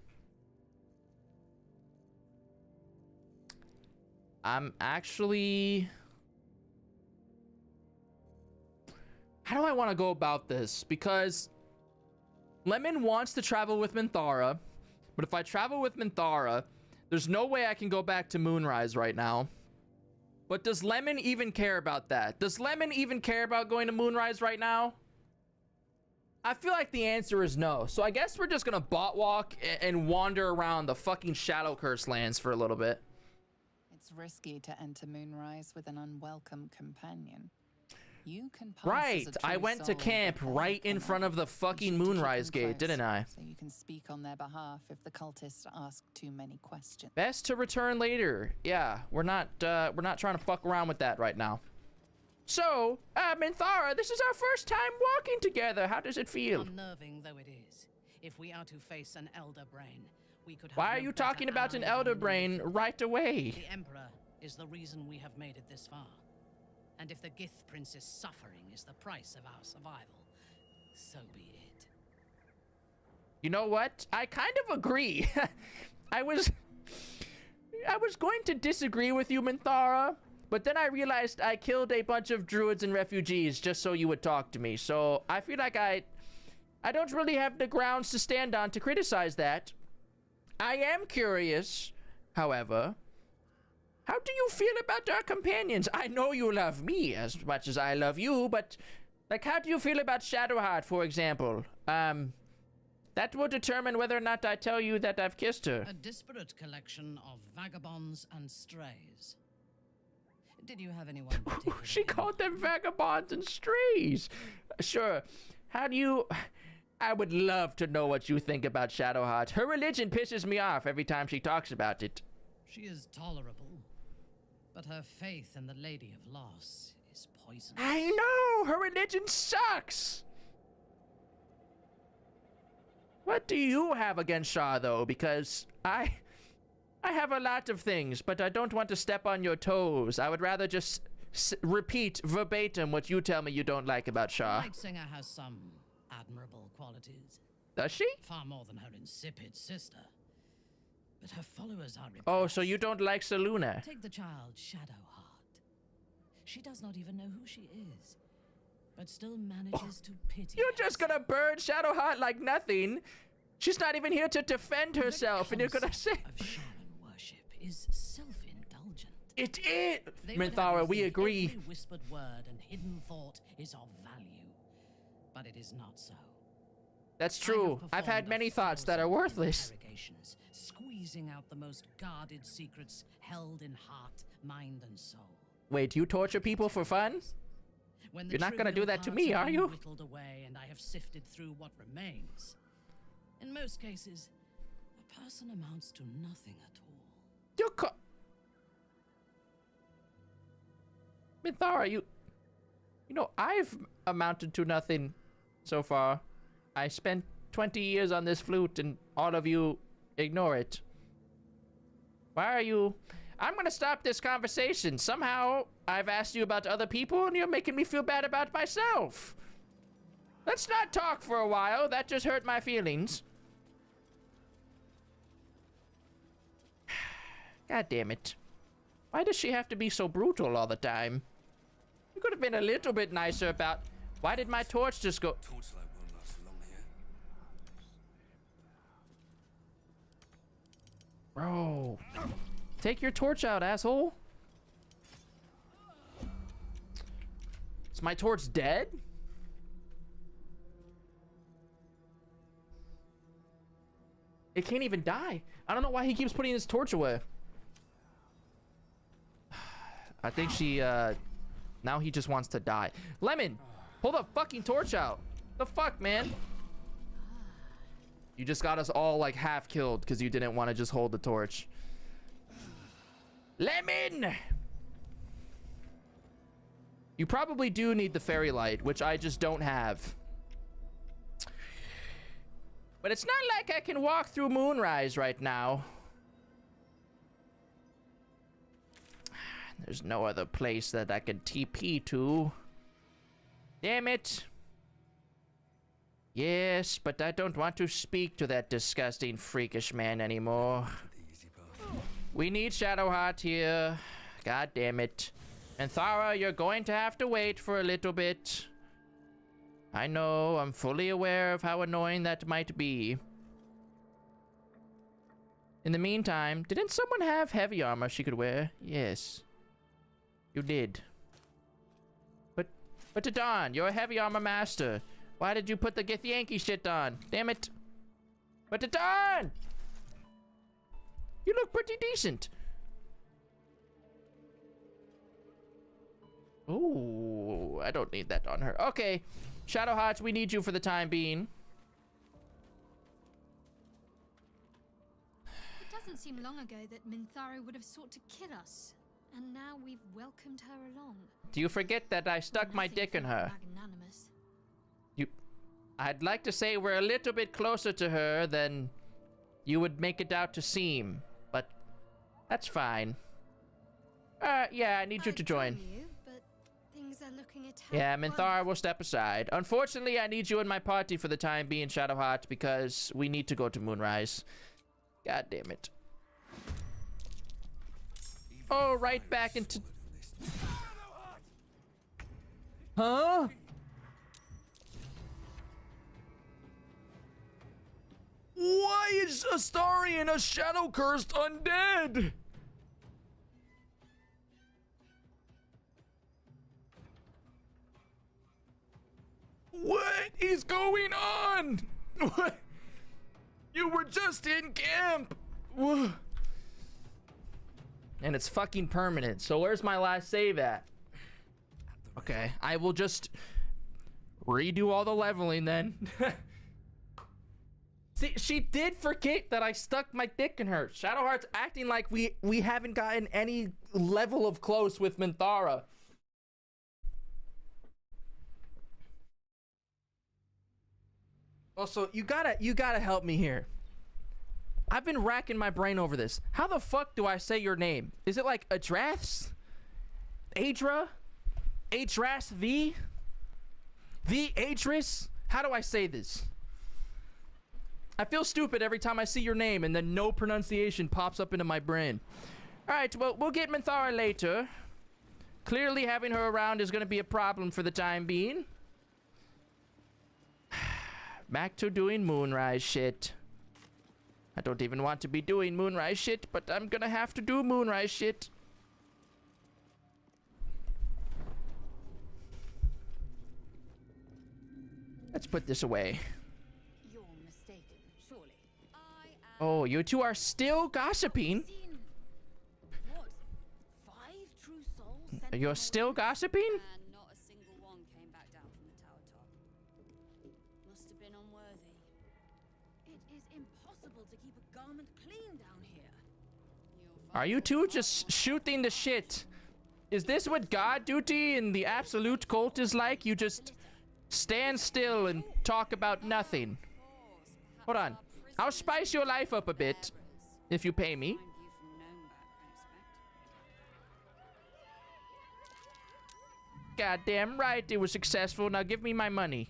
I'm actually... How do I want to go about this? Because Lemon wants to travel with Minthara, but if I travel with Minthara, there's no way I can go back to Moonrise right now. But does Lemon even care about that? Does Lemon even care about going to Moonrise right now? I feel like the answer is no. So I guess we're just gonna bot walk and wander around the fucking Shadow Curse lands for a little bit.
It's risky to enter Moonrise with an unwelcome companion. You can pass
Right,
as a
I
true
went to
soul
camp
before you
right in
come
front
out.
of the
You
fucking
should keep
Moonrise
them
gate,
close,
didn't I?
So you can speak on their behalf if the cultists ask too many questions.
Best to return later. Yeah, we're not trying to fuck around with that right now. So, Minthara, this is our first time walking together. How does it feel?
Unnerving though it is, if we are to face an Elder Brain, we could have
Why are
no
you
better
talking about an
ally
Elder
than
Brain right away?
The Emperor is the reason we have made it this far. And if the Gith Prince's suffering is the price of our survival, so be it.
You know what? I kind of agree. I was going to disagree with you, Minthara, but then I realized I killed a bunch of druids and refugees just so you would talk to me. So I feel like I don't really have the grounds to stand on to criticize that. I am curious, however, how do you feel about our companions? I know you love me as much as I love you, but like, how do you feel about Shadowheart, for example? That will determine whether or not I tell you that I've kissed her.
A disparate collection of vagabonds and strays. Did you have anyone?
She called them vagabonds and strays. Sure. How do you... I would love to know what you think about Shadowheart. Her religion pisses me off every time she talks about it.
She is tolerable, but her faith in the Lady of Loss is poisonous.
I know! Her religion sucks! What do you have against Shah, though? Because I have a lot of things, but I don't want to step on your toes. I would rather just repeat verbatim what you tell me you don't like about Shah.
Lightsinger has some admirable qualities.
Does she?
Far more than her insipid sister. But her followers are repressed.
Oh, so you don't like Selûne?
Take the child Shadowheart. She does not even know who she is, but still manages to pity.
You're just gonna burn Shadowheart like nothing. She's not even here to defend herself, and you're gonna say...
of shaman worship is self-indulgent.
It is! Minthara, we agree.
Every whispered word and hidden thought is of value, but it is not so.
That's true. I've had many thoughts that are worthless.
Squeezing out the most guarded secrets held in heart, mind, and soul.
Wait, you torture people for fun? You're not gonna do that to me, are you?
Whittled away, and I have sifted through what remains. In most cases, a person amounts to nothing at all.
Minthara, you know, I've amounted to nothing so far. I spent 20 years on this flute, and all of you ignore it. Why are you... I'm gonna stop this conversation. Somehow, I've asked you about other people, and you're making me feel bad about myself. Let's not talk for a while. That just hurt my feelings. God damn it. Why does she have to be so brutal all the time? You could have been a little bit nicer about... Why did my torch just go...
Torchlight won't last long here.
Bro. Take your torch out, asshole. Is my torch dead? It can't even die. I don't know why he keeps putting his torch away. I think she, now he just wants to die. Lemon, pull the fucking torch out. The fuck, man? You just got us all, like, half killed because you didn't want to just hold the torch. Lemon! You probably do need the fairy light, which I just don't have. But it's not like I can walk through Moonrise right now. There's no other place that I can TP to. Damn it. Yes, but I don't want to speak to that disgusting freakish man anymore. We need Shadowheart here. God damn it. And Thara, you're going to have to wait for a little bit. I know, I'm fully aware of how annoying that might be. In the meantime, didn't someone have heavy armor she could wear? Yes. You did. But Tadon, you're a heavy armor master. Why did you put the Githyanki shit on? Damn it. But Tadon! You look pretty decent. Ooh, I don't need that on her. Okay. Shadowheart, we need you for the time being.
It doesn't seem long ago that Minthara would have sought to kill us. And now we've welcomed her along.
Do you forget that I stuck my dick in her?
Magnanimous.
I'd like to say we're a little bit closer to her than you would make it out to seem, but that's fine. Yeah, I need you to join.
But things are looking a tad
Yeah, Minthara will step aside. Unfortunately, I need you in my party for the time being, Shadowheart, because we need to go to Moonrise. God damn it. Oh, right back into... Huh? Why is Astarion a shadow-cursed undead? What is going on? What? You were just in camp. And it's fucking permanent. So where's my last save at? Okay, I will just redo all the leveling then. See, she did forget that I stuck my dick in her. Shadowheart's acting like we haven't gotten any level of close with Minthara. Also, you gotta help me here. I've been racking my brain over this. How the fuck do I say your name? Is it like Adraths? Adra? Adras V? Adris? How do I say this? I feel stupid every time I see your name and then no pronunciation pops up into my brain. Alright, well, we'll get Minthara later. Clearly having her around is gonna be a problem for the time being. Back to doing Moonrise shit. I don't even want to be doing Moonrise shit, but I'm gonna have to do Moonrise shit. Let's put this away.
You're mistaken, surely.
Oh, you two are still gossiping?
What? 5 true souls sent
You're still gossiping?
And not a single one came back down from the tower top. Must have been unworthy.
It is impossible to keep a garment clean down here.
Are you two just shooting the shit? Is this what God duty in the absolute cult is like? You just stand still and talk about nothing. Hold on. I'll spice your life up a bit if you pay me. Goddamn right it was successful. Now give me my money.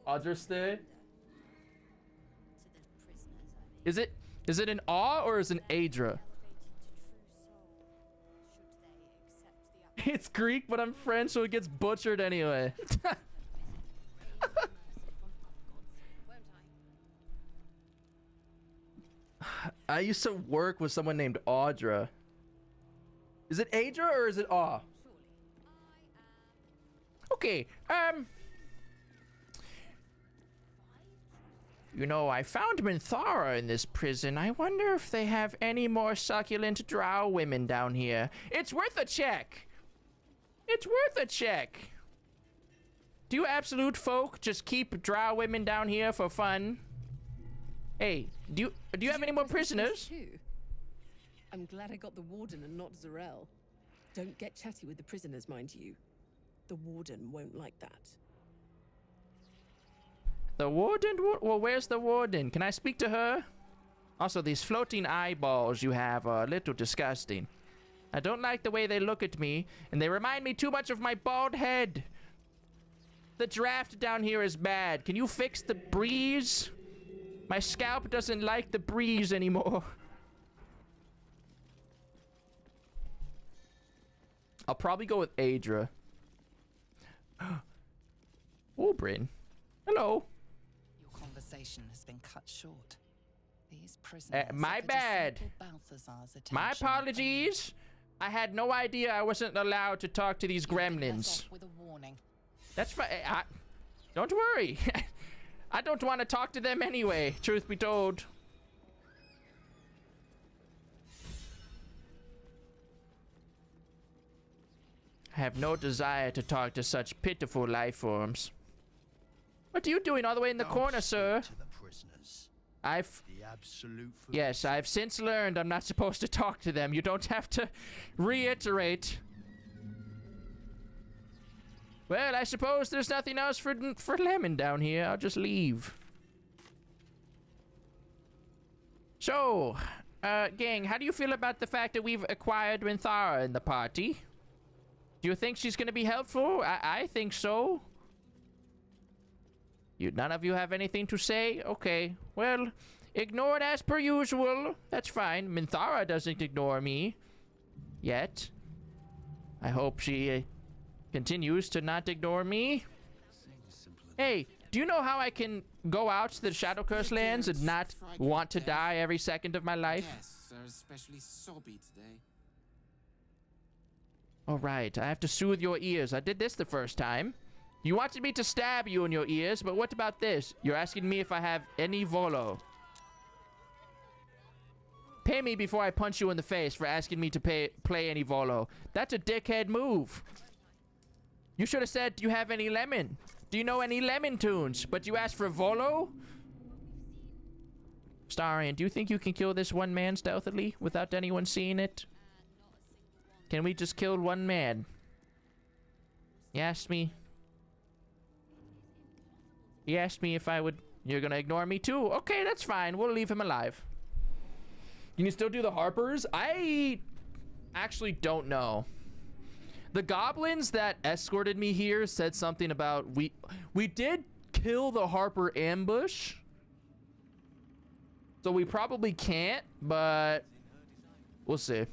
Understood. Is it an awe or is it an Adra? It's Greek, but I'm French, so it gets butchered anyway. I used to work with someone named Audra. Is it Adra or is it Awe? Okay, you know, I found Minthara in this prison. I wonder if they have any more succulent drow women down here. It's worth a check. It's worth a check. Do you absolute folk just keep drow women down here for fun? Hey, do you have any more prisoners?
I'm glad I got the warden and not Zarel. Don't get chatty with the prisoners, mind you. The warden won't like that.
The warden? Well, where's the warden? Can I speak to her? Also, these floating eyeballs you have are a little disgusting. I don't like the way they look at me, and they remind me too much of my bald head. The draft down here is bad. Can you fix the breeze? My scalp doesn't like the breeze anymore. I'll probably go with Adra. Oh, Bryn. Hello.
Your conversation has been cut short. These prisoners
my bad. My apologies. I had no idea I wasn't allowed to talk to these gremlins.
With a warning.
That's fine. Don't worry. I don't want to talk to them anyway, truth be told. I have no desire to talk to such pitiful life forms. What are you doing all the way in the corner, sir?
To the prisoners.
The
absolute
Yes, I've since learned I'm not supposed to talk to them. You don't have to reiterate. Well, I suppose there's nothing else for Lemon down here. I'll just leave. So, gang, how do you feel about the fact that we've acquired Minthara in the party? Do you think she's gonna be helpful? I think so. None of you have anything to say? Okay, well, ignore it as per usual. That's fine. Minthara doesn't ignore me. Yet. I hope she continues to not ignore me. Hey, do you know how I can go out to the Shadow Curse lands and not want to die every second of my life?
Yes, they're especially sobby today.
Alright, I have to soothe your ears. I did this the first time. You wanted me to stab you in your ears, but what about this? You're asking me if I have any volo. Pay me before I punch you in the face for asking me to play any volo. That's a dickhead move. You should have said, do you have any lemon? Do you know any lemon tunes? But you asked for volo? Starion, do you think you can kill this one man stealthily without anyone seeing it? Can we just kill one man? He asked me if I would... You're gonna ignore me too? Okay, that's fine. We'll leave him alive. Can you still do the Harpers? I actually don't know. The goblins that escorted me here said something about... We did kill the Harper ambush. So we probably can't, but... We'll see.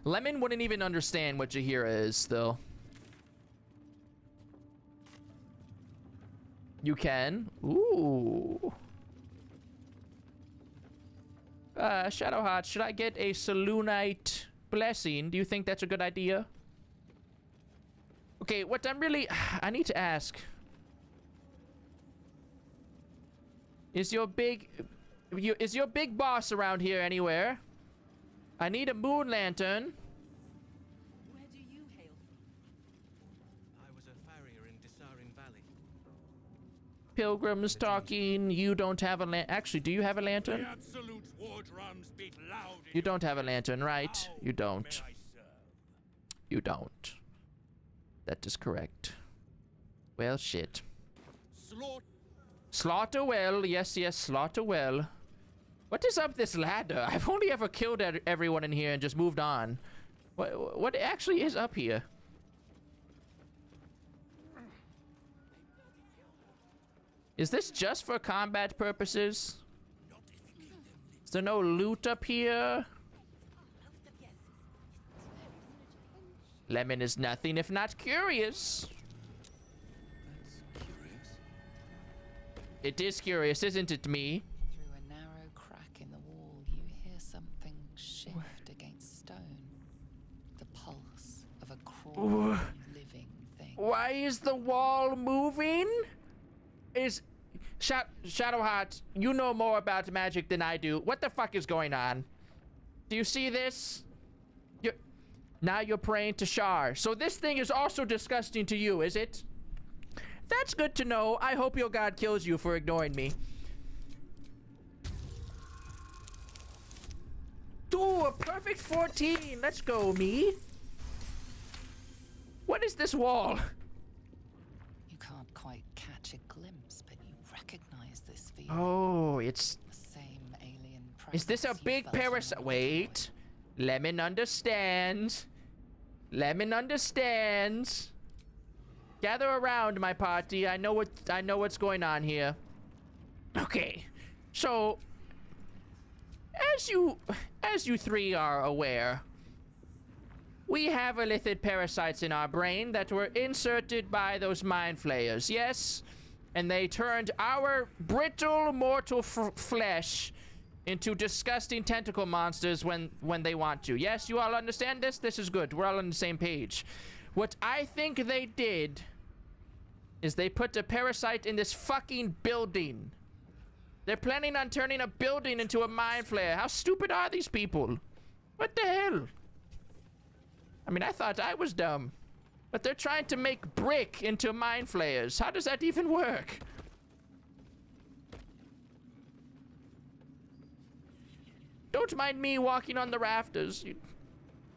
Lemon wouldn't even understand what Jaheira is, still. You can? Ooh. Shadowheart, should I get a Selûnite blessing? Do you think that's a good idea? Okay, what I'm really... I need to ask. Is your big boss around here anywhere? I need a moon lantern.
Where do you hail from? I was a farrier in Desarin Valley.
Pilgrims talking. You don't have a lantern. Actually, do you have a lantern?
The Absolute's war drums beat loud.
You don't have a lantern, right? You don't. You don't. That is correct. Well, shit. Slaughter well. Yes, yes, slaughter well. What is up this ladder? I've only ever killed everyone in here and just moved on. What actually is up here? Is this just for combat purposes? Is there no loot up here? Lemon is nothing if not curious.
That's curious.
It is curious, isn't it, me?
Through a narrow crack in the wall, you hear something shift against stone. The pulse of a crawling, living thing.
Why is the wall moving? Shadowheart, you know more about magic than I do. What the fuck is going on? Do you see this? Now you're praying to Shar. So this thing is also disgusting to you, is it? That's good to know. I hope your god kills you for ignoring me. Ooh, a perfect 14. Let's go, me. What is this wall?
You can't quite catch a glimpse, but you recognize this feeling.
Oh, it's...
The same alien
Is this a
presence you
big
felt in
parasite?
the
Wait. Lemon understands. Lemon understands. Gather around, my party. I know what's going on here. Okay. So, as you three are aware, we have illithid parasites in our brain that were inserted by those mind flayers, yes? And they turned our brittle mortal flesh into disgusting tentacle monsters when they want to. Yes, you all understand this? This is good. We're all on the same page. What I think they did is they put a parasite in this fucking building. They're planning on turning a building into a mind flayer. How stupid are these people? What the hell? I mean, I thought I was dumb. But they're trying to make brick into mind flayers. How does that even work? Don't mind me walking on the rafters. You're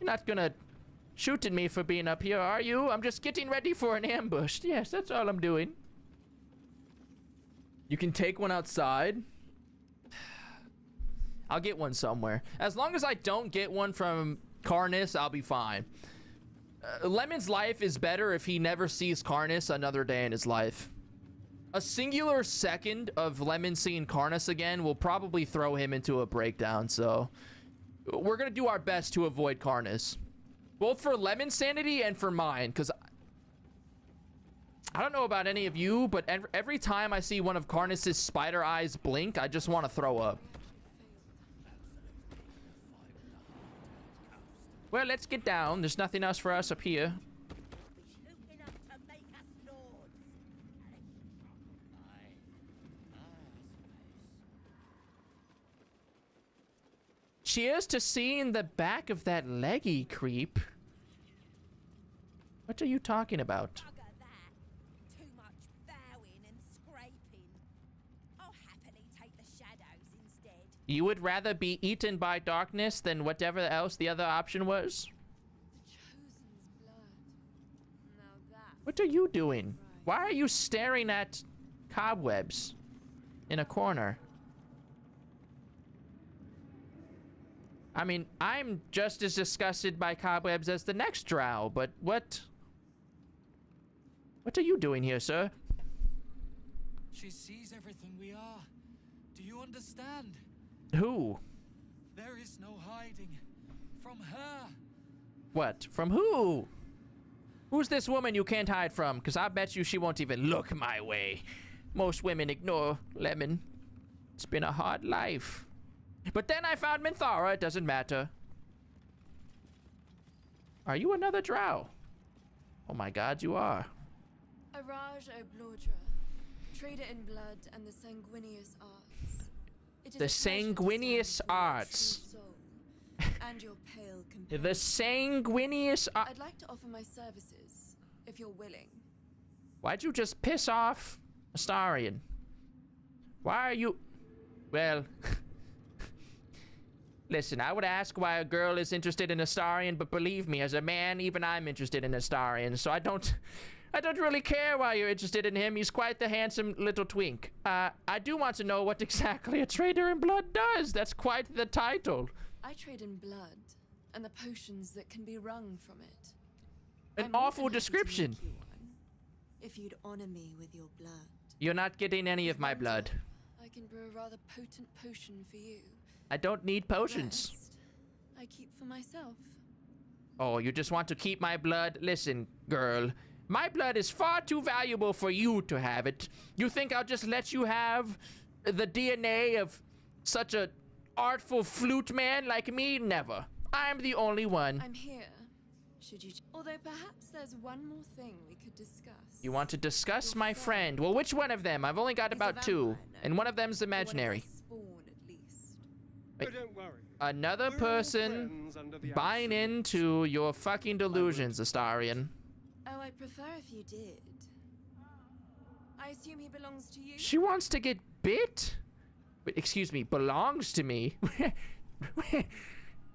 not gonna shoot at me for being up here, are you? I'm just getting ready for an ambush. Yes, that's all I'm doing. You can take one outside. I'll get one somewhere. As long as I don't get one from Karnas, I'll be fine. Lemon's life is better if he never sees Karnas another day in his life. A singular second of Lemon seeing Karnas again will probably throw him into a breakdown, so we're gonna do our best to avoid Karnas. Both for Lemon's sanity and for mine, because I don't know about any of you, but every time I see one of Karnas's spider eyes blink, I just want to throw up. Well, let's get down. There's nothing else for us up here. Cheers to seeing the back of that leggy creep. What are you talking about?
Too much bowing and scraping. I'll happily take the shadows instead.
You would rather be eaten by darkness than whatever else the other option was?
The Chosen's blood. Now that's
What are you doing? Why are you staring at cobwebs in a corner? I mean, I'm just as disgusted by cobwebs as the next drow, but what are you doing here, sir?
She sees everything we are. Do you understand?
Who?
There is no hiding from her.
What? From who? Who's this woman you can't hide from? Because I bet you she won't even look my way. Most women ignore Lemon. It's been a hard life. But then I found Minthara. It doesn't matter. Are you another drow? Oh my god, you are.
Araj Oblodra, trader in blood and the sanguineous arts. It is
The
a pleasure to
sanguineous
stand before your
arts.
true soul and your pale companion.
The sanguineous arts.
I'd like to offer my services, if you're willing.
Why'd you just piss off Astarion? Why are you... Well... Listen, I would ask why a girl is interested in Astarion, but believe me, as a man, even I'm interested in Astarion, so I don't really care why you're interested in him. He's quite the handsome little twink. I do want to know what exactly a trader in blood does. That's quite the title.
I trade in blood, and the potions that can be wrung from it.
An
I'm more
awful
than happy to
description.
make you one, if you'd honor me with your blood.
You're not getting any of my blood.
I can brew a rather potent potion for you.
I don't need potions.
Rest, I keep for myself.
Oh, you just want to keep my blood? Listen, girl. My blood is far too valuable for you to have it. You think I'll just let you have the DNA of such a artful flute man like me? Never. I'm the only one.
I'm here. Should you... Although perhaps there's one more thing we could discuss.
You want to discuss my friend? Well, which one of them? I've only got about two. And one of them's imaginary.
Oh, don't worry.
Another person buying into your fucking delusions, Astarion.
Oh, I'd prefer if you did. I assume he belongs to you?
She wants to get bit? Wait, excuse me, belongs to me?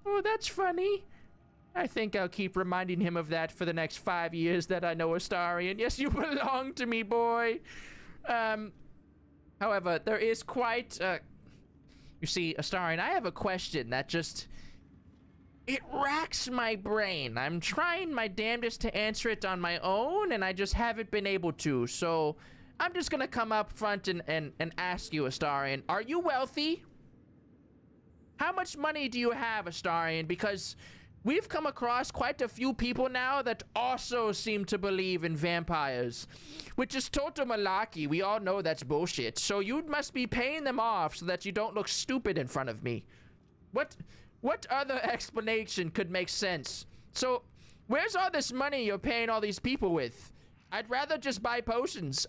Oh, that's funny. I think I'll keep reminding him of that for the next 5 years that I know Astarion. Yes, you belong to me, boy. However, there is quite You see, Astarion, I have a question that just... It racks my brain. I'm trying my damnedest to answer it on my own, and I just haven't been able to. So, I'm just gonna come up front and ask you, Astarion, are you wealthy? How much money do you have, Astarion? Because we've come across quite a few people now that also seem to believe in vampires, which is total malarkey. We all know that's bullshit. So you must be paying them off so that you don't look stupid in front of me. What other explanation could make sense? So, where's all this money you're paying all these people with? I'd rather just buy potions.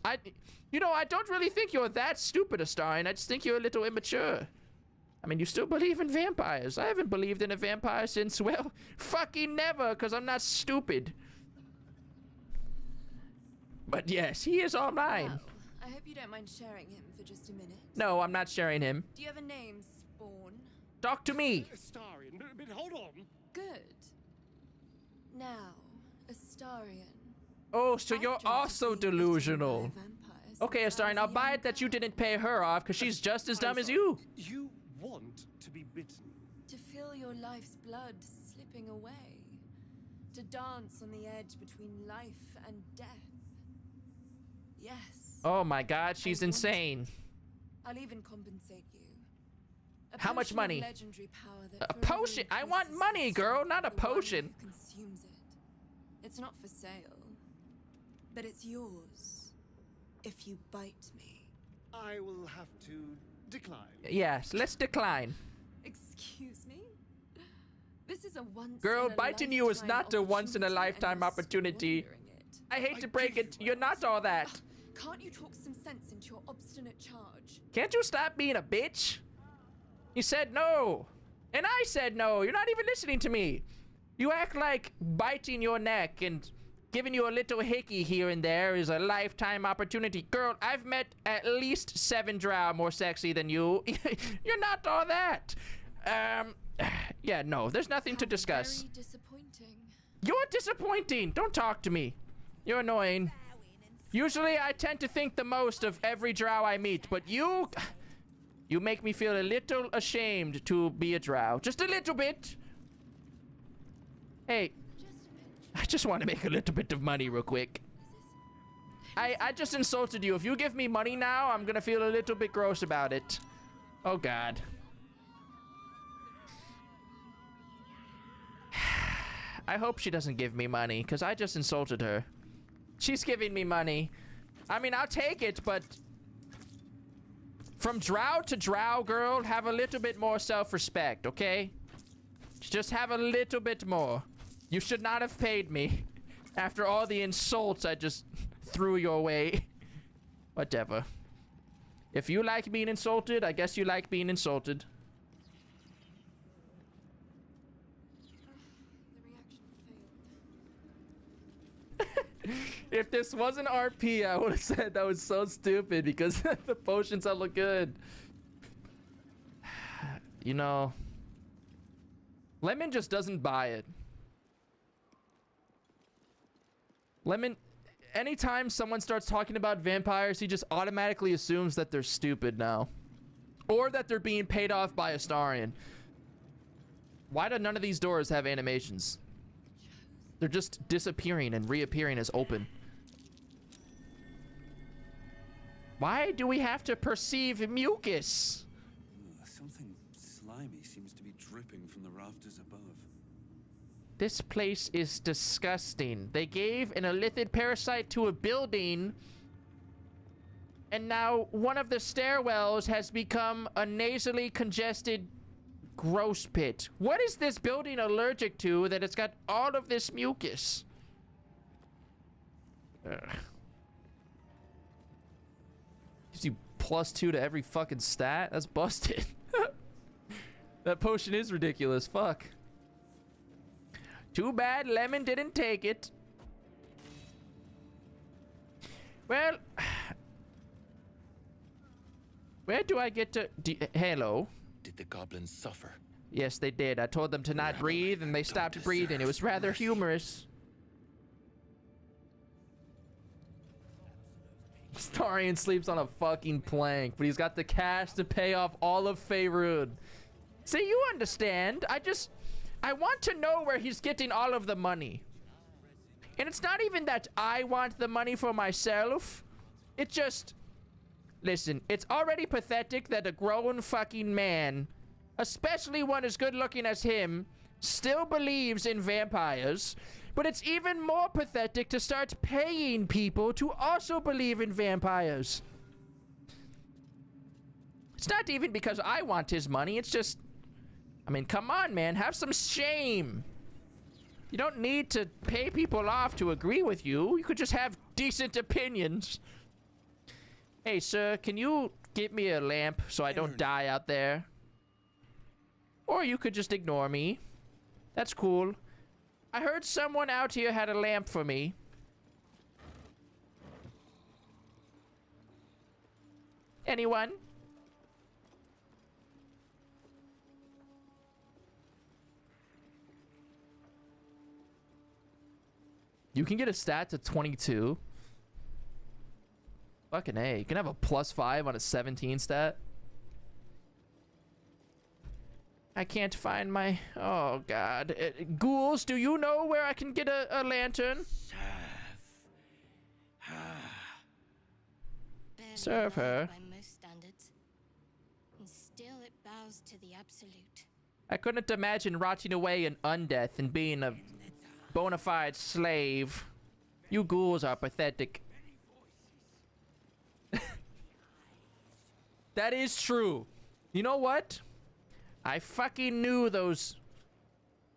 You know, I don't really think you're that stupid, Astarion. I just think you're a little immature. I mean, you still believe in vampires. I haven't believed in a vampire since, well, fucking never, because I'm not stupid. But yes, he is all mine.
Well, I hope you don't mind sharing him for just a minute.
No, I'm not sharing him.
Do you have a name, Spawn?
Talk to me.
Astarion, but hold on.
Good. Now, Astarion.
Oh, so you're also delusional. Okay, Astarion, I'll buy it that you didn't pay her off, because she's just as dumb as you.
You want to be bitten?
To feel your life's blood slipping away. To dance on the edge between life and death. Yes.
Oh my god, she's insane.
I'll even compensate you.
How much money?
Legendary power that
a potion? I want money, girl, not a potion.
Consumes it. It's not for sale, but it's yours if you bite me.
I will have to decline.
Yes, let's decline.
Excuse me? This is a once
Girl,
in a
biting you is not a once-in-a-lifetime opportunity. I hate to break it, you're not all that.
Can't you talk some sense into your obstinate charge?
Can't you stop being a bitch? You said no. And I said no. You're not even listening to me. You act like biting your neck and giving you a little hickey here and there is a lifetime opportunity. Girl, I've met at least 7 drow more sexy than you. You're not all that. Yeah, no, there's nothing to discuss.
Very disappointing.
You're disappointing. Don't talk to me. You're annoying. Usually I tend to think the most of every drow I meet, but you make me feel a little ashamed to be a drow. Just a little bit. Hey, I just want to make a little bit of money real quick. I just insulted you. If you give me money now, I'm gonna feel a little bit gross about it. Oh god. I hope she doesn't give me money, because I just insulted her. She's giving me money. I mean, I'll take it, but... From drow to drow, girl, have a little bit more self-respect, okay? Just have a little bit more. You should not have paid me. After all the insults I just threw your way. Whatever. If you like being insulted, I guess you like being insulted. If this wasn't RP, I would have said that was so stupid because the potions all look good. You know, Lemon just doesn't buy it. Lemon, anytime someone starts talking about vampires, he just automatically assumes that they're stupid now. Or that they're being paid off by Astarion. Why do none of these doors have animations? They're just disappearing and reappearing as open. Why do we have to perceive mucus?
Something slimy seems to be dripping from the rafters above.
This place is disgusting. They gave an illithid parasite to a building, and now one of the stairwells has become a nasally congested gross pit. What is this building allergic to that it's got all of this mucus? Gives you +2 to every fucking stat? That's busted. That potion is ridiculous. Fuck. Too bad Lemon didn't take it. Well, where do I get to... hello?
Did the goblins suffer?
Yes, they did. I told them to not breathe, and they stopped breathing. It was rather humorous. Starion sleeps on a fucking plank, but he's got the cash to pay off all of Faerun. See, you understand. I want to know where he's getting all of the money. And it's not even that I want the money for myself. It just... Listen, it's already pathetic that a grown fucking man, especially one as good looking as him, still believes in vampires. But it's even more pathetic to start paying people to also believe in vampires. It's not even because I want his money, it's just... I mean, come on, man, have some shame. You don't need to pay people off to agree with you. You could just have decent opinions. Hey, sir, can you get me a lamp so I don't die out there? Or you could just ignore me. That's cool. I heard someone out here had a lamp for me. Anyone? You can get a stat to 22. Fucking A. You can have a +5 on a 17 stat. I can't find my... Oh, God. Ghouls, do you know where I can get a lantern? Serve her.
By most standards. And still it bows to the absolute.
I couldn't imagine rotting away in undeath and being a bona fide slave. You ghouls are pathetic. That is true. You know what? I fucking knew those...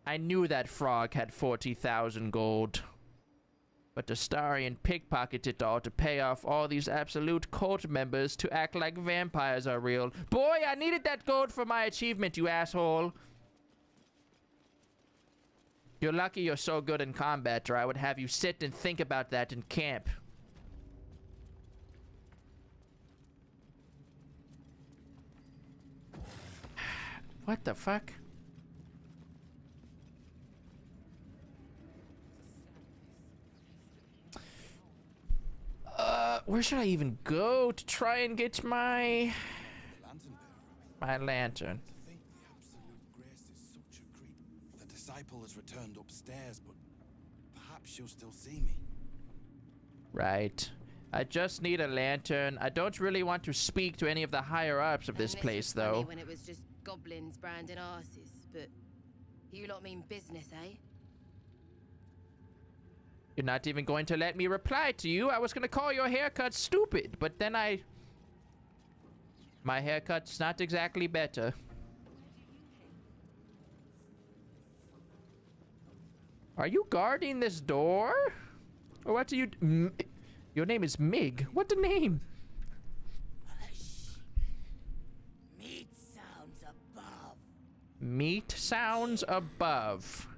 I knew that frog had 40,000 gold. But the Starion pickpocketed it all to pay off all these absolute cult members to act like vampires are real. Boy, I needed that gold for my achievement, you asshole. You're lucky you're so good in combat, or I would have you sit and think about that in camp. What the fuck? Where should I even go to try and get my lantern?
The disciple has returned upstairs, but perhaps she'll still see me.
Right. I just need a lantern. I don't really want to speak to any of the higher ups of this place, though.
When it was just goblins branding arses, but you lot mean business, eh?
You're not even going to let me reply to you. I was gonna call your haircut stupid, but then my haircut's not exactly better. Are you guarding this door? Or what do you... Your name is Mig. What the name?
Meat sounds above.
Meat sounds above.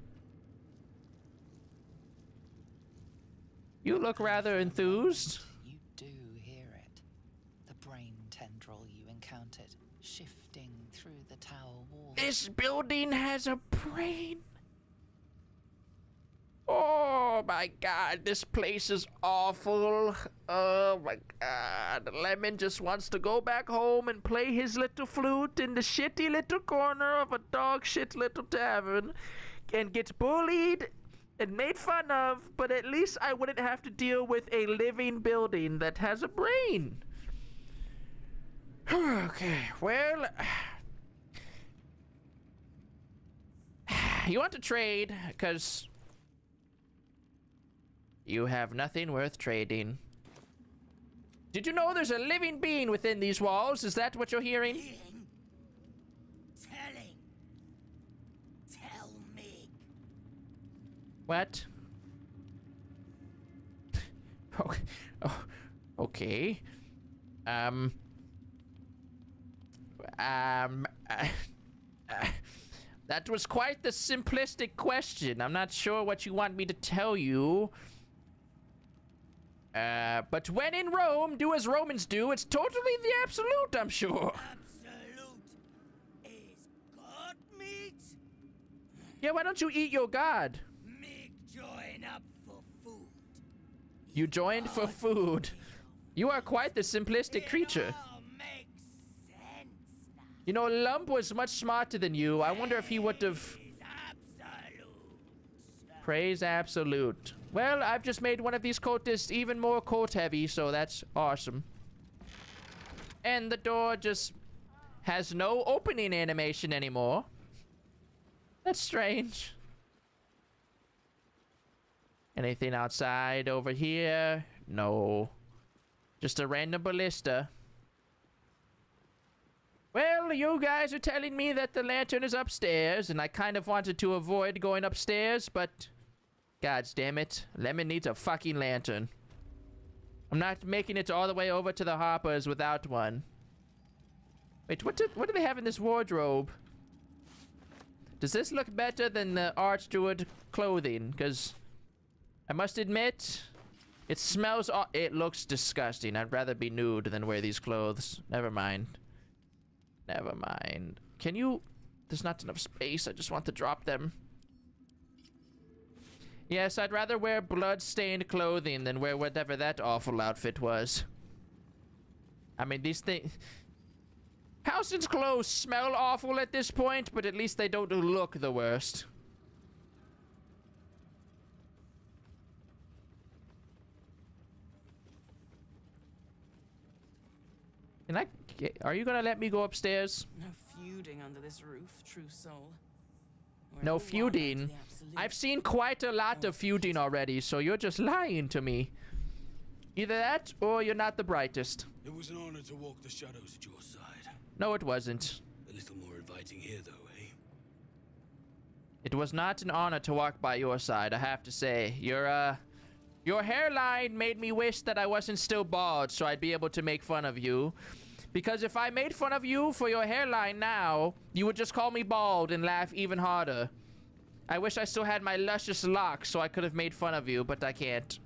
You look rather enthused.
You do hear it. The brain tendril you encountered shifting through the tower wall.
This building has a brain. Oh my god, this place is awful. Oh my god. Lemon just wants to go back home and play his little flute in the shitty little corner of a dog shit little tavern and gets bullied and made fun of, but at least I wouldn't have to deal with a living building that has a brain. Okay, well... You want to trade, because... you have nothing worth trading. Did you know there's a living being within these walls? Is that what you're hearing?
Telling. Tell me.
What? Oh, okay. That was quite the simplistic question. I'm not sure what you want me to tell you. But when in Rome, do as Romans do. It's totally the absolute, I'm sure.
Absolute is god meat.
Yeah, why don't you eat your god?
Mig join up for food.
You joined for food. You are quite the simplistic creature. You know, Lump was much smarter than you. I wonder if he would have... Praise absolute. Well, I've just made one of these cultists even more cult heavy, so that's awesome. And the door just has no opening animation anymore. That's strange. Anything outside over here? No. Just a random ballista. Well, you guys are telling me that the lantern is upstairs, and I kind of wanted to avoid going upstairs, but... God damn it. Lemon needs a fucking lantern. I'm not making it all the way over to the Hoppers without one. Wait, what do they have in this wardrobe? Does this look better than the Archdruid clothing? Because I must admit, it smells... It looks disgusting. I'd rather be nude than wear these clothes. Never mind. Never mind. Can you... There's not enough space. I just want to drop them. Yes, I'd rather wear blood-stained clothing than wear whatever that awful outfit was. I mean, these things... Halsin's clothes smell awful at this point, but at least they don't look the worst. Can I... Are you gonna let me go upstairs?
No feuding under this roof, true soul.
No feuding. I've seen quite a lot of feuding already, so you're just lying to me. Either that, or you're not the brightest.
It was an honor to walk the shadows at your side.
No, it wasn't.
A little more inviting here, though, eh?
It was not an honor to walk by your side, I have to say. Your hairline made me wish that I wasn't still bald, so I'd be able to make fun of you. Because if I made fun of you for your hairline now, you would just call me bald and laugh even harder. I wish I still had my luscious locks so I could have made fun of you, but I can't.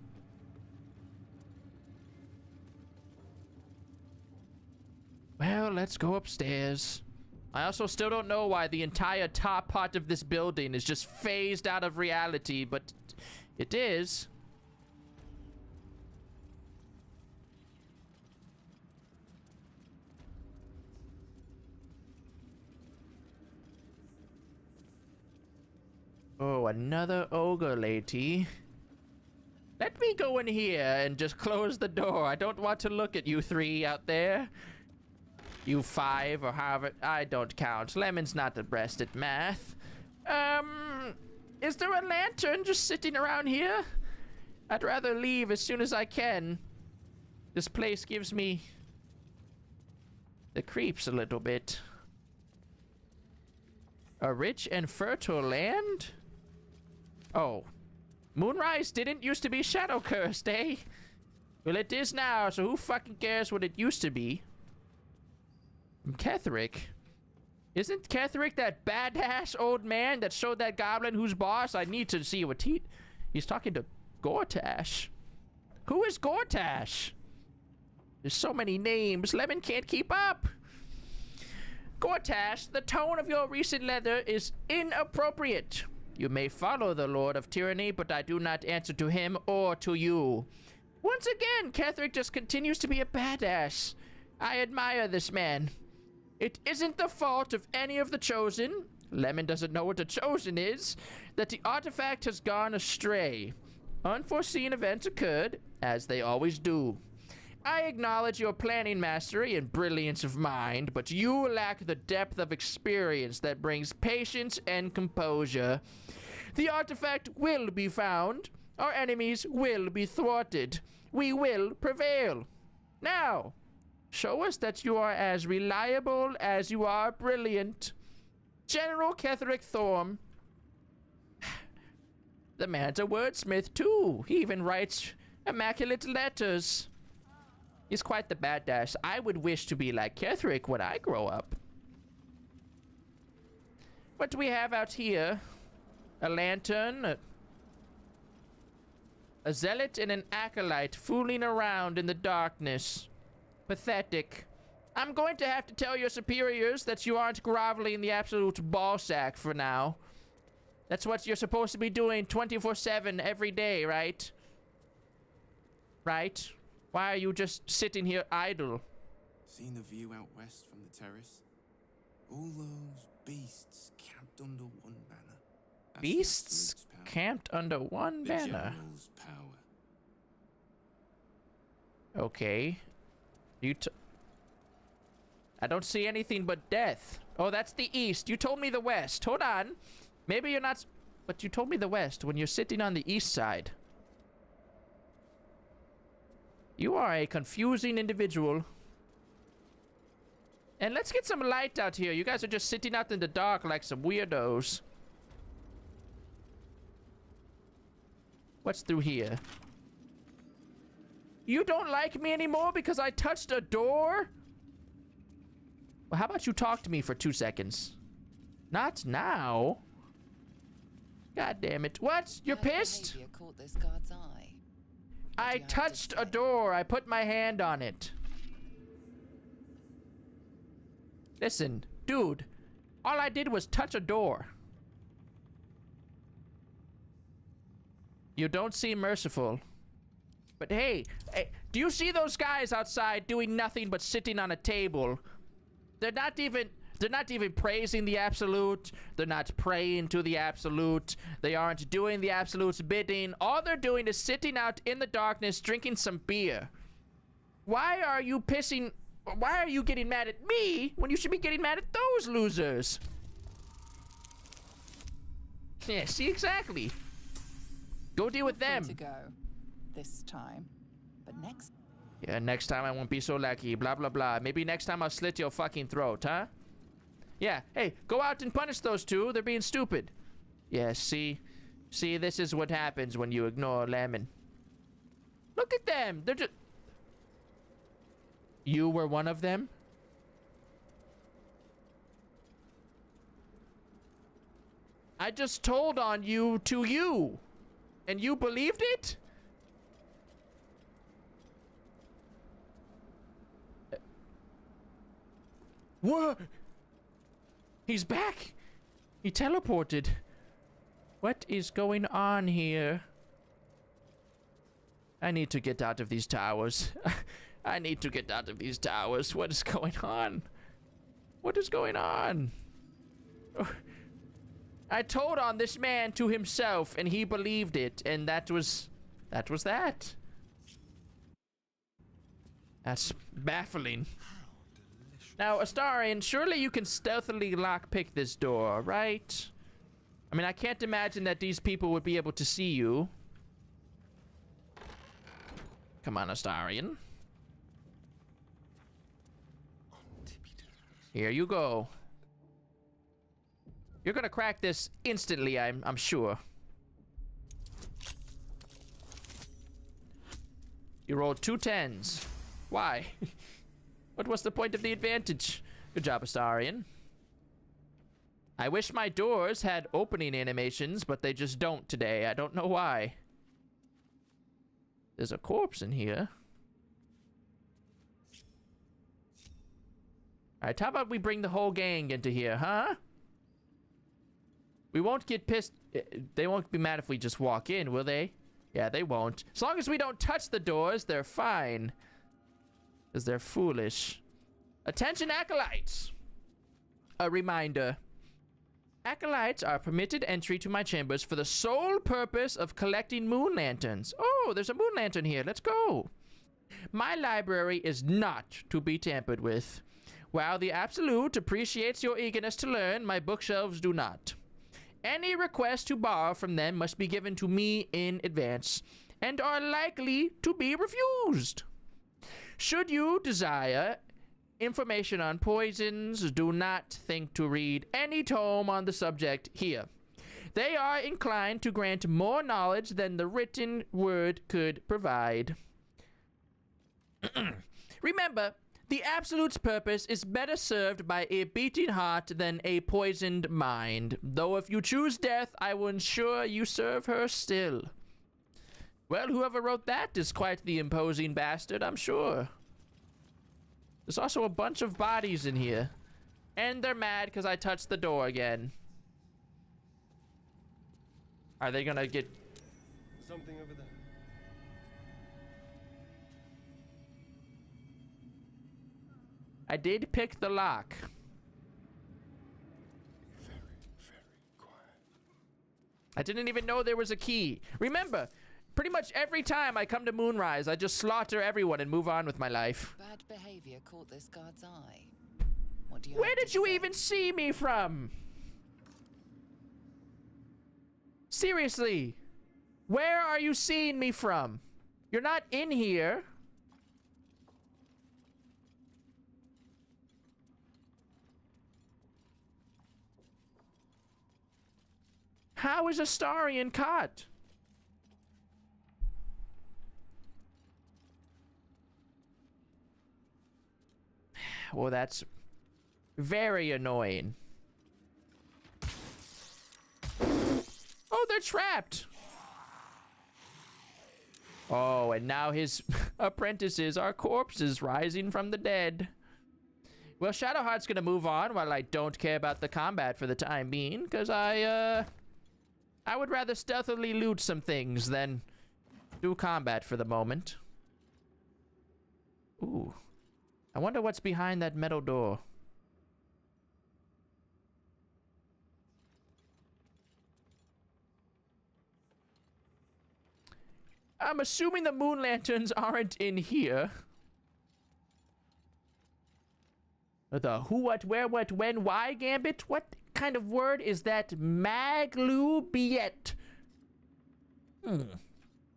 Well, let's go upstairs. I also still don't know why the entire top part of this building is just phased out of reality, but it is. Oh, another ogre lady. Let me go in here and just close the door. I don't want to look at you three out there. You five or however. I don't count. Lemon's not the best at math. Is there a lantern just sitting around here? I'd rather leave as soon as I can. This place gives me the creeps a little bit. A rich and fertile land? Oh. Moonrise didn't used to be shadow cursed, eh? Well, it is now, so who fucking cares what it used to be? Ketherick? Isn't Ketherick that badass old man that showed that goblin who's boss? I need to see what he's talking to Gortash. Who is Gortash? There's so many names. Lemon can't keep up. Gortash, the tone of your recent letter is inappropriate. You may follow the Lord of Tyranny, but I do not answer to him or to you. Once again, Ketherick just continues to be a badass. I admire this man. It isn't the fault of any of the Chosen. Lemon doesn't know what the Chosen is. That the artifact has gone astray. Unforeseen events occurred, as they always do. I acknowledge your planning mastery and brilliance of mind, but you lack the depth of experience that brings patience and composure. The artifact will be found. Our enemies will be thwarted. We will prevail. Now, show us that you are as reliable as you are brilliant. General Ketherick Thorm. The man's a wordsmith, too. He even writes immaculate letters. He's quite the badass. I would wish to be like Ketherick when I grow up. What do we have out here? A lantern, a zealot and an acolyte fooling around in the darkness. Pathetic. I'm going to have to tell your superiors that you aren't groveling in the absolute ballsack for now. That's what you're supposed to be doing 24/7 every day, right? Right? Why are you just sitting here idle?
Seen the view out west from the terrace? All those beasts camped under one banner. That's the
Beasts
Absolute's power.
camped under one
The
banner.
General's power.
Okay. I don't see anything but death. Oh, that's the east. You told me the west. Hold on. Maybe you're not... But you told me the west when you're sitting on the east side. You are a confusing individual. And let's get some light out here. You guys are just sitting out in the dark like some weirdos. What's through here? You don't like me anymore because I touched a door? Well, how about you talk to me for 2 seconds? Not now. God damn it. What? You're pissed?
Caught this guard's eye.
I touched a door. I put my hand on it. Listen, dude. All I did was touch a door. You don't seem merciful. But hey, do you see those guys outside doing nothing but sitting on a table? They're not even praising the Absolute. They're not praying to the Absolute. They aren't doing the Absolute's bidding. All they're doing is sitting out in the darkness drinking some beer. Why are you getting mad at me when you should be getting mad at those losers? Yeah, see, exactly. Go deal with them.
To go this time, but next.
Yeah, next time I won't be so lucky. Blah blah blah. Maybe next time I'll slit your fucking throat, huh? Yeah. Hey, go out and punish those two. They're being stupid. Yeah. See, this is what happens when you ignore Lemon. Look at them. They're just. You were one of them? I just told on you to you. And you believed it? What? He's back. He teleported. What is going on here? I need to get out of these towers. I need to get out of these towers. What is going on? What is going on? I told on this man to himself and he believed it, and that was that. That's baffling. Now, Astarion, surely you can stealthily lockpick this door, right? I mean, I can't imagine that these people would be able to see you. Come on, Astarion. Here you go. You're gonna crack this instantly, I'm sure. You rolled 2 10s. Why? What was the point of the advantage? Good job, Astarion. I wish my doors had opening animations, but they just don't today. I don't know why. There's a corpse in here. Alright, how about we bring the whole gang into here, huh? We won't get pissed. They won't be mad if we just walk in, will they? Yeah, they won't. As long as we don't touch the doors, they're fine. Because they're foolish. Attention, acolytes! A reminder. Acolytes are permitted entry to my chambers for the sole purpose of collecting moon lanterns. Oh, there's a moon lantern here. Let's go. My library is not to be tampered with. While the Absolute appreciates your eagerness to learn, my bookshelves do not. Any request to borrow from them must be given to me in advance, and are likely to be refused. Should you desire information on poisons, do not think to read any tome on the subject here. They are inclined to grant more knowledge than the written word could provide. Remember, the Absolute's purpose is better served by a beating heart than a poisoned mind. Though if you choose death, I will ensure you serve her still. Well, whoever wrote that is quite the imposing bastard, I'm sure. There's also a bunch of bodies in here. And they're mad because I touched the door again. Are they gonna get...
Something over there.
I did pick the lock. I didn't even know there was a key. Remember, pretty much every time I come to Moonrise, I just slaughter everyone and move on with my life.
Bad behavior caught this guard's eye. What do you
Where did you even see me from? Seriously, where are you seeing me from? You're not in here. How is Astarion caught? Well, that's very annoying. Oh, they're trapped. Oh, and now his apprentices are corpses rising from the dead. Well, Shadowheart's gonna move on while I don't care about the combat for the time being, because I would rather stealthily loot some things than do combat for the moment. Ooh. I wonder what's behind that metal door. I'm assuming the moon lanterns aren't in here. The who, what, where, what, when, why gambit? What kind of word is that? Maglubiet.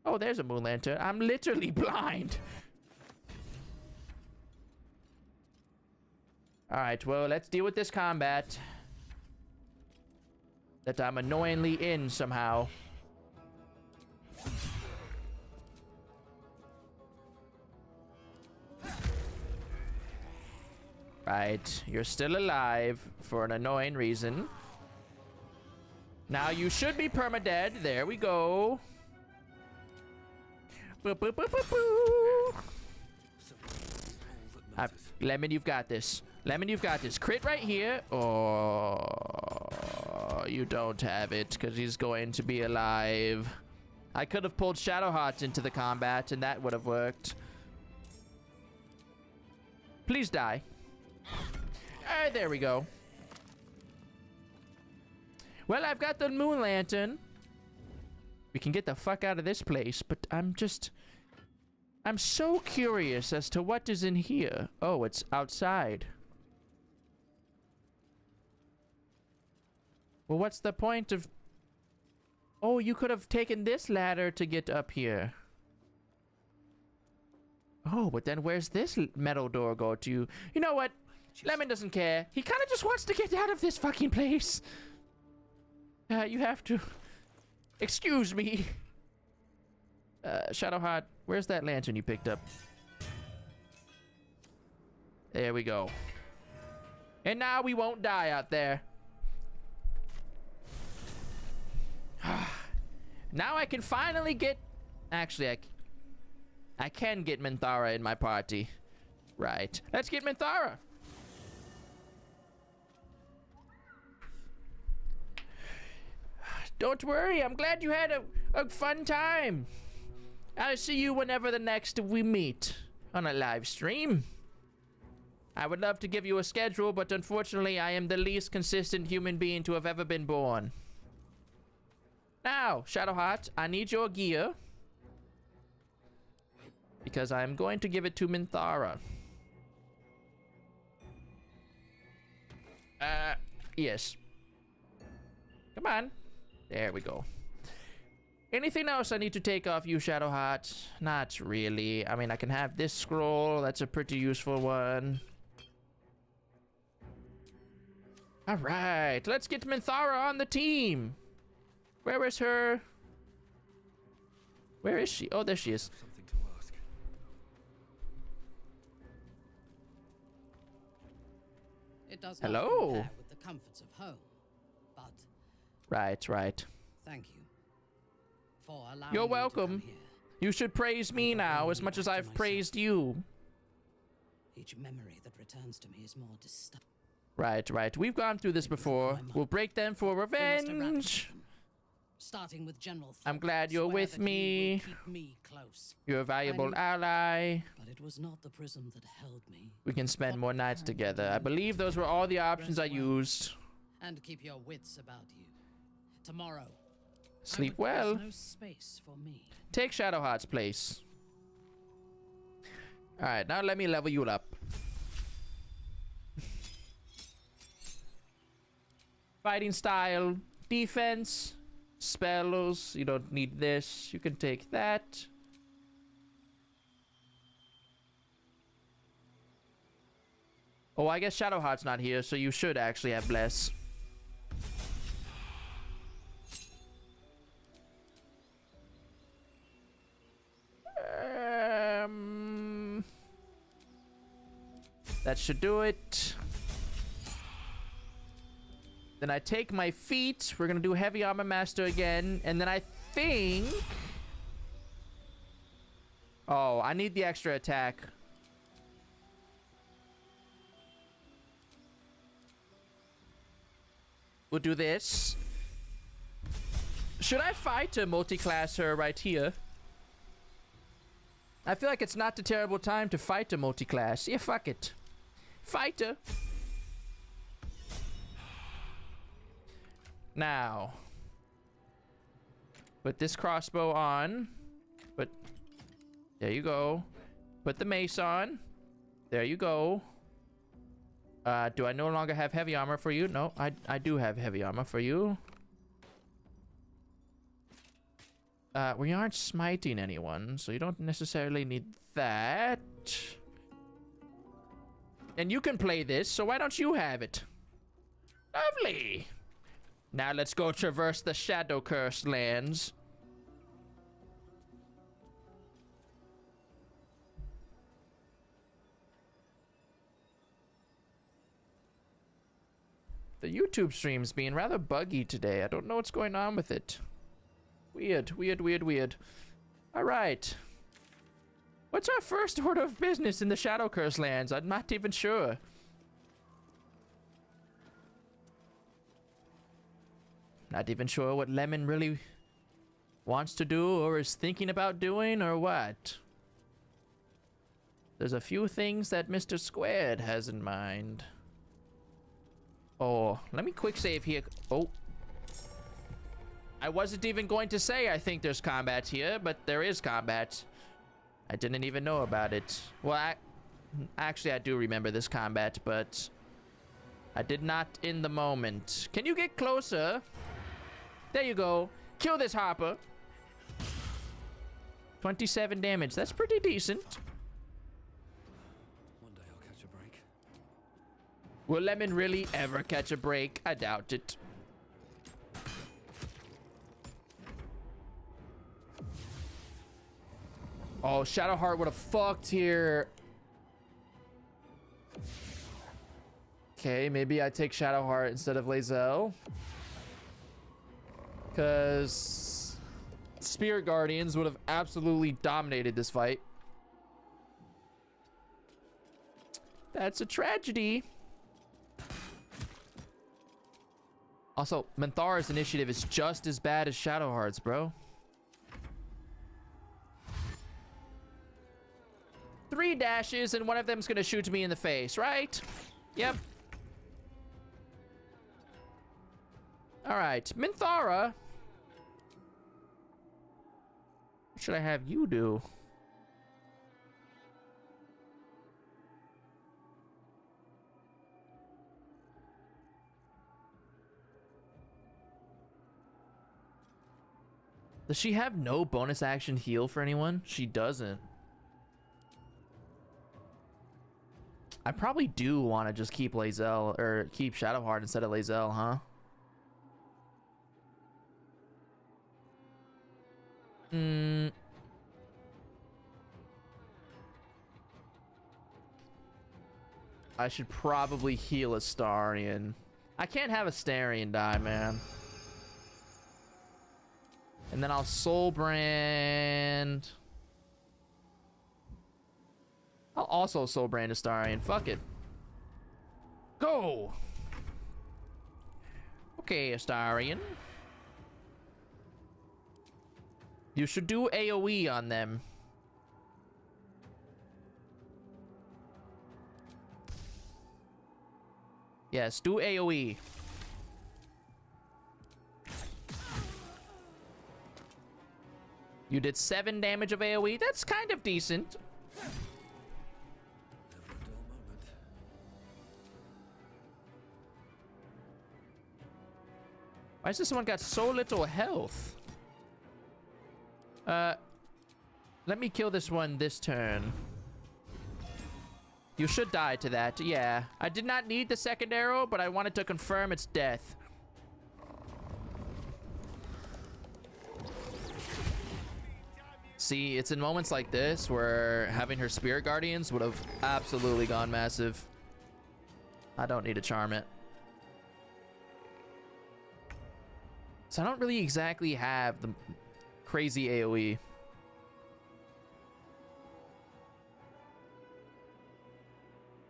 Oh, there's a moon lantern. I'm literally blind. Alright, well, let's deal with this combat that I'm annoyingly in somehow. Right, you're still alive for an annoying reason. Now you should be permadead. There we go. Boo, boo, boo, boo, boo. Lemon, you've got this. Lemon, you've got this. Crit right here. Oh, you don't have it because he's going to be alive. I could have pulled Shadowheart into the combat and that would have worked. Please die. There we go. Well, I've got the moon lantern. We can get the fuck out of this place, but I'm so curious as to what is in here. Oh, it's outside. Well, what's the point of... Oh, you could have taken this ladder to get up here. Oh, but then where's this metal door go to? You know what? Lemon doesn't care. He kind of just wants to get out of this fucking place. You have to... Excuse me. Shadowheart, where's that lantern you picked up? There we go. And now we won't die out there. Now I can finally get... Actually, I can get Minthara in my party. Right. Let's get Minthara. Don't worry, I'm glad you had a fun time. I'll see you whenever the next we meet on a live stream. I would love to give you a schedule, but unfortunately I am the least consistent human being to have ever been born. Now, Shadowheart, I need your gear. Because I'm going to give it to Minthara. Yes. Come on. There we go. Anything else I need to take off you, Shadowheart? Not really. I mean, I can have this scroll. That's a pretty useful one. Alright, let's get Minthara on the team. Where is her? Where is she? Oh, there she is.
Something to ask.
It does
Hello.
not compare with the comforts of home, but
Right.
thank you for allowing
You're
me to
welcome.
come here.
You should praise me now as much as I've praised you.
Each memory that returns to me is more distinct.
Right. We've gone through this before. We'll break them for revenge.
starting with General
I'm glad you're
Swear
with
that you
me.
will keep me close.
You're a valuable
knew-
ally.
But it was not the prism that held me.
We can spend more nights together. I believe those were all the options I used.
And keep your wits about you. Tomorrow.
Sleep
There's
well.
no space for me.
Take Shadowheart's place. Alright, now let me level you up. Fighting style, defense, spells. You don't need this. You can take that. Oh, I guess Shadowheart's not here, so you should actually have Bless. That should do it. Then I take my feet. We're gonna do Heavy Armor Master again. And then I think... Oh, I need the extra attack. We'll do this. Should I fight a multi-class her right here? I feel like it's not the terrible time to fight a multi-class. Yeah, fuck it. Fighter. Now. Put this crossbow on. Put... There you go. Put the mace on. There you go. Do I no longer have heavy armor for you? No, I do have heavy armor for you. We aren't smiting anyone, so you don't necessarily need that. And you can play this, so why don't you have it? Lovely. Now let's go traverse the Shadow Cursed lands. The YouTube stream's being rather buggy today. I don't know what's going on with it. Weird, weird, weird, weird. Alright. What's our first order of business in the Shadow Curse lands? I'm not even sure. Not even sure what Lemon really wants to do or is thinking about doing or what. There's a few things that Mr. Squared has in mind. Oh, let me quick save here. Oh. I wasn't even going to say I think there's combat here, but there is combat. I didn't even know about it. Well, actually, I do remember this combat, but I did not in the moment. Can you get closer? There you go. Kill this Harper. 27 damage. That's pretty decent.
One day I'll catch a break.
Will Lemon really ever catch a break? I doubt it. Oh, Shadowheart would have fucked here. Okay, maybe I take Shadowheart instead of Lae'zel. Because Spirit Guardians would have absolutely dominated this fight. That's a tragedy. Also, Minthara's initiative is just as bad as Shadowheart's, bro. 3 dashes and one of them's gonna shoot me in the face, right? Yep. Alright, Minthara. What should I have you do? Does she have no bonus action heal for anyone? She doesn't. I probably do want to just keep Lae'zel, or keep Shadowheart instead of Lae'zel, huh? I should probably heal Astarion. I can't have Astarion die, man. And then I'll Soul Brand. I'll also Soul Brand Astarion. Fuck it. Go! Okay, Astarion. You should do AoE on them. Yes, do AoE. You did 7 damage of AoE. That's kind of decent. Why has this one got so little health? Let me kill this one this turn. You should die to that. Yeah. I did not need the second arrow, but I wanted to confirm its death. See, it's in moments like this where having her Spirit Guardians would have absolutely gone massive. I don't need to charm it. So I don't really exactly have the crazy AoE.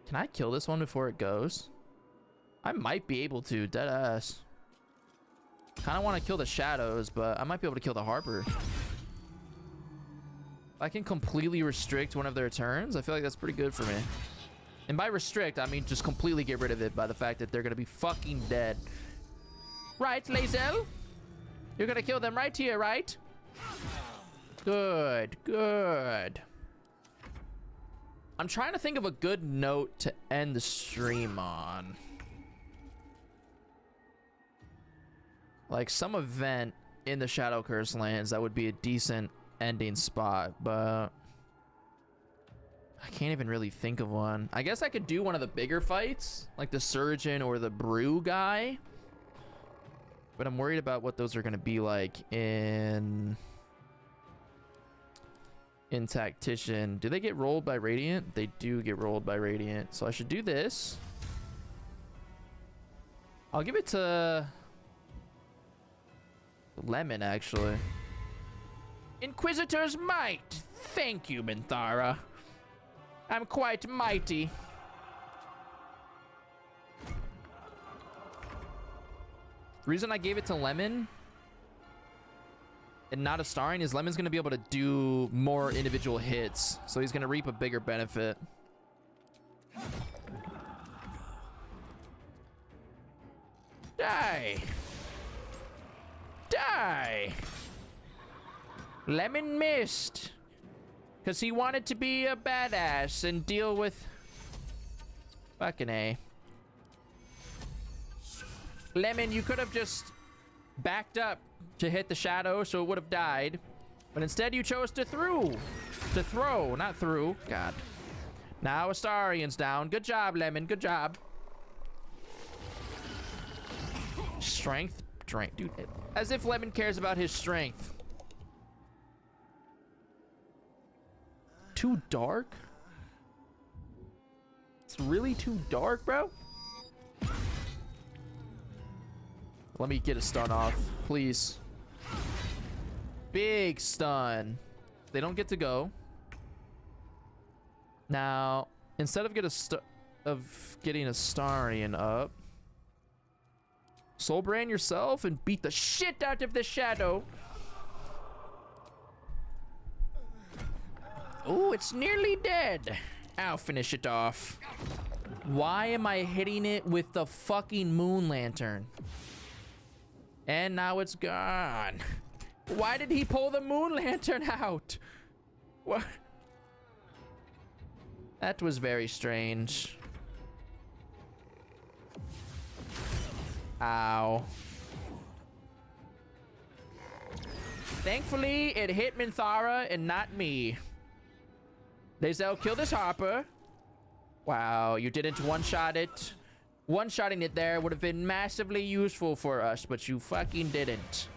Can I kill this one before it goes? I might be able to, deadass. Kind of want to kill the shadows, but I might be able to kill the Harper. I can completely restrict one of their turns. I feel like that's pretty good for me. And by restrict, I mean just completely get rid of it by the fact that they're going to be fucking dead. Right, Lae'zel? You're going to kill them right here, right? Good, good. I'm trying to think of a good note to end the stream on. Like some event in the Shadow Curse lands that would be a decent ending spot, but I can't even really think of one. I guess I could do one of the bigger fights, like the Surgeon or the Brew guy, but I'm worried about what those are going to be like in Tactician. Do they get rolled by Radiant? They do get rolled by Radiant, so I should do this. I'll give it to Lemon, actually. Inquisitor's Might. Thank you, Minthara. I'm quite mighty. The reason I gave it to Lemon and not Astarion is Lemon's going to be able to do more individual hits, so he's going to reap a bigger benefit. Die! Die! Lemon missed. Because he wanted to be a badass and deal with... Fucking A. Lemon, you could have just backed up to hit the shadow so it would have died. But instead you chose to throw. To throw, not through. God. Now Astarion's down. Good job, Lemon. Good job. Strength? Strength. Dude, as if Lemon cares about his strength. Too dark? It's really too dark, bro? Let me get a stun off, please. Big stun. They don't get to go. Now, instead of getting a Starion up, Soulbrand yourself and beat the shit out of the shadow. Oh, it's nearly dead. I'll finish it off. Why am I hitting it with the fucking Moon Lantern? And now it's gone. Why did he pull the Moon Lantern out? What? That was very strange. Ow. Thankfully, it hit Minthara and not me. Lae'zel, kill this Harper. Wow, you didn't one-shot it. One-shotting it there would have been massively useful for us, but you fucking didn't.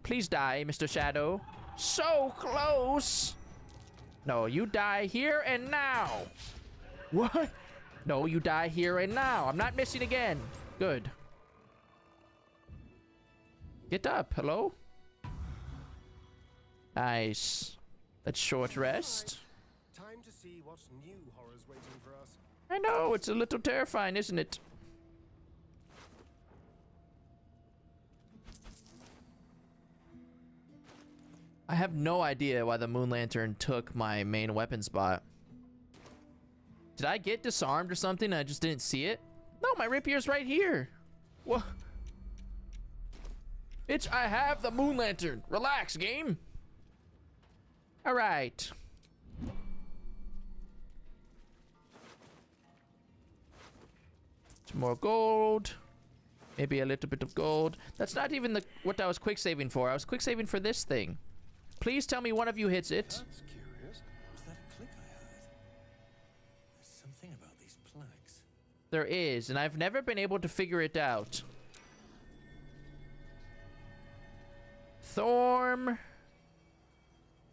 Please die, Mr. Shadow. So close. No, you die here and now. What? No, you die here and now. I'm not missing again. Good. Get up. Hello? Nice. Let's short rest.
Time to see what new horrors waiting for us.
I know, it's a little terrifying, isn't it? I have no idea why the Moon Lantern took my main weapon spot. Did I get disarmed or something and I just didn't see it? No, my rapier's right here. What? Bitch, I have the Moon Lantern. Relax, game. All right. Some more gold. Maybe a little bit of gold. That's not even what I was quick saving for. I was quick saving for this thing. Please tell me one of you hits it.
That's curious. Was that a click I heard? There's something about these plaques.
There is, and I've never been able to figure it out. Thorm.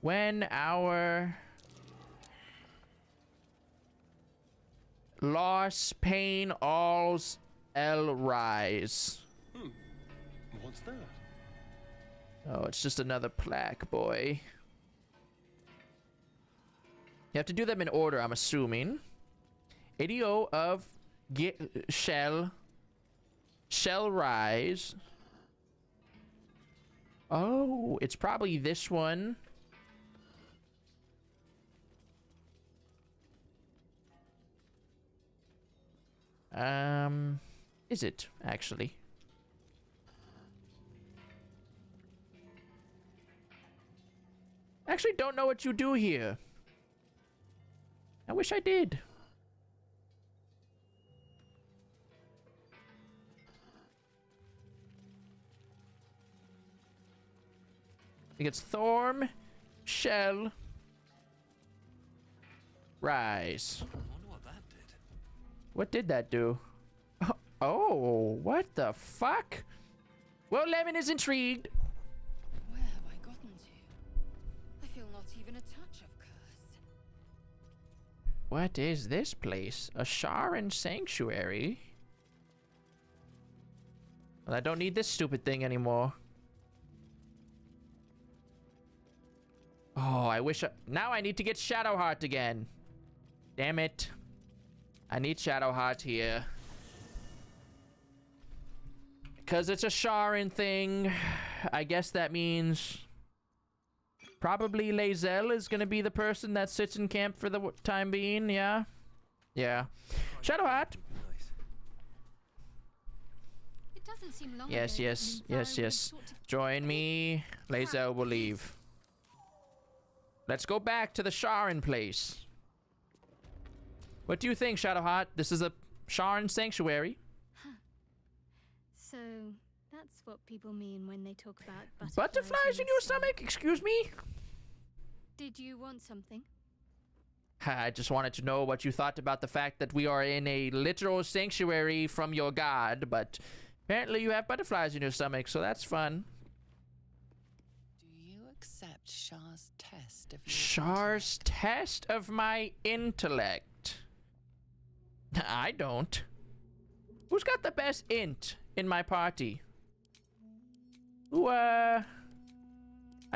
When our loss, pain, alls, L rise.
What's that?
Oh, it's just another plaque, boy. You have to do them in order, I'm assuming. ADO of shell rise. Oh, it's probably this one. Is it actually? Actually don't know what you do here. I wish I did. I think it's Thorm, Shell, Rise.
I wonder what that did.
What did that do? Oh, what the fuck? Well, Lemon is intrigued.
Where have I gotten to? I feel not even a touch of curse.
What is this place? A Sharan sanctuary? Well, I don't need this stupid thing anymore. Oh, I wish now I need to get Shadowheart again. Damn it. I need Shadowheart here. Because it's a Sharan thing. I guess that means probably Lae'zel is going to be the person that sits in camp for the time being, yeah? Yeah. Shadowheart!
It doesn't seem long
Yes,
ago
yes,
that
yes,
Minthara
yes.
sort of
Join me. Lae'zel will leave. Let's go back to the Sharan place. What do you think, Shadowheart? This is a Sharan sanctuary.
So that's what people mean when they talk about
Butterflies in your stomach? Excuse me?
Did you want something?
I just wanted to know what you thought about the fact that we are in a literal sanctuary from your god, but apparently you have butterflies in your stomach, so that's fun.
Do you accept Shar's test of your
Shar's test of my intellect? I don't. Who's got the best int in my party? Who, I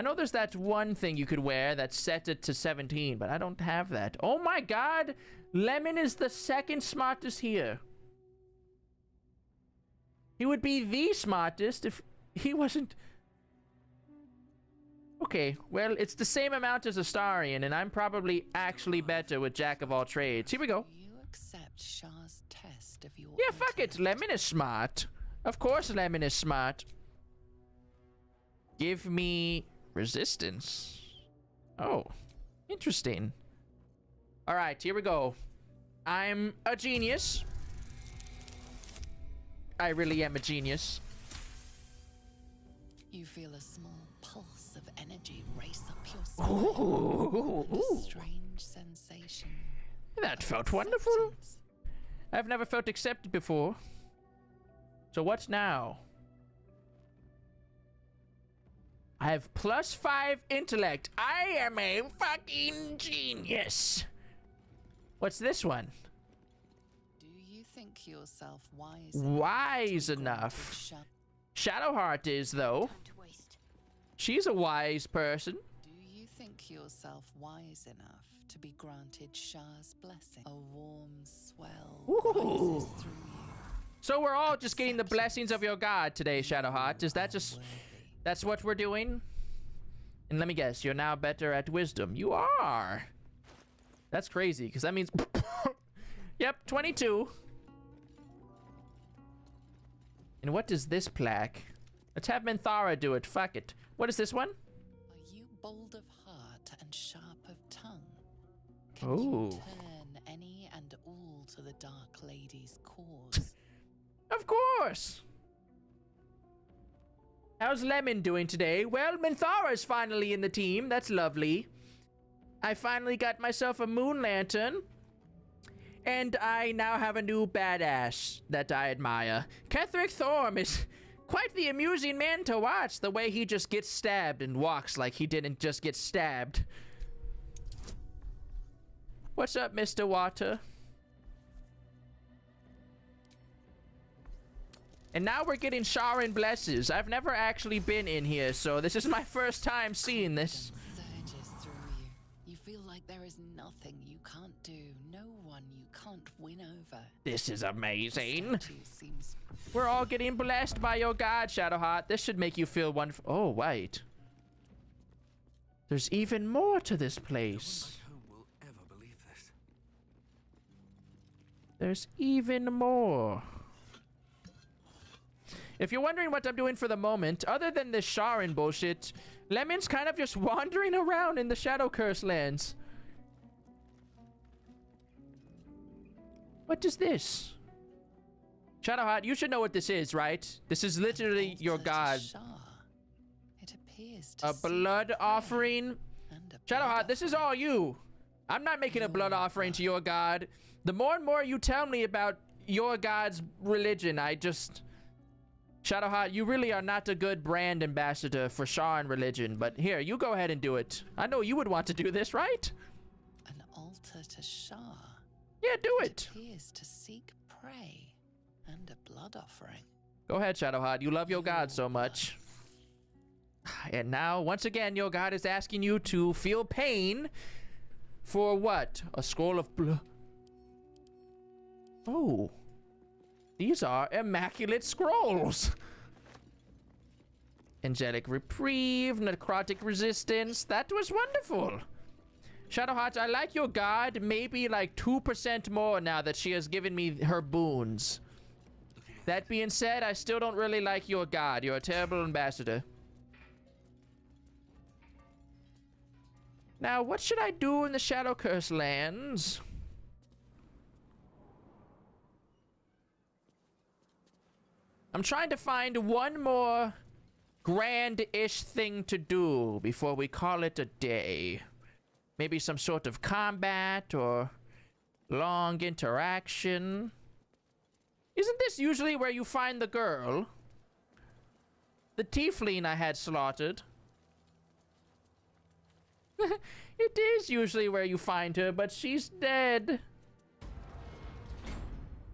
know there's that one thing you could wear that set it to 17, but I don't have that. Oh my god! Lemon is the second smartest here. He would be the smartest if he wasn't... Okay, well, it's the same amount as Astarion, and I'm probably actually better with Jack of all trades. Here we go.
Do you accept Shar's test of your
Yeah, fuck it. Lemon is smart. Of course Lemon is smart. Give me resistance. Oh, interesting. All right, here we go. I'm a genius. I really am a genius.
You feel a small pulse of energy race up your spine. And a strange sensation.
That felt wonderful. I've never felt accepted before. So what's now? I have +5 intellect. I am a fucking genius. What's this one?
Do you think yourself
Wise enough. Shadowheart is, though. She's a wise person.
Do you think yourself wise enough to be granted Shar's blessing? A warm swell rises through you.
So we're all just getting the blessings of your god today, Shadowheart. Is that just... That's what we're doing? And let me guess, you're now better at wisdom. You are. That's crazy, because that means... Yep, 22. And what is this plaque? Let's have Minthara do it. Fuck it. What is this one?
Are you bold of heart and sharp of tongue? Can
Ooh.
you turn any and all to the Dark Lady's cause?
Of course. How's Lemon doing today? Well, Minthara's finally in the team. That's lovely. I finally got myself a moon lantern. And I now have a new badass that I admire. Ketherick Thorm is quite the amusing man to watch. The way he just gets stabbed and walks like he didn't just get stabbed. What's up, Mr. Water? And now we're getting Sharon Blesses. I've never actually been in here, so this is my first time seeing this.
Surges through you. You feel like there is nothing you can't do, no one you can't win over.
This is amazing.
Seems...
We're all getting blessed by your god, Shadowheart. This should make you feel wonderful. Oh, wait. There's even more to this place.
No one back home will ever believe this.
There's even more. If you're wondering what I'm doing for the moment, other than this Sharon bullshit, Lemon's kind of just wandering around in the Shadow Curse lands. What is this? Shadowheart, you should know what this is, right? This is literally your god.
It appears to
A blood offering? Shadowheart, this is all you. I'm not making a blood offering to your god. The more and more you tell me about your god's religion, I just... Shadowheart, you really are not a good brand ambassador for Sharon religion, but here, you go ahead and do it. I know you would want to do this, right?
An altar to Shah.
Yeah, do it.
Appears to seek prey and a blood offering.
Go ahead, Shadowheart. You love your god so much. And now, once again, your god is asking you to feel pain for what? A scroll of blood. Oh. These are immaculate scrolls. Angelic reprieve, necrotic resistance. That was wonderful. Shadowheart, I like your god maybe like 2% more now that she has given me her boons. That being said, I still don't really like your god. You're a terrible ambassador. Now, what should I do in the Shadow Curse lands? I'm trying to find one more grand-ish thing to do before we call it a day. Maybe some sort of combat or long interaction. Isn't this usually where you find the girl? The tiefling I had slaughtered. It is usually where you find her, but she's dead.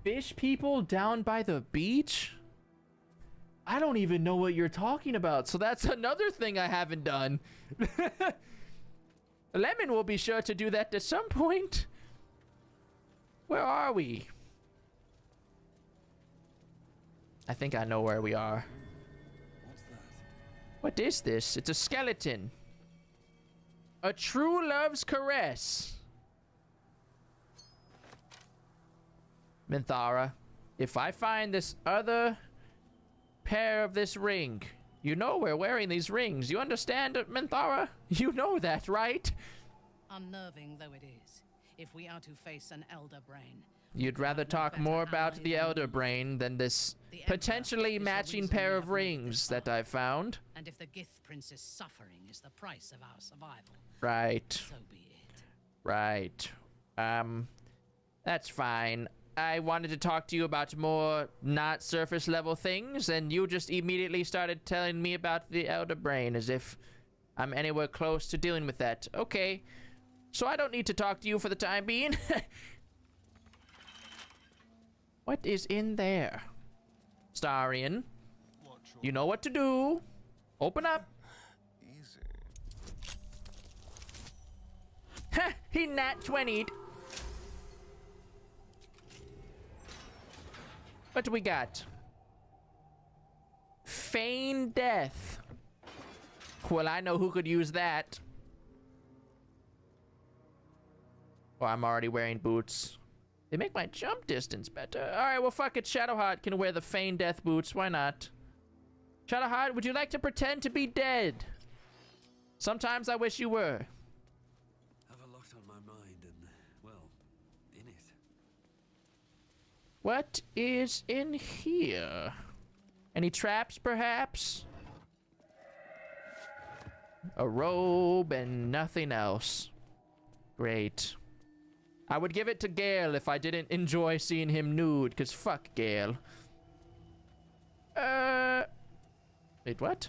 Fish people down by the beach? I don't even know what you're talking about, so that's another thing I haven't done. Lemon will be sure to do that at some point. Where are we? I think I know where we are.
What's that?
What is this? It's a skeleton. A true love's caress. Minthara, if I find this other pair of this ring, you know we're wearing these rings. You understand, Minthara? You know that, right?
Unnerving though it is, if we are to face an elder brain.
You'd rather talk more about the elder brain than this potentially matching pair of rings that I found.
And if the Gith Prince's suffering is the price of our survival,
right.
So be it.
Right. That's fine. I wanted to talk to you about more not surface level things, and you just immediately started telling me about the elder brain as if I'm anywhere close to dealing with that. Okay. So I don't need to talk to you for the time being. What is in there? Starian, you know what to do. Open up.
Easy.
Ha! He nat 20'd. What do we got? Feign death. Well, I know who could use that. Oh, I'm already wearing boots. They make my jump distance better. Alright, well, fuck it. Shadowheart can wear the Feign Death boots. Why not? Shadowheart, would you like to pretend to be dead? Sometimes I wish you were.
Have a lot on my mind and, well, in it.
What is in here? Any traps, perhaps? A robe and nothing else. Great. I would give it to Gale if I didn't enjoy seeing him nude, because fuck Gale. Wait, what?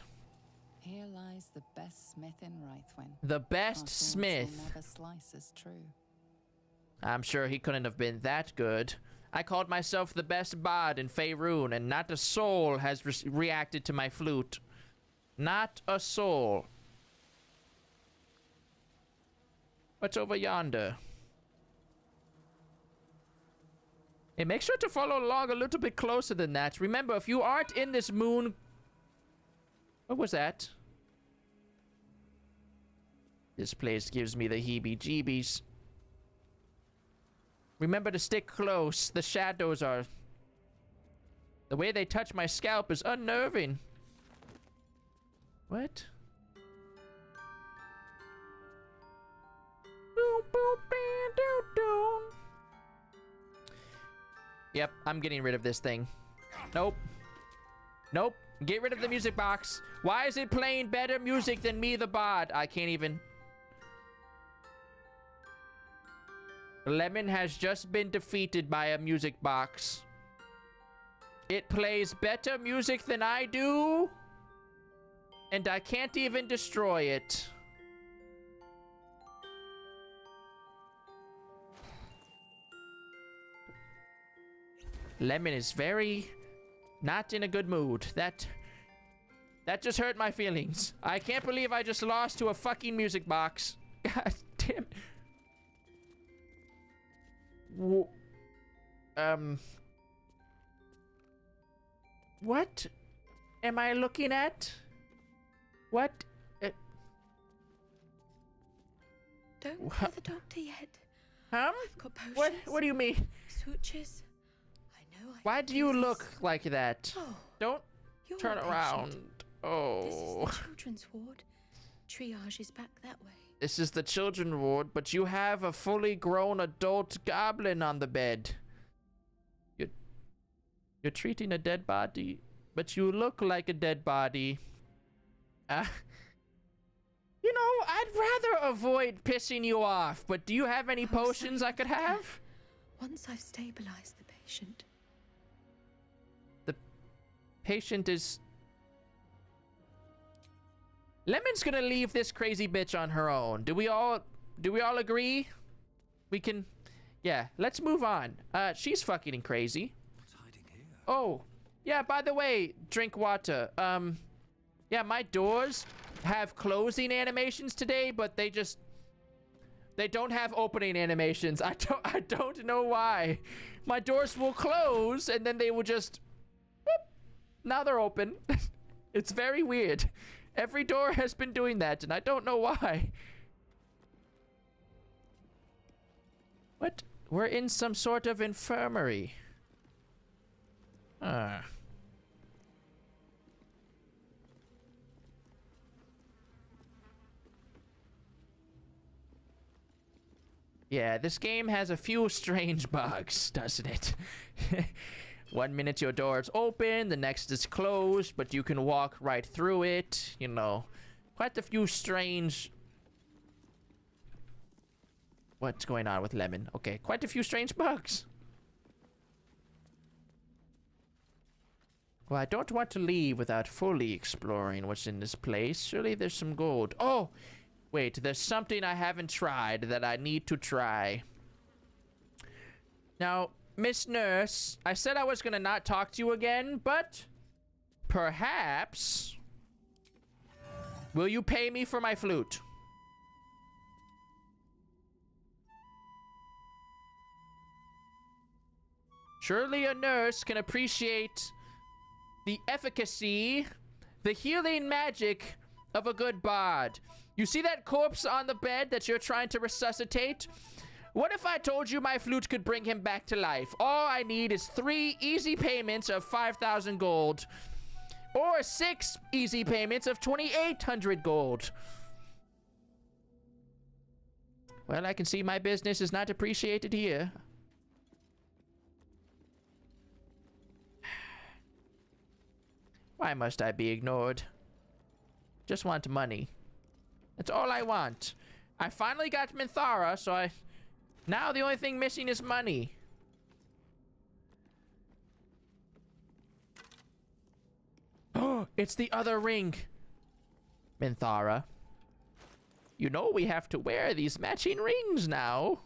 Here lies the best smith in Rythwin.
The best
Our swords
smith.
will never slice as true.
I'm sure he couldn't have been that good. I called myself the best bard in Faerun, and not a soul has reacted to my flute. Not a soul. What's over yonder? Hey, make sure to follow along a little bit closer than that. Remember, if you aren't in this moon... What was that? This place gives me the heebie-jeebies. Remember to stick close. The shadows are... The way they touch my scalp is unnerving. What? Boom, boom, bam, doom, doom. Yep, I'm getting rid of this thing. Nope. Nope. Get rid of the music box. Why is it playing better music than me, the bard? I can't even... Lemon has just been defeated by a music box. It plays better music than I do. And I can't even destroy it. Lemon is very not in a good mood. That just hurt my feelings. I can't believe I just lost to a fucking music box. God damn. What am I looking at? What?
Don't call the doctor yet.
Huh?
I've got potions.
What do you mean?
Sutures. I know.
Why do you look like that?
Oh,
don't
you're
turn
a
around.
patient.
Oh.
This is the children's ward. Triage is back that way.
This is the children's ward, but you have a fully grown adult goblin on the bed. You're treating a dead body, but you look like a dead body. You know, I'd rather avoid pissing you off, but do you have any potions I could have?
Once I've stabilized the patient.
The patient is... Lemon's gonna leave this crazy bitch on her own. Do we all agree? We can... Yeah, let's move on. She's fucking crazy.
What's hiding here?
Oh, yeah, by the way, drink water. Yeah, my doors have closing animations today, but they don't have opening animations. I don't know why. My doors will close and then they will just whoop, now they're open. It's very weird. Every door has been doing that and I don't know why. What? We're in some sort of infirmary. Yeah, this game has a few strange bugs, doesn't it? 1 minute your door is open, the next is closed, but you can walk right through it. You know, quite a few strange... What's going on with Lemon? Okay, quite a few strange bugs. Well, I don't want to leave without fully exploring what's in this place. Surely there's some gold. Oh! Wait, there's something I haven't tried that I need to try. Now, Miss Nurse, I said I was gonna not talk to you again, but perhaps... Will you pay me for my flute? Surely a nurse can appreciate the efficacy, the healing magic of a good bard. You see that corpse on the bed that you're trying to resuscitate? What if I told you my flute could bring him back to life? All I need is 3 easy payments of 5,000 gold. Or 6 easy payments of 2,800 gold. Well, I can see my business is not appreciated here. Why must I be ignored? Just want money. That's all I want. I finally got Minthara, so now the only thing missing is money. Oh, it's the other ring. Minthara. You know we have to wear these matching rings now.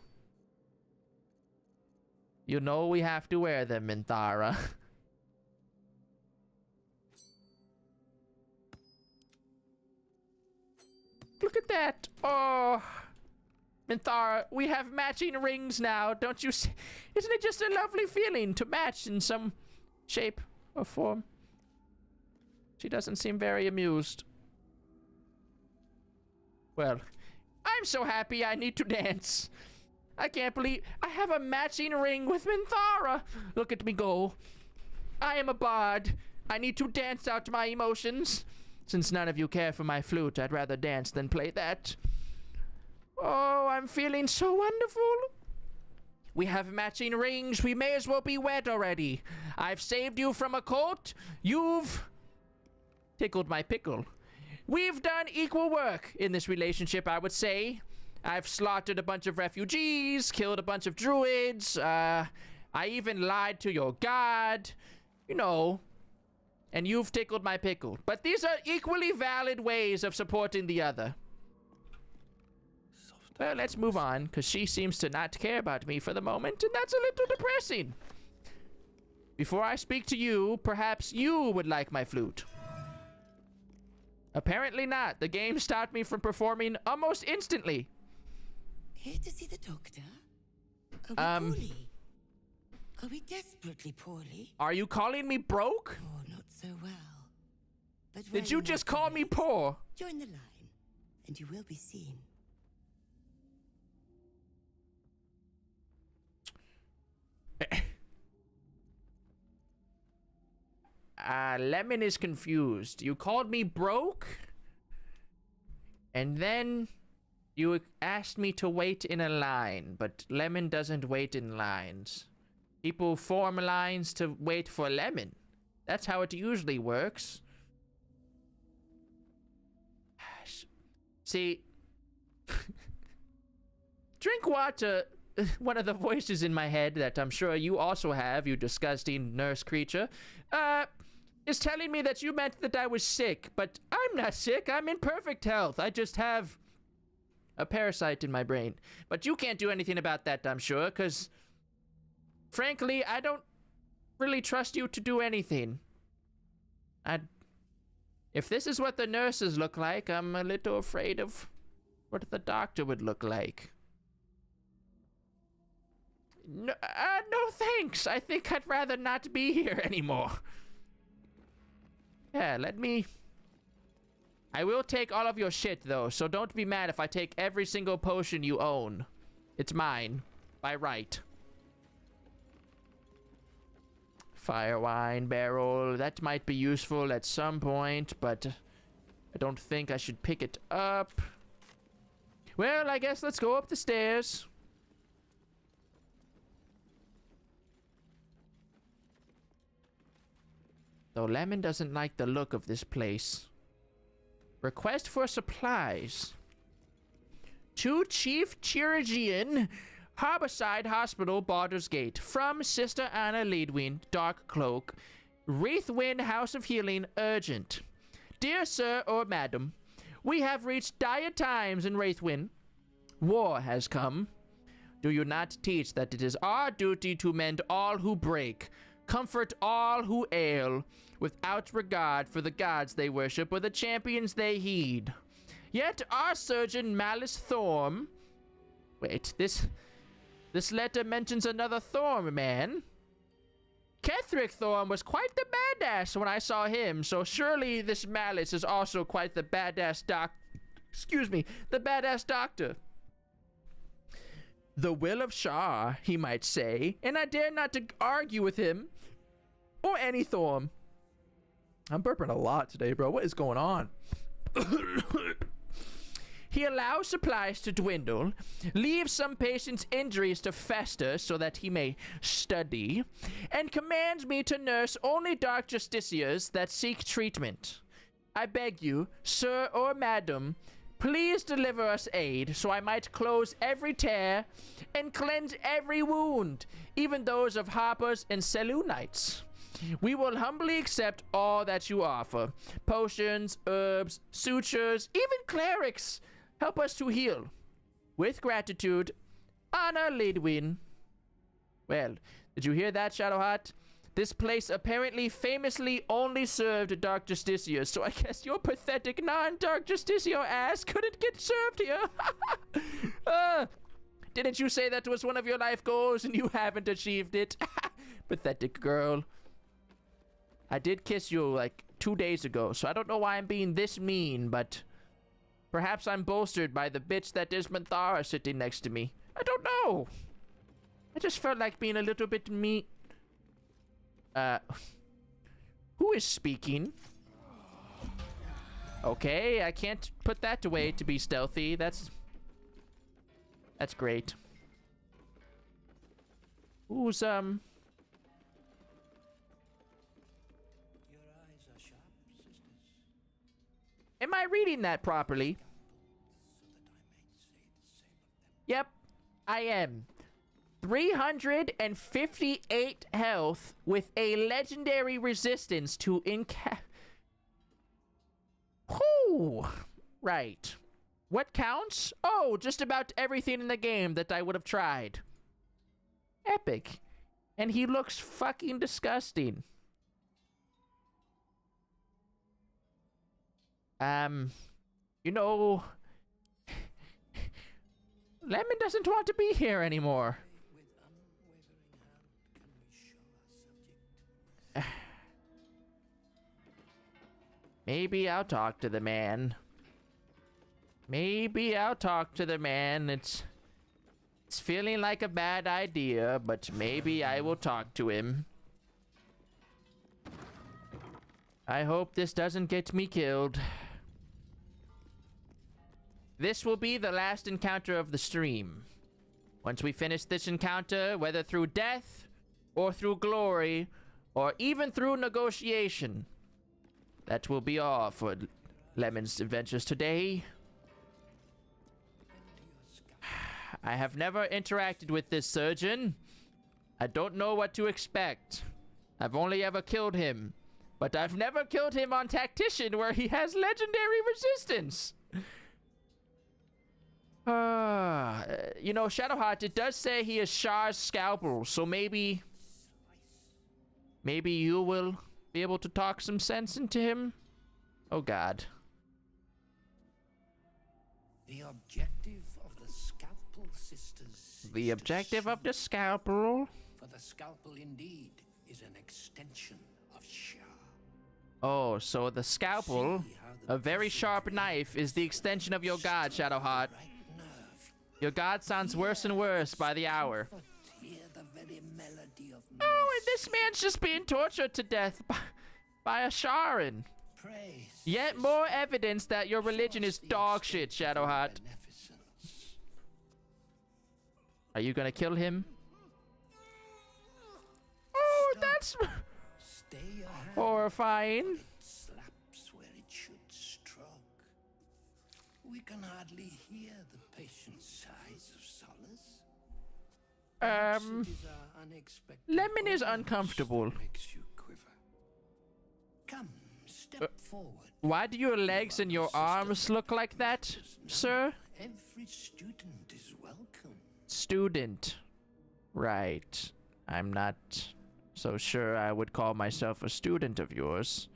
You know we have to wear them, Minthara. Look at that. Oh. Minthara, we have matching rings now. Don't you see? Isn't it just a lovely feeling to match in some shape or form? She doesn't seem very amused. Well, I'm so happy I need to dance. I can't believe I have a matching ring with Minthara. Look at me go. I am a bard. I need to dance out my emotions. Since none of you care for my flute, I'd rather dance than play that. Oh, I'm feeling so wonderful. We have matching rings. We may as well be wed already. I've saved you from a cult. You've tickled my pickle. We've done equal work in this relationship, I would say. I've slaughtered a bunch of refugees, killed a bunch of druids. I even lied to your god. You know. And you've tickled my pickle. But these are equally valid ways of supporting the other. Well, let's move on, because she seems to not care about me for the moment, and that's a little depressing. Before I speak to you, perhaps you would like my flute. Apparently not. The game stopped me from performing almost instantly.
Here to see the doctor? Are we poorly? Are we desperately poorly?
Are you calling me broke?
Oh, not so well. But
did you just call me poor?
Join the line, and you will be seen.
Lemon is confused. You called me broke? And then you asked me to wait in a line, but Lemon doesn't wait in lines. People form lines to wait for Lemon. That's how it usually works. See, drink water. One of the voices in my head that I'm sure you also have, you disgusting nurse creature, is telling me that you meant that I was sick, but I'm not sick. I'm in perfect health. I just have a parasite in my brain. But you can't do anything about that, I'm sure, because frankly, I don't really trust you to do anything. If this is what the nurses look like, I'm a little afraid of what the doctor would look like. No, no thanks. I think I'd rather not be here anymore. Yeah, I will take all of your shit, though, so don't be mad if I take every single potion you own. It's mine. By right. Fire wine barrel. That might be useful at some point, but I don't think I should pick it up. Well, I guess let's go up the stairs. Though Lemon doesn't like the look of this place. Request for supplies. To Chief Chirurgeon, Harborside Hospital, Baldur's Gate. From Sister Anna Leadwin, Dark Cloak. Wraithwind House of Healing, urgent. Dear Sir or Madam, we have reached dire times in Wraithwind. War has come. Do you not teach that it is our duty to mend all who break, comfort all who ail, without regard for the gods they worship or the champions they heed? Yet our surgeon Malice Thorm... Wait, this letter mentions another Thorm man. Ketheric Thorn was quite the badass when I saw him, so surely this Malice is also quite the badass the badass doctor. The will of Shar, he might say, and I dare not to argue with him or any Thorn. I'm burping a lot today, bro. What is going on? He allows supplies to dwindle, leaves some patients' injuries to fester so that he may study, and commands me to nurse only dark justiciars that seek treatment. I beg you, sir or madam, please deliver us aid so I might close every tear and cleanse every wound, even those of harpers and Selûnites. We will humbly accept all that you offer. Potions, herbs, sutures, even clerics. Help us to heal. With gratitude, Honor Lidwin. Well, did you hear that, Shadowheart? This place apparently famously only served Dark Justiciars, so I guess your pathetic non-Dark Justiciar ass couldn't get served here. Didn't you say that was one of your life goals and you haven't achieved it? Pathetic girl. I did kiss you like 2 days ago, so I don't know why I'm being this mean, but perhaps I'm bolstered by the bitch that is Minthara sitting next to me. I don't know. I just felt like being a little bit mean. Who is speaking? Okay, I can't put that away to be stealthy. That's great. Who's,
Your eyes are sharp, sisters.
Am I reading that properly? Yep, I am. 358 health with a legendary resistance to Whoo! Right. What counts? Oh, just about everything in the game that I would have tried. Epic. And he looks fucking disgusting. You know, Lemon doesn't want to be here anymore. Maybe I'll talk to the man. Maybe I'll talk to the man. It's feeling like a bad idea, but maybe I will talk to him. I hope this doesn't get me killed. This will be the last encounter of the stream. Once we finish this encounter, whether through death, or through glory, or even through negotiation, that will be all for Lemon's adventures today. I have never interacted with this surgeon. I don't know what to expect. I've only ever killed him. But I've never killed him on Tactician, where he has legendary resistance. You know, Shadowheart, it does say he is Shar's scalpel, so maybe you will be able to talk some sense into him. Oh God.
The objective of the Scalpel Sisters.
The objective of the scalpel.
For the scalpel indeed is an extension of Shar.
Oh, so the scalpel, a very sharp knife, is the extension of your god, Shadowheart. Your god sounds worse and worse by the hour. Oh, and this man's just being tortured to death by a Sharan. Yet more evidence that your religion is dog shit, Shadowheart. Are you gonna kill him? Oh, that's horrifying.
Slaps where it should stroke. We can hardly hear the patient's sighs of solace.
Lemon is uncomfortable.
Come, step forward.
Why do your legs and your arms look like that, sir?
Every student is welcome.
Student. Right. I'm not so sure I would call myself a student of yours.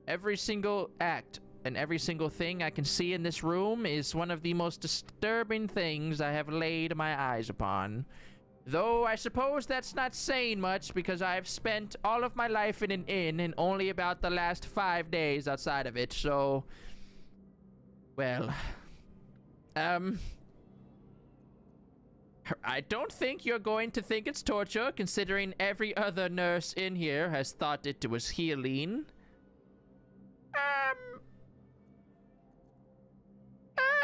Every single act and every single thing I can see in this room is one of the most disturbing things I have laid my eyes upon. Though I suppose that's not saying much because I've spent all of my life in an inn and only about the last 5 days outside of it, so... Well... I don't think you're going to think it's torture, considering every other nurse in here has thought it was healing.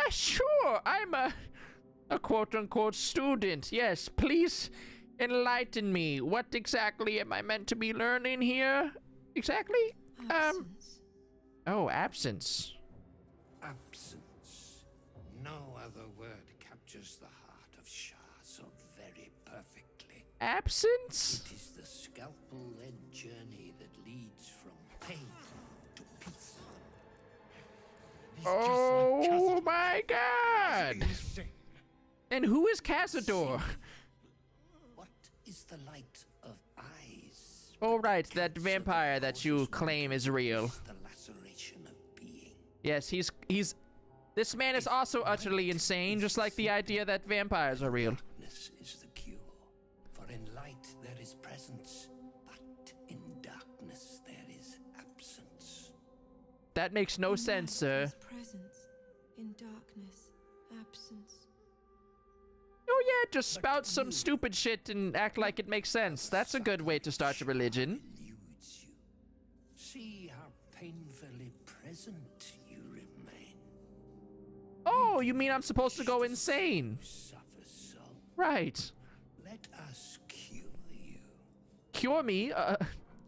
Sure, I'm a quote-unquote student. Yes, please enlighten me. What exactly am I meant to be learning here? Exactly?
Absence.
Oh, absence.
Absence. No other word captures the heart of Shah so very perfectly.
Absence?
It is the scalpel-led journey that leads from pain to peace.
Oh my god! And who is Cazador?
What is the light of eyes?
Oh right, that vampire that you claim is real.
The laceration of being.
Yes, he's this man is also utterly insane, just like the idea that vampires are real.
Darkness is the cure. For in light there is presence, but in darkness there is absence.
That makes no sense, sir.
Presence, in darkness, absence.
Oh yeah, just spout some stupid shit and act like it makes sense. That's a good way to start a religion.
See how painfully present you remain.
Oh, you mean I'm supposed to go insane?
Suffer so.
Right.
Let us cure you.
Cure me?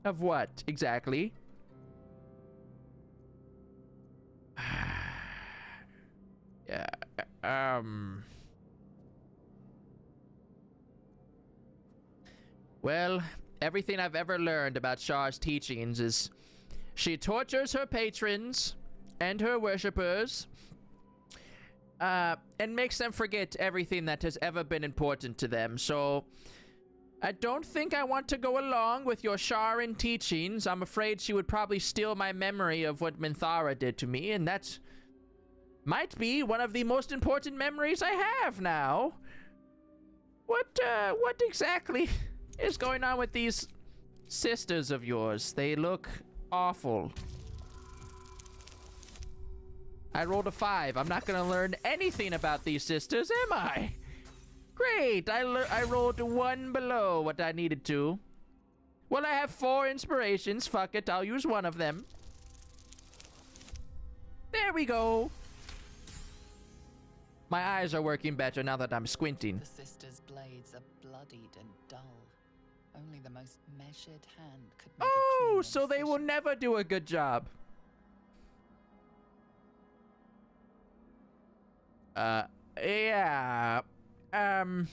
Of what, exactly? Yeah, Well, everything I've ever learned about Shah's teachings is she tortures her patrons and her worshippers, and makes them forget everything that has ever been important to them. So, I don't think I want to go along with your Sharan teachings. I'm afraid she would probably steal my memory of what Minthara did to me, and that might be one of the most important memories I have now. What exactly is going on with these sisters of yours? They look awful. I rolled a 5. I'm not gonna learn anything about these sisters, am I? Great, I rolled 1 below what I needed to. Well, I have 4 inspirations. Fuck it, I'll use one of them. There we go. My eyes are working better now that I'm squinting.
The sisters' blades are bloodied and dull. Only the most measured hand could make
Oh, so they will never do a good job. Yeah. I'm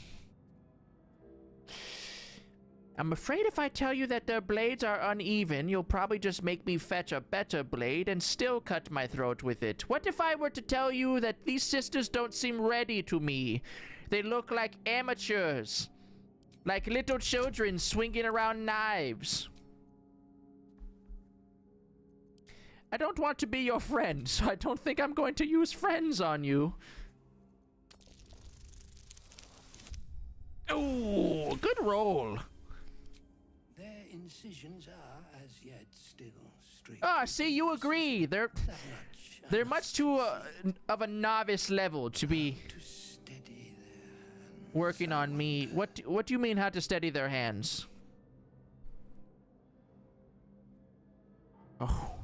afraid if I tell you that their blades are uneven, you'll probably just make me fetch a better blade and still cut my throat with it. What if I were to tell you that these sisters don't seem ready to me? They look like amateurs. Like little children swinging around knives. I don't want to be your friend, so I don't think I'm going to use friends on you. Ooh, good roll.
Their incisions are, as yet, still straight.
Ah, see, you agree. They're much too of a novice level to be working on me. What do you mean, how to steady their hands? Oh.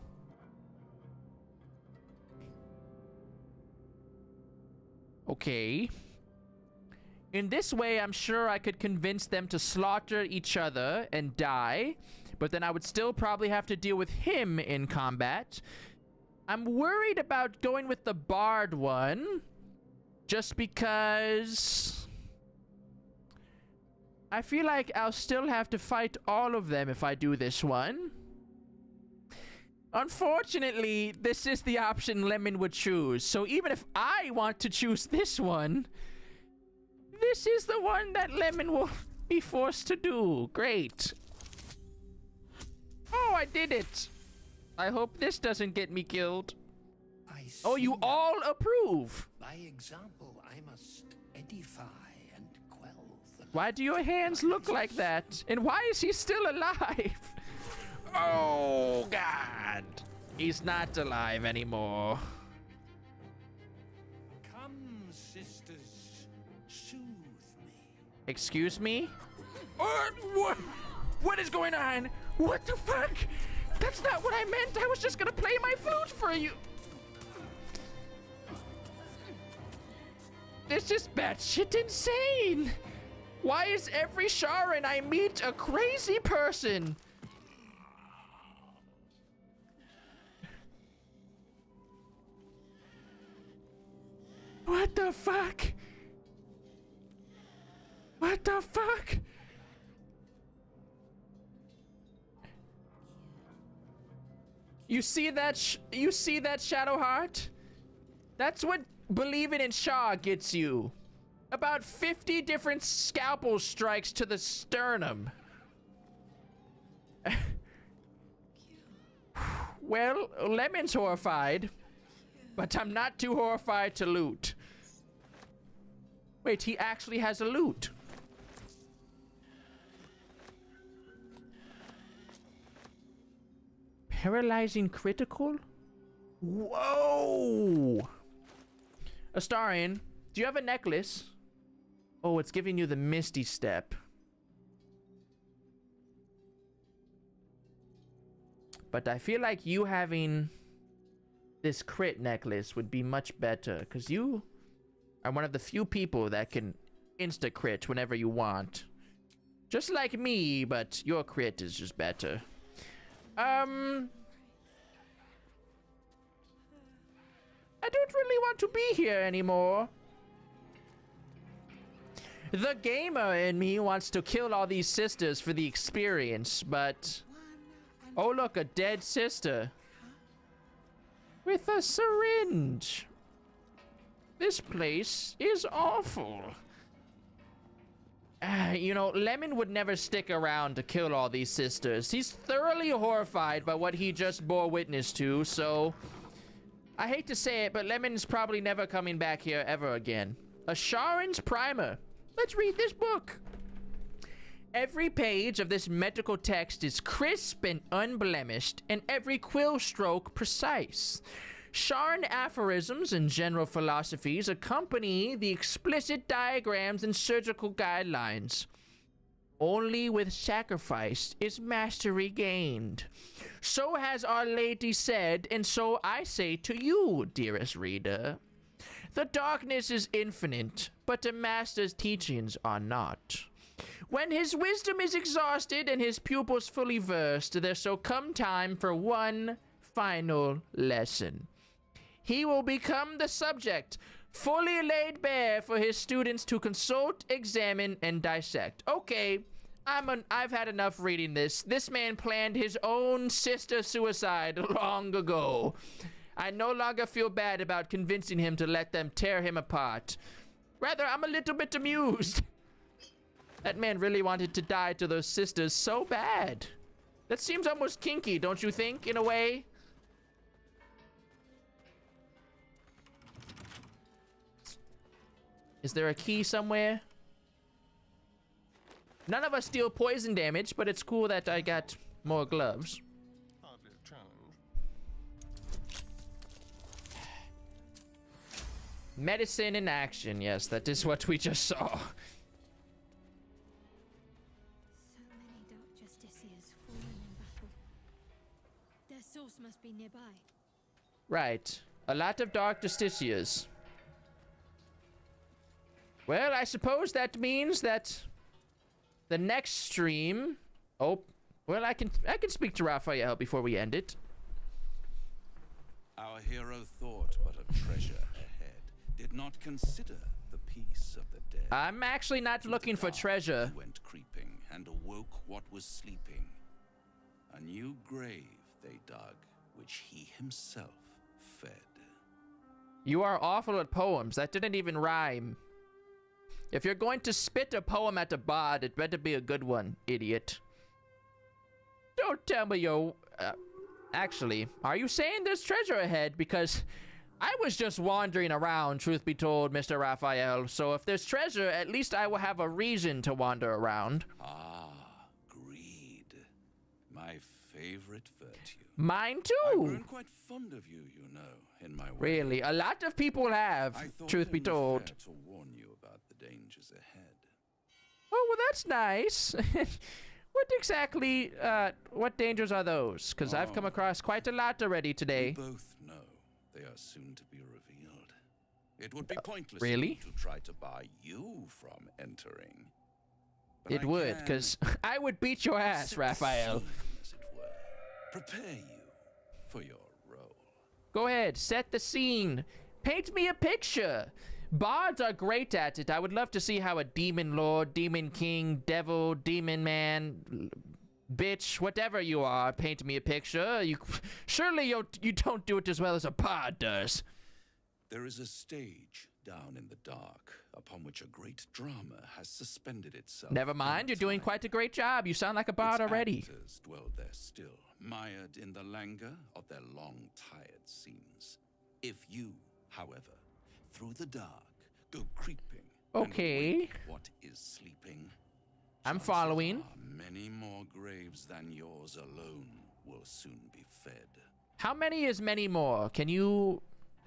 Okay. In this way, I'm sure I could convince them to slaughter each other and die, but then I would still probably have to deal with him in combat. I'm worried about going with the bard one, just because I feel like I'll still have to fight all of them if I do this one. Unfortunately, this is the option Lemon would choose, so even if I want to choose this one, this is the one that Lemon will be forced to do. Great. Oh, I did it. I hope this doesn't get me killed. Oh, you all approve.
By example, I must edify and quell the
Why do your hands look like that? And why is he still alive? Oh, God. He's not alive anymore.
Come, sisters, soothe me.
Excuse me? What? What is going on? What the fuck? That's not what I meant. I was just gonna play my flute for you. This is batshit insane. Why is every Sharon I meet a crazy person? What the fuck? What the fuck? You see that? You see that, Shadowheart? That's what believing in Shaw gets you. About 50 different scalpel strikes to the sternum. Well, Lemon's horrified, but I'm not too horrified to loot. Wait, he actually has a loot. Paralyzing critical? Whoa! Astarion, do you have a necklace? Oh, it's giving you the Misty Step. But I feel like you having this crit necklace would be much better, because you are one of the few people that can insta-crit whenever you want. Just like me, but your crit is just better. I don't really want to be here anymore. The gamer in me wants to kill all these sisters for the experience, but... Oh look, a dead sister. With a syringe. This place is awful. You know, Lemon would never stick around to kill all these sisters. He's thoroughly horrified by what he just bore witness to, so... I hate to say it, but Lemon's probably never coming back here ever again. A Sharon's Primer. Let's read this book. Every page of this medical text is crisp and unblemished, and every quill stroke precise. Sharon aphorisms and general philosophies accompany the explicit diagrams and surgical guidelines. Only with sacrifice is mastery gained. So has Our Lady said, and so I say to you, dearest reader. The darkness is infinite, but the master's teachings are not. When his wisdom is exhausted and his pupils fully versed, there shall come time for one final lesson. He will become the subject, fully laid bare for his students to consult, examine, and dissect. Okay, I've had enough reading this. This man planned his own sister suicide long ago. I no longer feel bad about convincing him to let them tear him apart. Rather, I'm a little bit amused. That man really wanted to die to those sisters so bad. That seems almost kinky, don't you think, in a way? Is there a key somewhere? None of us deal poison damage, but it's cool that I got more gloves.
Hardly a challenge.
Medicine in action. Yes, that is what we just saw.
So many Dark Justiciars fallen in battle. Their source must be nearby.
Right. A lot of Dark Justiciars. Well, I suppose that means that the next stream... Oh, well, I can speak to Raphael before we end it.
Our hero thought but a treasure ahead, did not consider the peace of the dead.
I'm actually not looking for treasure.
He went creeping and awoke what was sleeping. A new grave they dug, which he himself fed.
You are awful at poems. That didn't even rhyme. If you're going to spit a poem at a bard, it better be a good one, idiot. Don't tell me you're... actually, are you saying there's treasure ahead? Because I was just wandering around, truth be told, Mr. Raphael. So if there's treasure, at least I will have a reason to wander around.
Ah, greed. My favorite virtue.
Mine too.
I've grown quite fond of you, you know, in my way.
Really, a lot of people have, truth be told.
Fair to warn you about the dangers ahead.
Oh, well, that's nice. What dangers are those? Because I've come across quite a lot already today.
We both know they are soon to be revealed. It would be pointless
really?
To try to bar you from entering. But
It would, because I would beat your ass, Raphael.
As it were, prepare you for your role.
Go ahead, set the scene. Paint me a picture. Bards are great at it. I would love to see how a demon lord, demon king, devil, demon man, bitch, whatever you are, paint me a picture. Surely you don't do it as well as a bard does.
There is a stage down in the dark upon which a great drama has suspended itself.
Never mind, you're doing quite a great job. You sound like a bard already.
Actors dwell there still, mired in the languor of their long-tired scenes. If you, however, through the dark, go creeping.
Okay.
And wake what is sleeping.
I'm following.
Many more graves than yours alone will soon be fed.
How many is many more?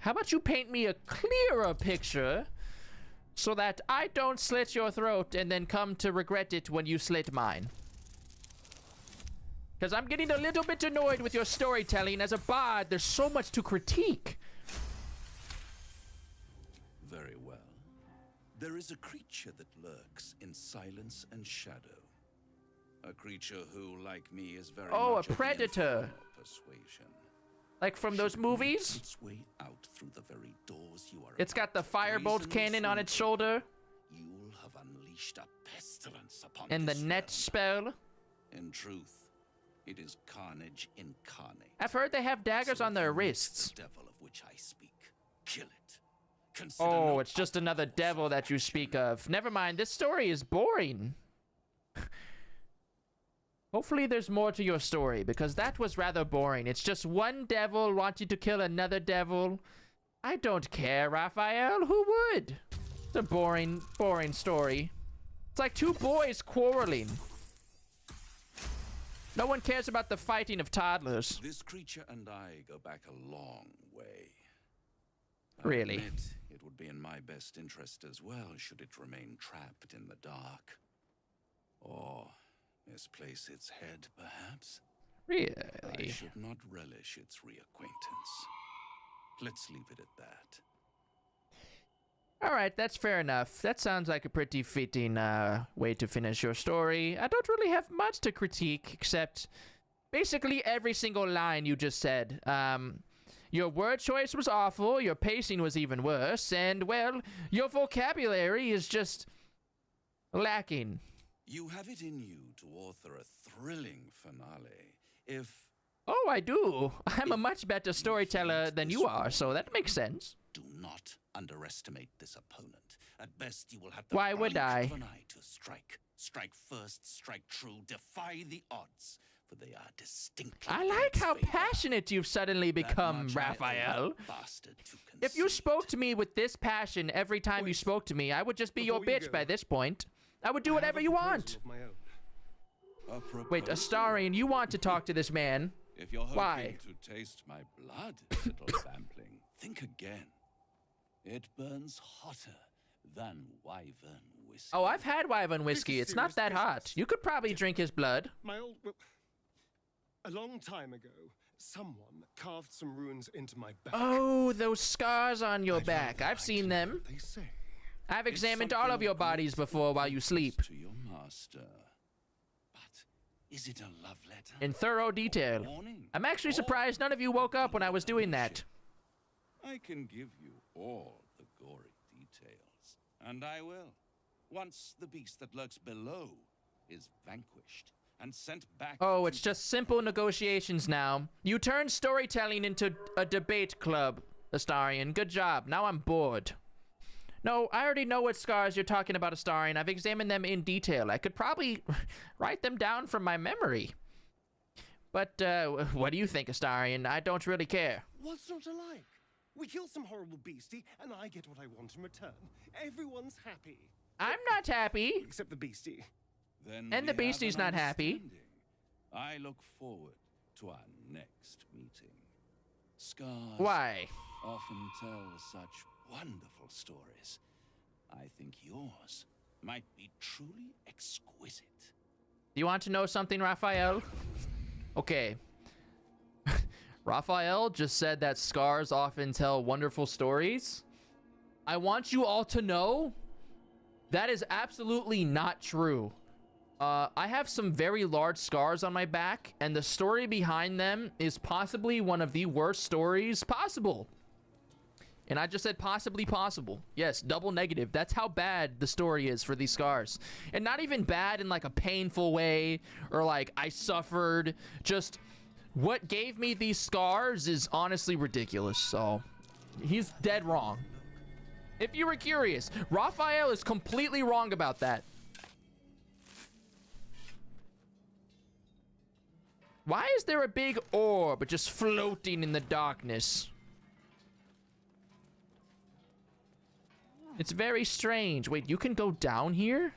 How about you paint me a clearer picture so that I don't slit your throat and then come to regret it when you slit mine? Because I'm getting a little bit annoyed with your storytelling. As a bard, there's so much to critique.
Very well. There is a creature that lurks in silence and shadow. A creature who, like me, is very much
a predator.
Persuasion.
Like from those movies?
Its way out through the very doors you are.
It's got the firebolt cannon on its shoulder.
You'll have unleashed a pestilence upon
and the
this
net
realm.
spell.
In truth, it is carnage incarnate.
I've heard they have daggers on their wrists.
The devil of which I speak. Kill it. Consider
Oh, it's just another devil that you speak of. Never mind, this story is boring. Hopefully there's more to your story, because that was rather boring. It's just one devil wanting to kill another devil. I don't care, Raphael. Who would? It's a boring, boring story. It's like two boys quarreling. No one cares about the fighting of toddlers.
This creature and I go back a long way.
Really?
I admit it would be in my best interest as well should it remain trapped in the dark. Or misplace its head, perhaps?
Really?
I should not relish its reacquaintance. Let's leave it at that.
Alright, that's fair enough. That sounds like a pretty fitting way to finish your story. I don't really have much to critique, except basically every single line you just said. Your word choice was awful, your pacing was even worse, and, well, your vocabulary is just lacking.
You have it in you to author a thrilling finale. If...
Oh, I do. I'm a much better storyteller than you are, so that makes sense.
Do not underestimate this opponent. At best, you will have the
Why would I?
of an eye to strike. Strike first, strike true, defy the odds, for they are distinctly...
I like how passionate you've suddenly become, Raphael. If you spoke to me with this passion every time you spoke to me, I would just be your bitch by this point. I would do whatever you want. Wait, Astarion, you want to talk to this man?
If you're hoping
Why?
to taste my blood, little bantling, think again. It burns hotter than wyvern whiskey.
Oh, I've had wyvern whiskey. It's not that hot. You could probably drink his blood.
A long time ago, someone carved some runes into my back.
Oh, those scars on your back. I've seen them. I've examined all of your bodies before while you sleep.
To your master. But is it a love letter?
In thorough detail. I'm actually surprised none of you woke up when I was doing that.
I can give you all the gory details. And I will. Once the beast that lurks below is vanquished and sent back...
Oh, it's just simple negotiations now. You turned storytelling into a debate club, Astarion. Good job. Now I'm bored. No, I already know what scars you're talking about, Astarion. I've examined them in detail. I could probably write them down from my memory. But, what do you think, Astarion? I don't really care.
What's not to like? We kill some horrible beastie, and I get what I want in return. Everyone's happy.
I'm not happy.
Except the beastie.
Then
And the
we have
beastie's
an
not happy.
understanding. I look forward to our next meeting. Scars
Why?
often tell such wonderful stories. I think yours might be truly exquisite.
Do you want to know something, Raphael? Okay. Raphael just said that scars often tell wonderful stories. I want you all to know that is absolutely not true. I have some very large scars on my back, and the story behind them is possibly one of the worst stories possible. And I just said possibly possible. Yes, double negative. That's how bad the story is for these scars. And not even bad in like a painful way or like I suffered. Just what gave me these scars is honestly ridiculous. So he's dead wrong. If you were curious, Raphael is completely wrong about that. Why is there a big orb just floating in the darkness? It's very strange. Wait, you can go down here?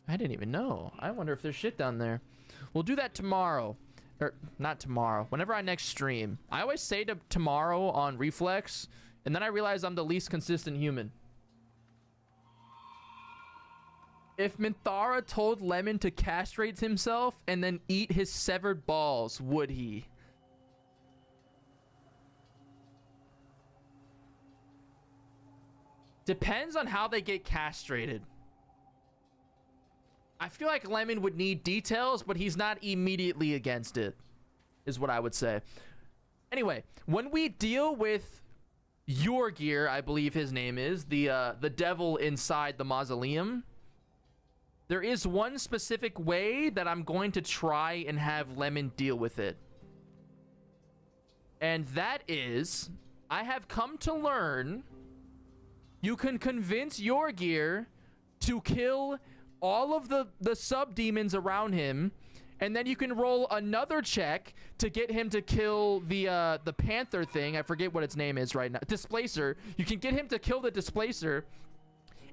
I didn't even know. I wonder if there's shit down there. We'll do that tomorrow. Or, not tomorrow. Whenever I next stream. I always say to tomorrow on Reflex, and then I realize I'm the least consistent human. If Minthara told Lemon to castrate himself and then eat his severed balls, would he? Depends on how they get castrated. I feel like Lemon would need details, but he's not immediately against it, is what I would say. Anyway, when we deal with Yorgir, I believe his name is, the devil inside the mausoleum, there is one specific way that I'm going to try and have Lemon deal with it. And that is, I have come to learn you can convince Yorgir to kill all of the sub-demons around him, and then you can roll another check to get him to kill the panther thing. I forget what its name is right now. Displacer. You can get him to kill the Displacer.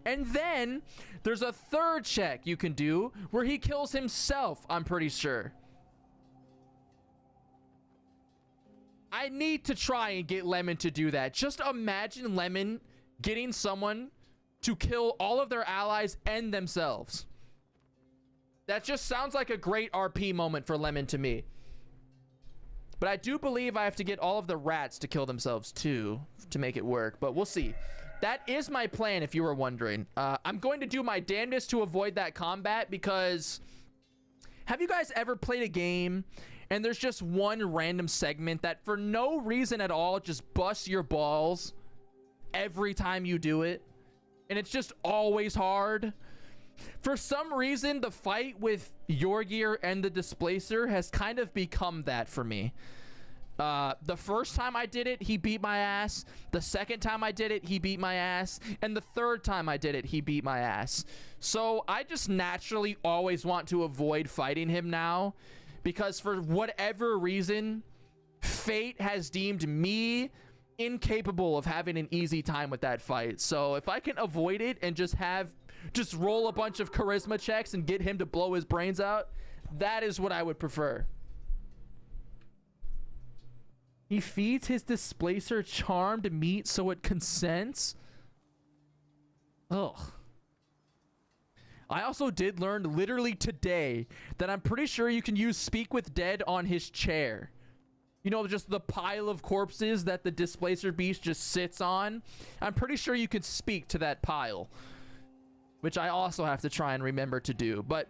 And then there's a third check you can do where he kills himself, I'm pretty sure. I need to try and get Lemon to do that. Just imagine Lemon getting someone to kill all of their allies and themselves. That just sounds like a great RP moment for Lemon to me. But I do believe I have to get all of the rats to kill themselves too to make it work, but we'll see. That is my plan, if you were wondering. I'm going to do my damnedest to avoid that combat because... Have you guys ever played a game and there's just one random segment that for no reason at all just busts your balls every time you do it? And it's just always hard. For some reason, the fight with Yorgir and the Displacer has kind of become that for me. The first time I did it, he beat my ass. The second time I did it, he beat my ass. And the third time I did it, he beat my ass. So I just naturally always want to avoid fighting him now. Because for whatever reason, fate has deemed me incapable of having an easy time with that fight. So if I can avoid it and just roll a bunch of charisma checks and get him to blow his brains out, that is what I would prefer. He feeds his Displacer charmed meat so it consents? Ugh. I also did learn literally today that I'm pretty sure you can use Speak with Dead on his chair. You know, just the pile of corpses that the Displacer beast just sits on. I'm pretty sure you can speak to that pile, which I also have to try and remember to do. But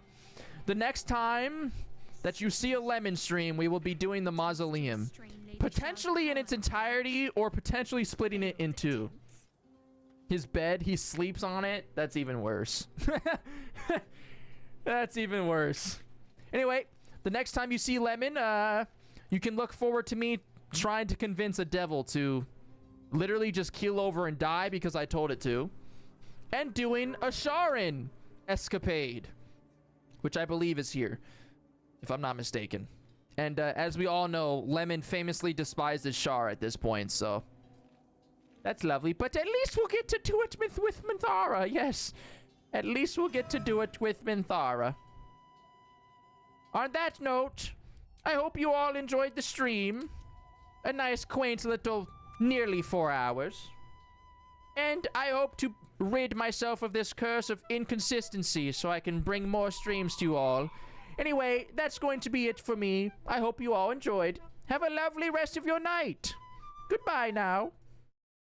the next time that you see a Lemon stream, we will be doing the mausoleum. Potentially in its entirety, or potentially splitting it in two. His bed, he sleeps on it. That's even worse. That's even worse. Anyway, the next time you see Lemon, you can look forward to me trying to convince a devil to literally just keel over and die because I told it to. And doing a Sharin escapade, which I believe is here, if I'm not mistaken. And as we all know, Lemon famously despises Shar at this point, so that's lovely. But at least we'll get to do it with Minthara, yes. At least we'll get to do it with Minthara. On that note, I hope you all enjoyed the stream. A nice, quaint little nearly 4 hours. And I hope to rid myself of this curse of inconsistency so I can bring more streams to you all. Anyway, that's going to be it for me. I hope you all enjoyed. Have a lovely rest of your night. Goodbye now.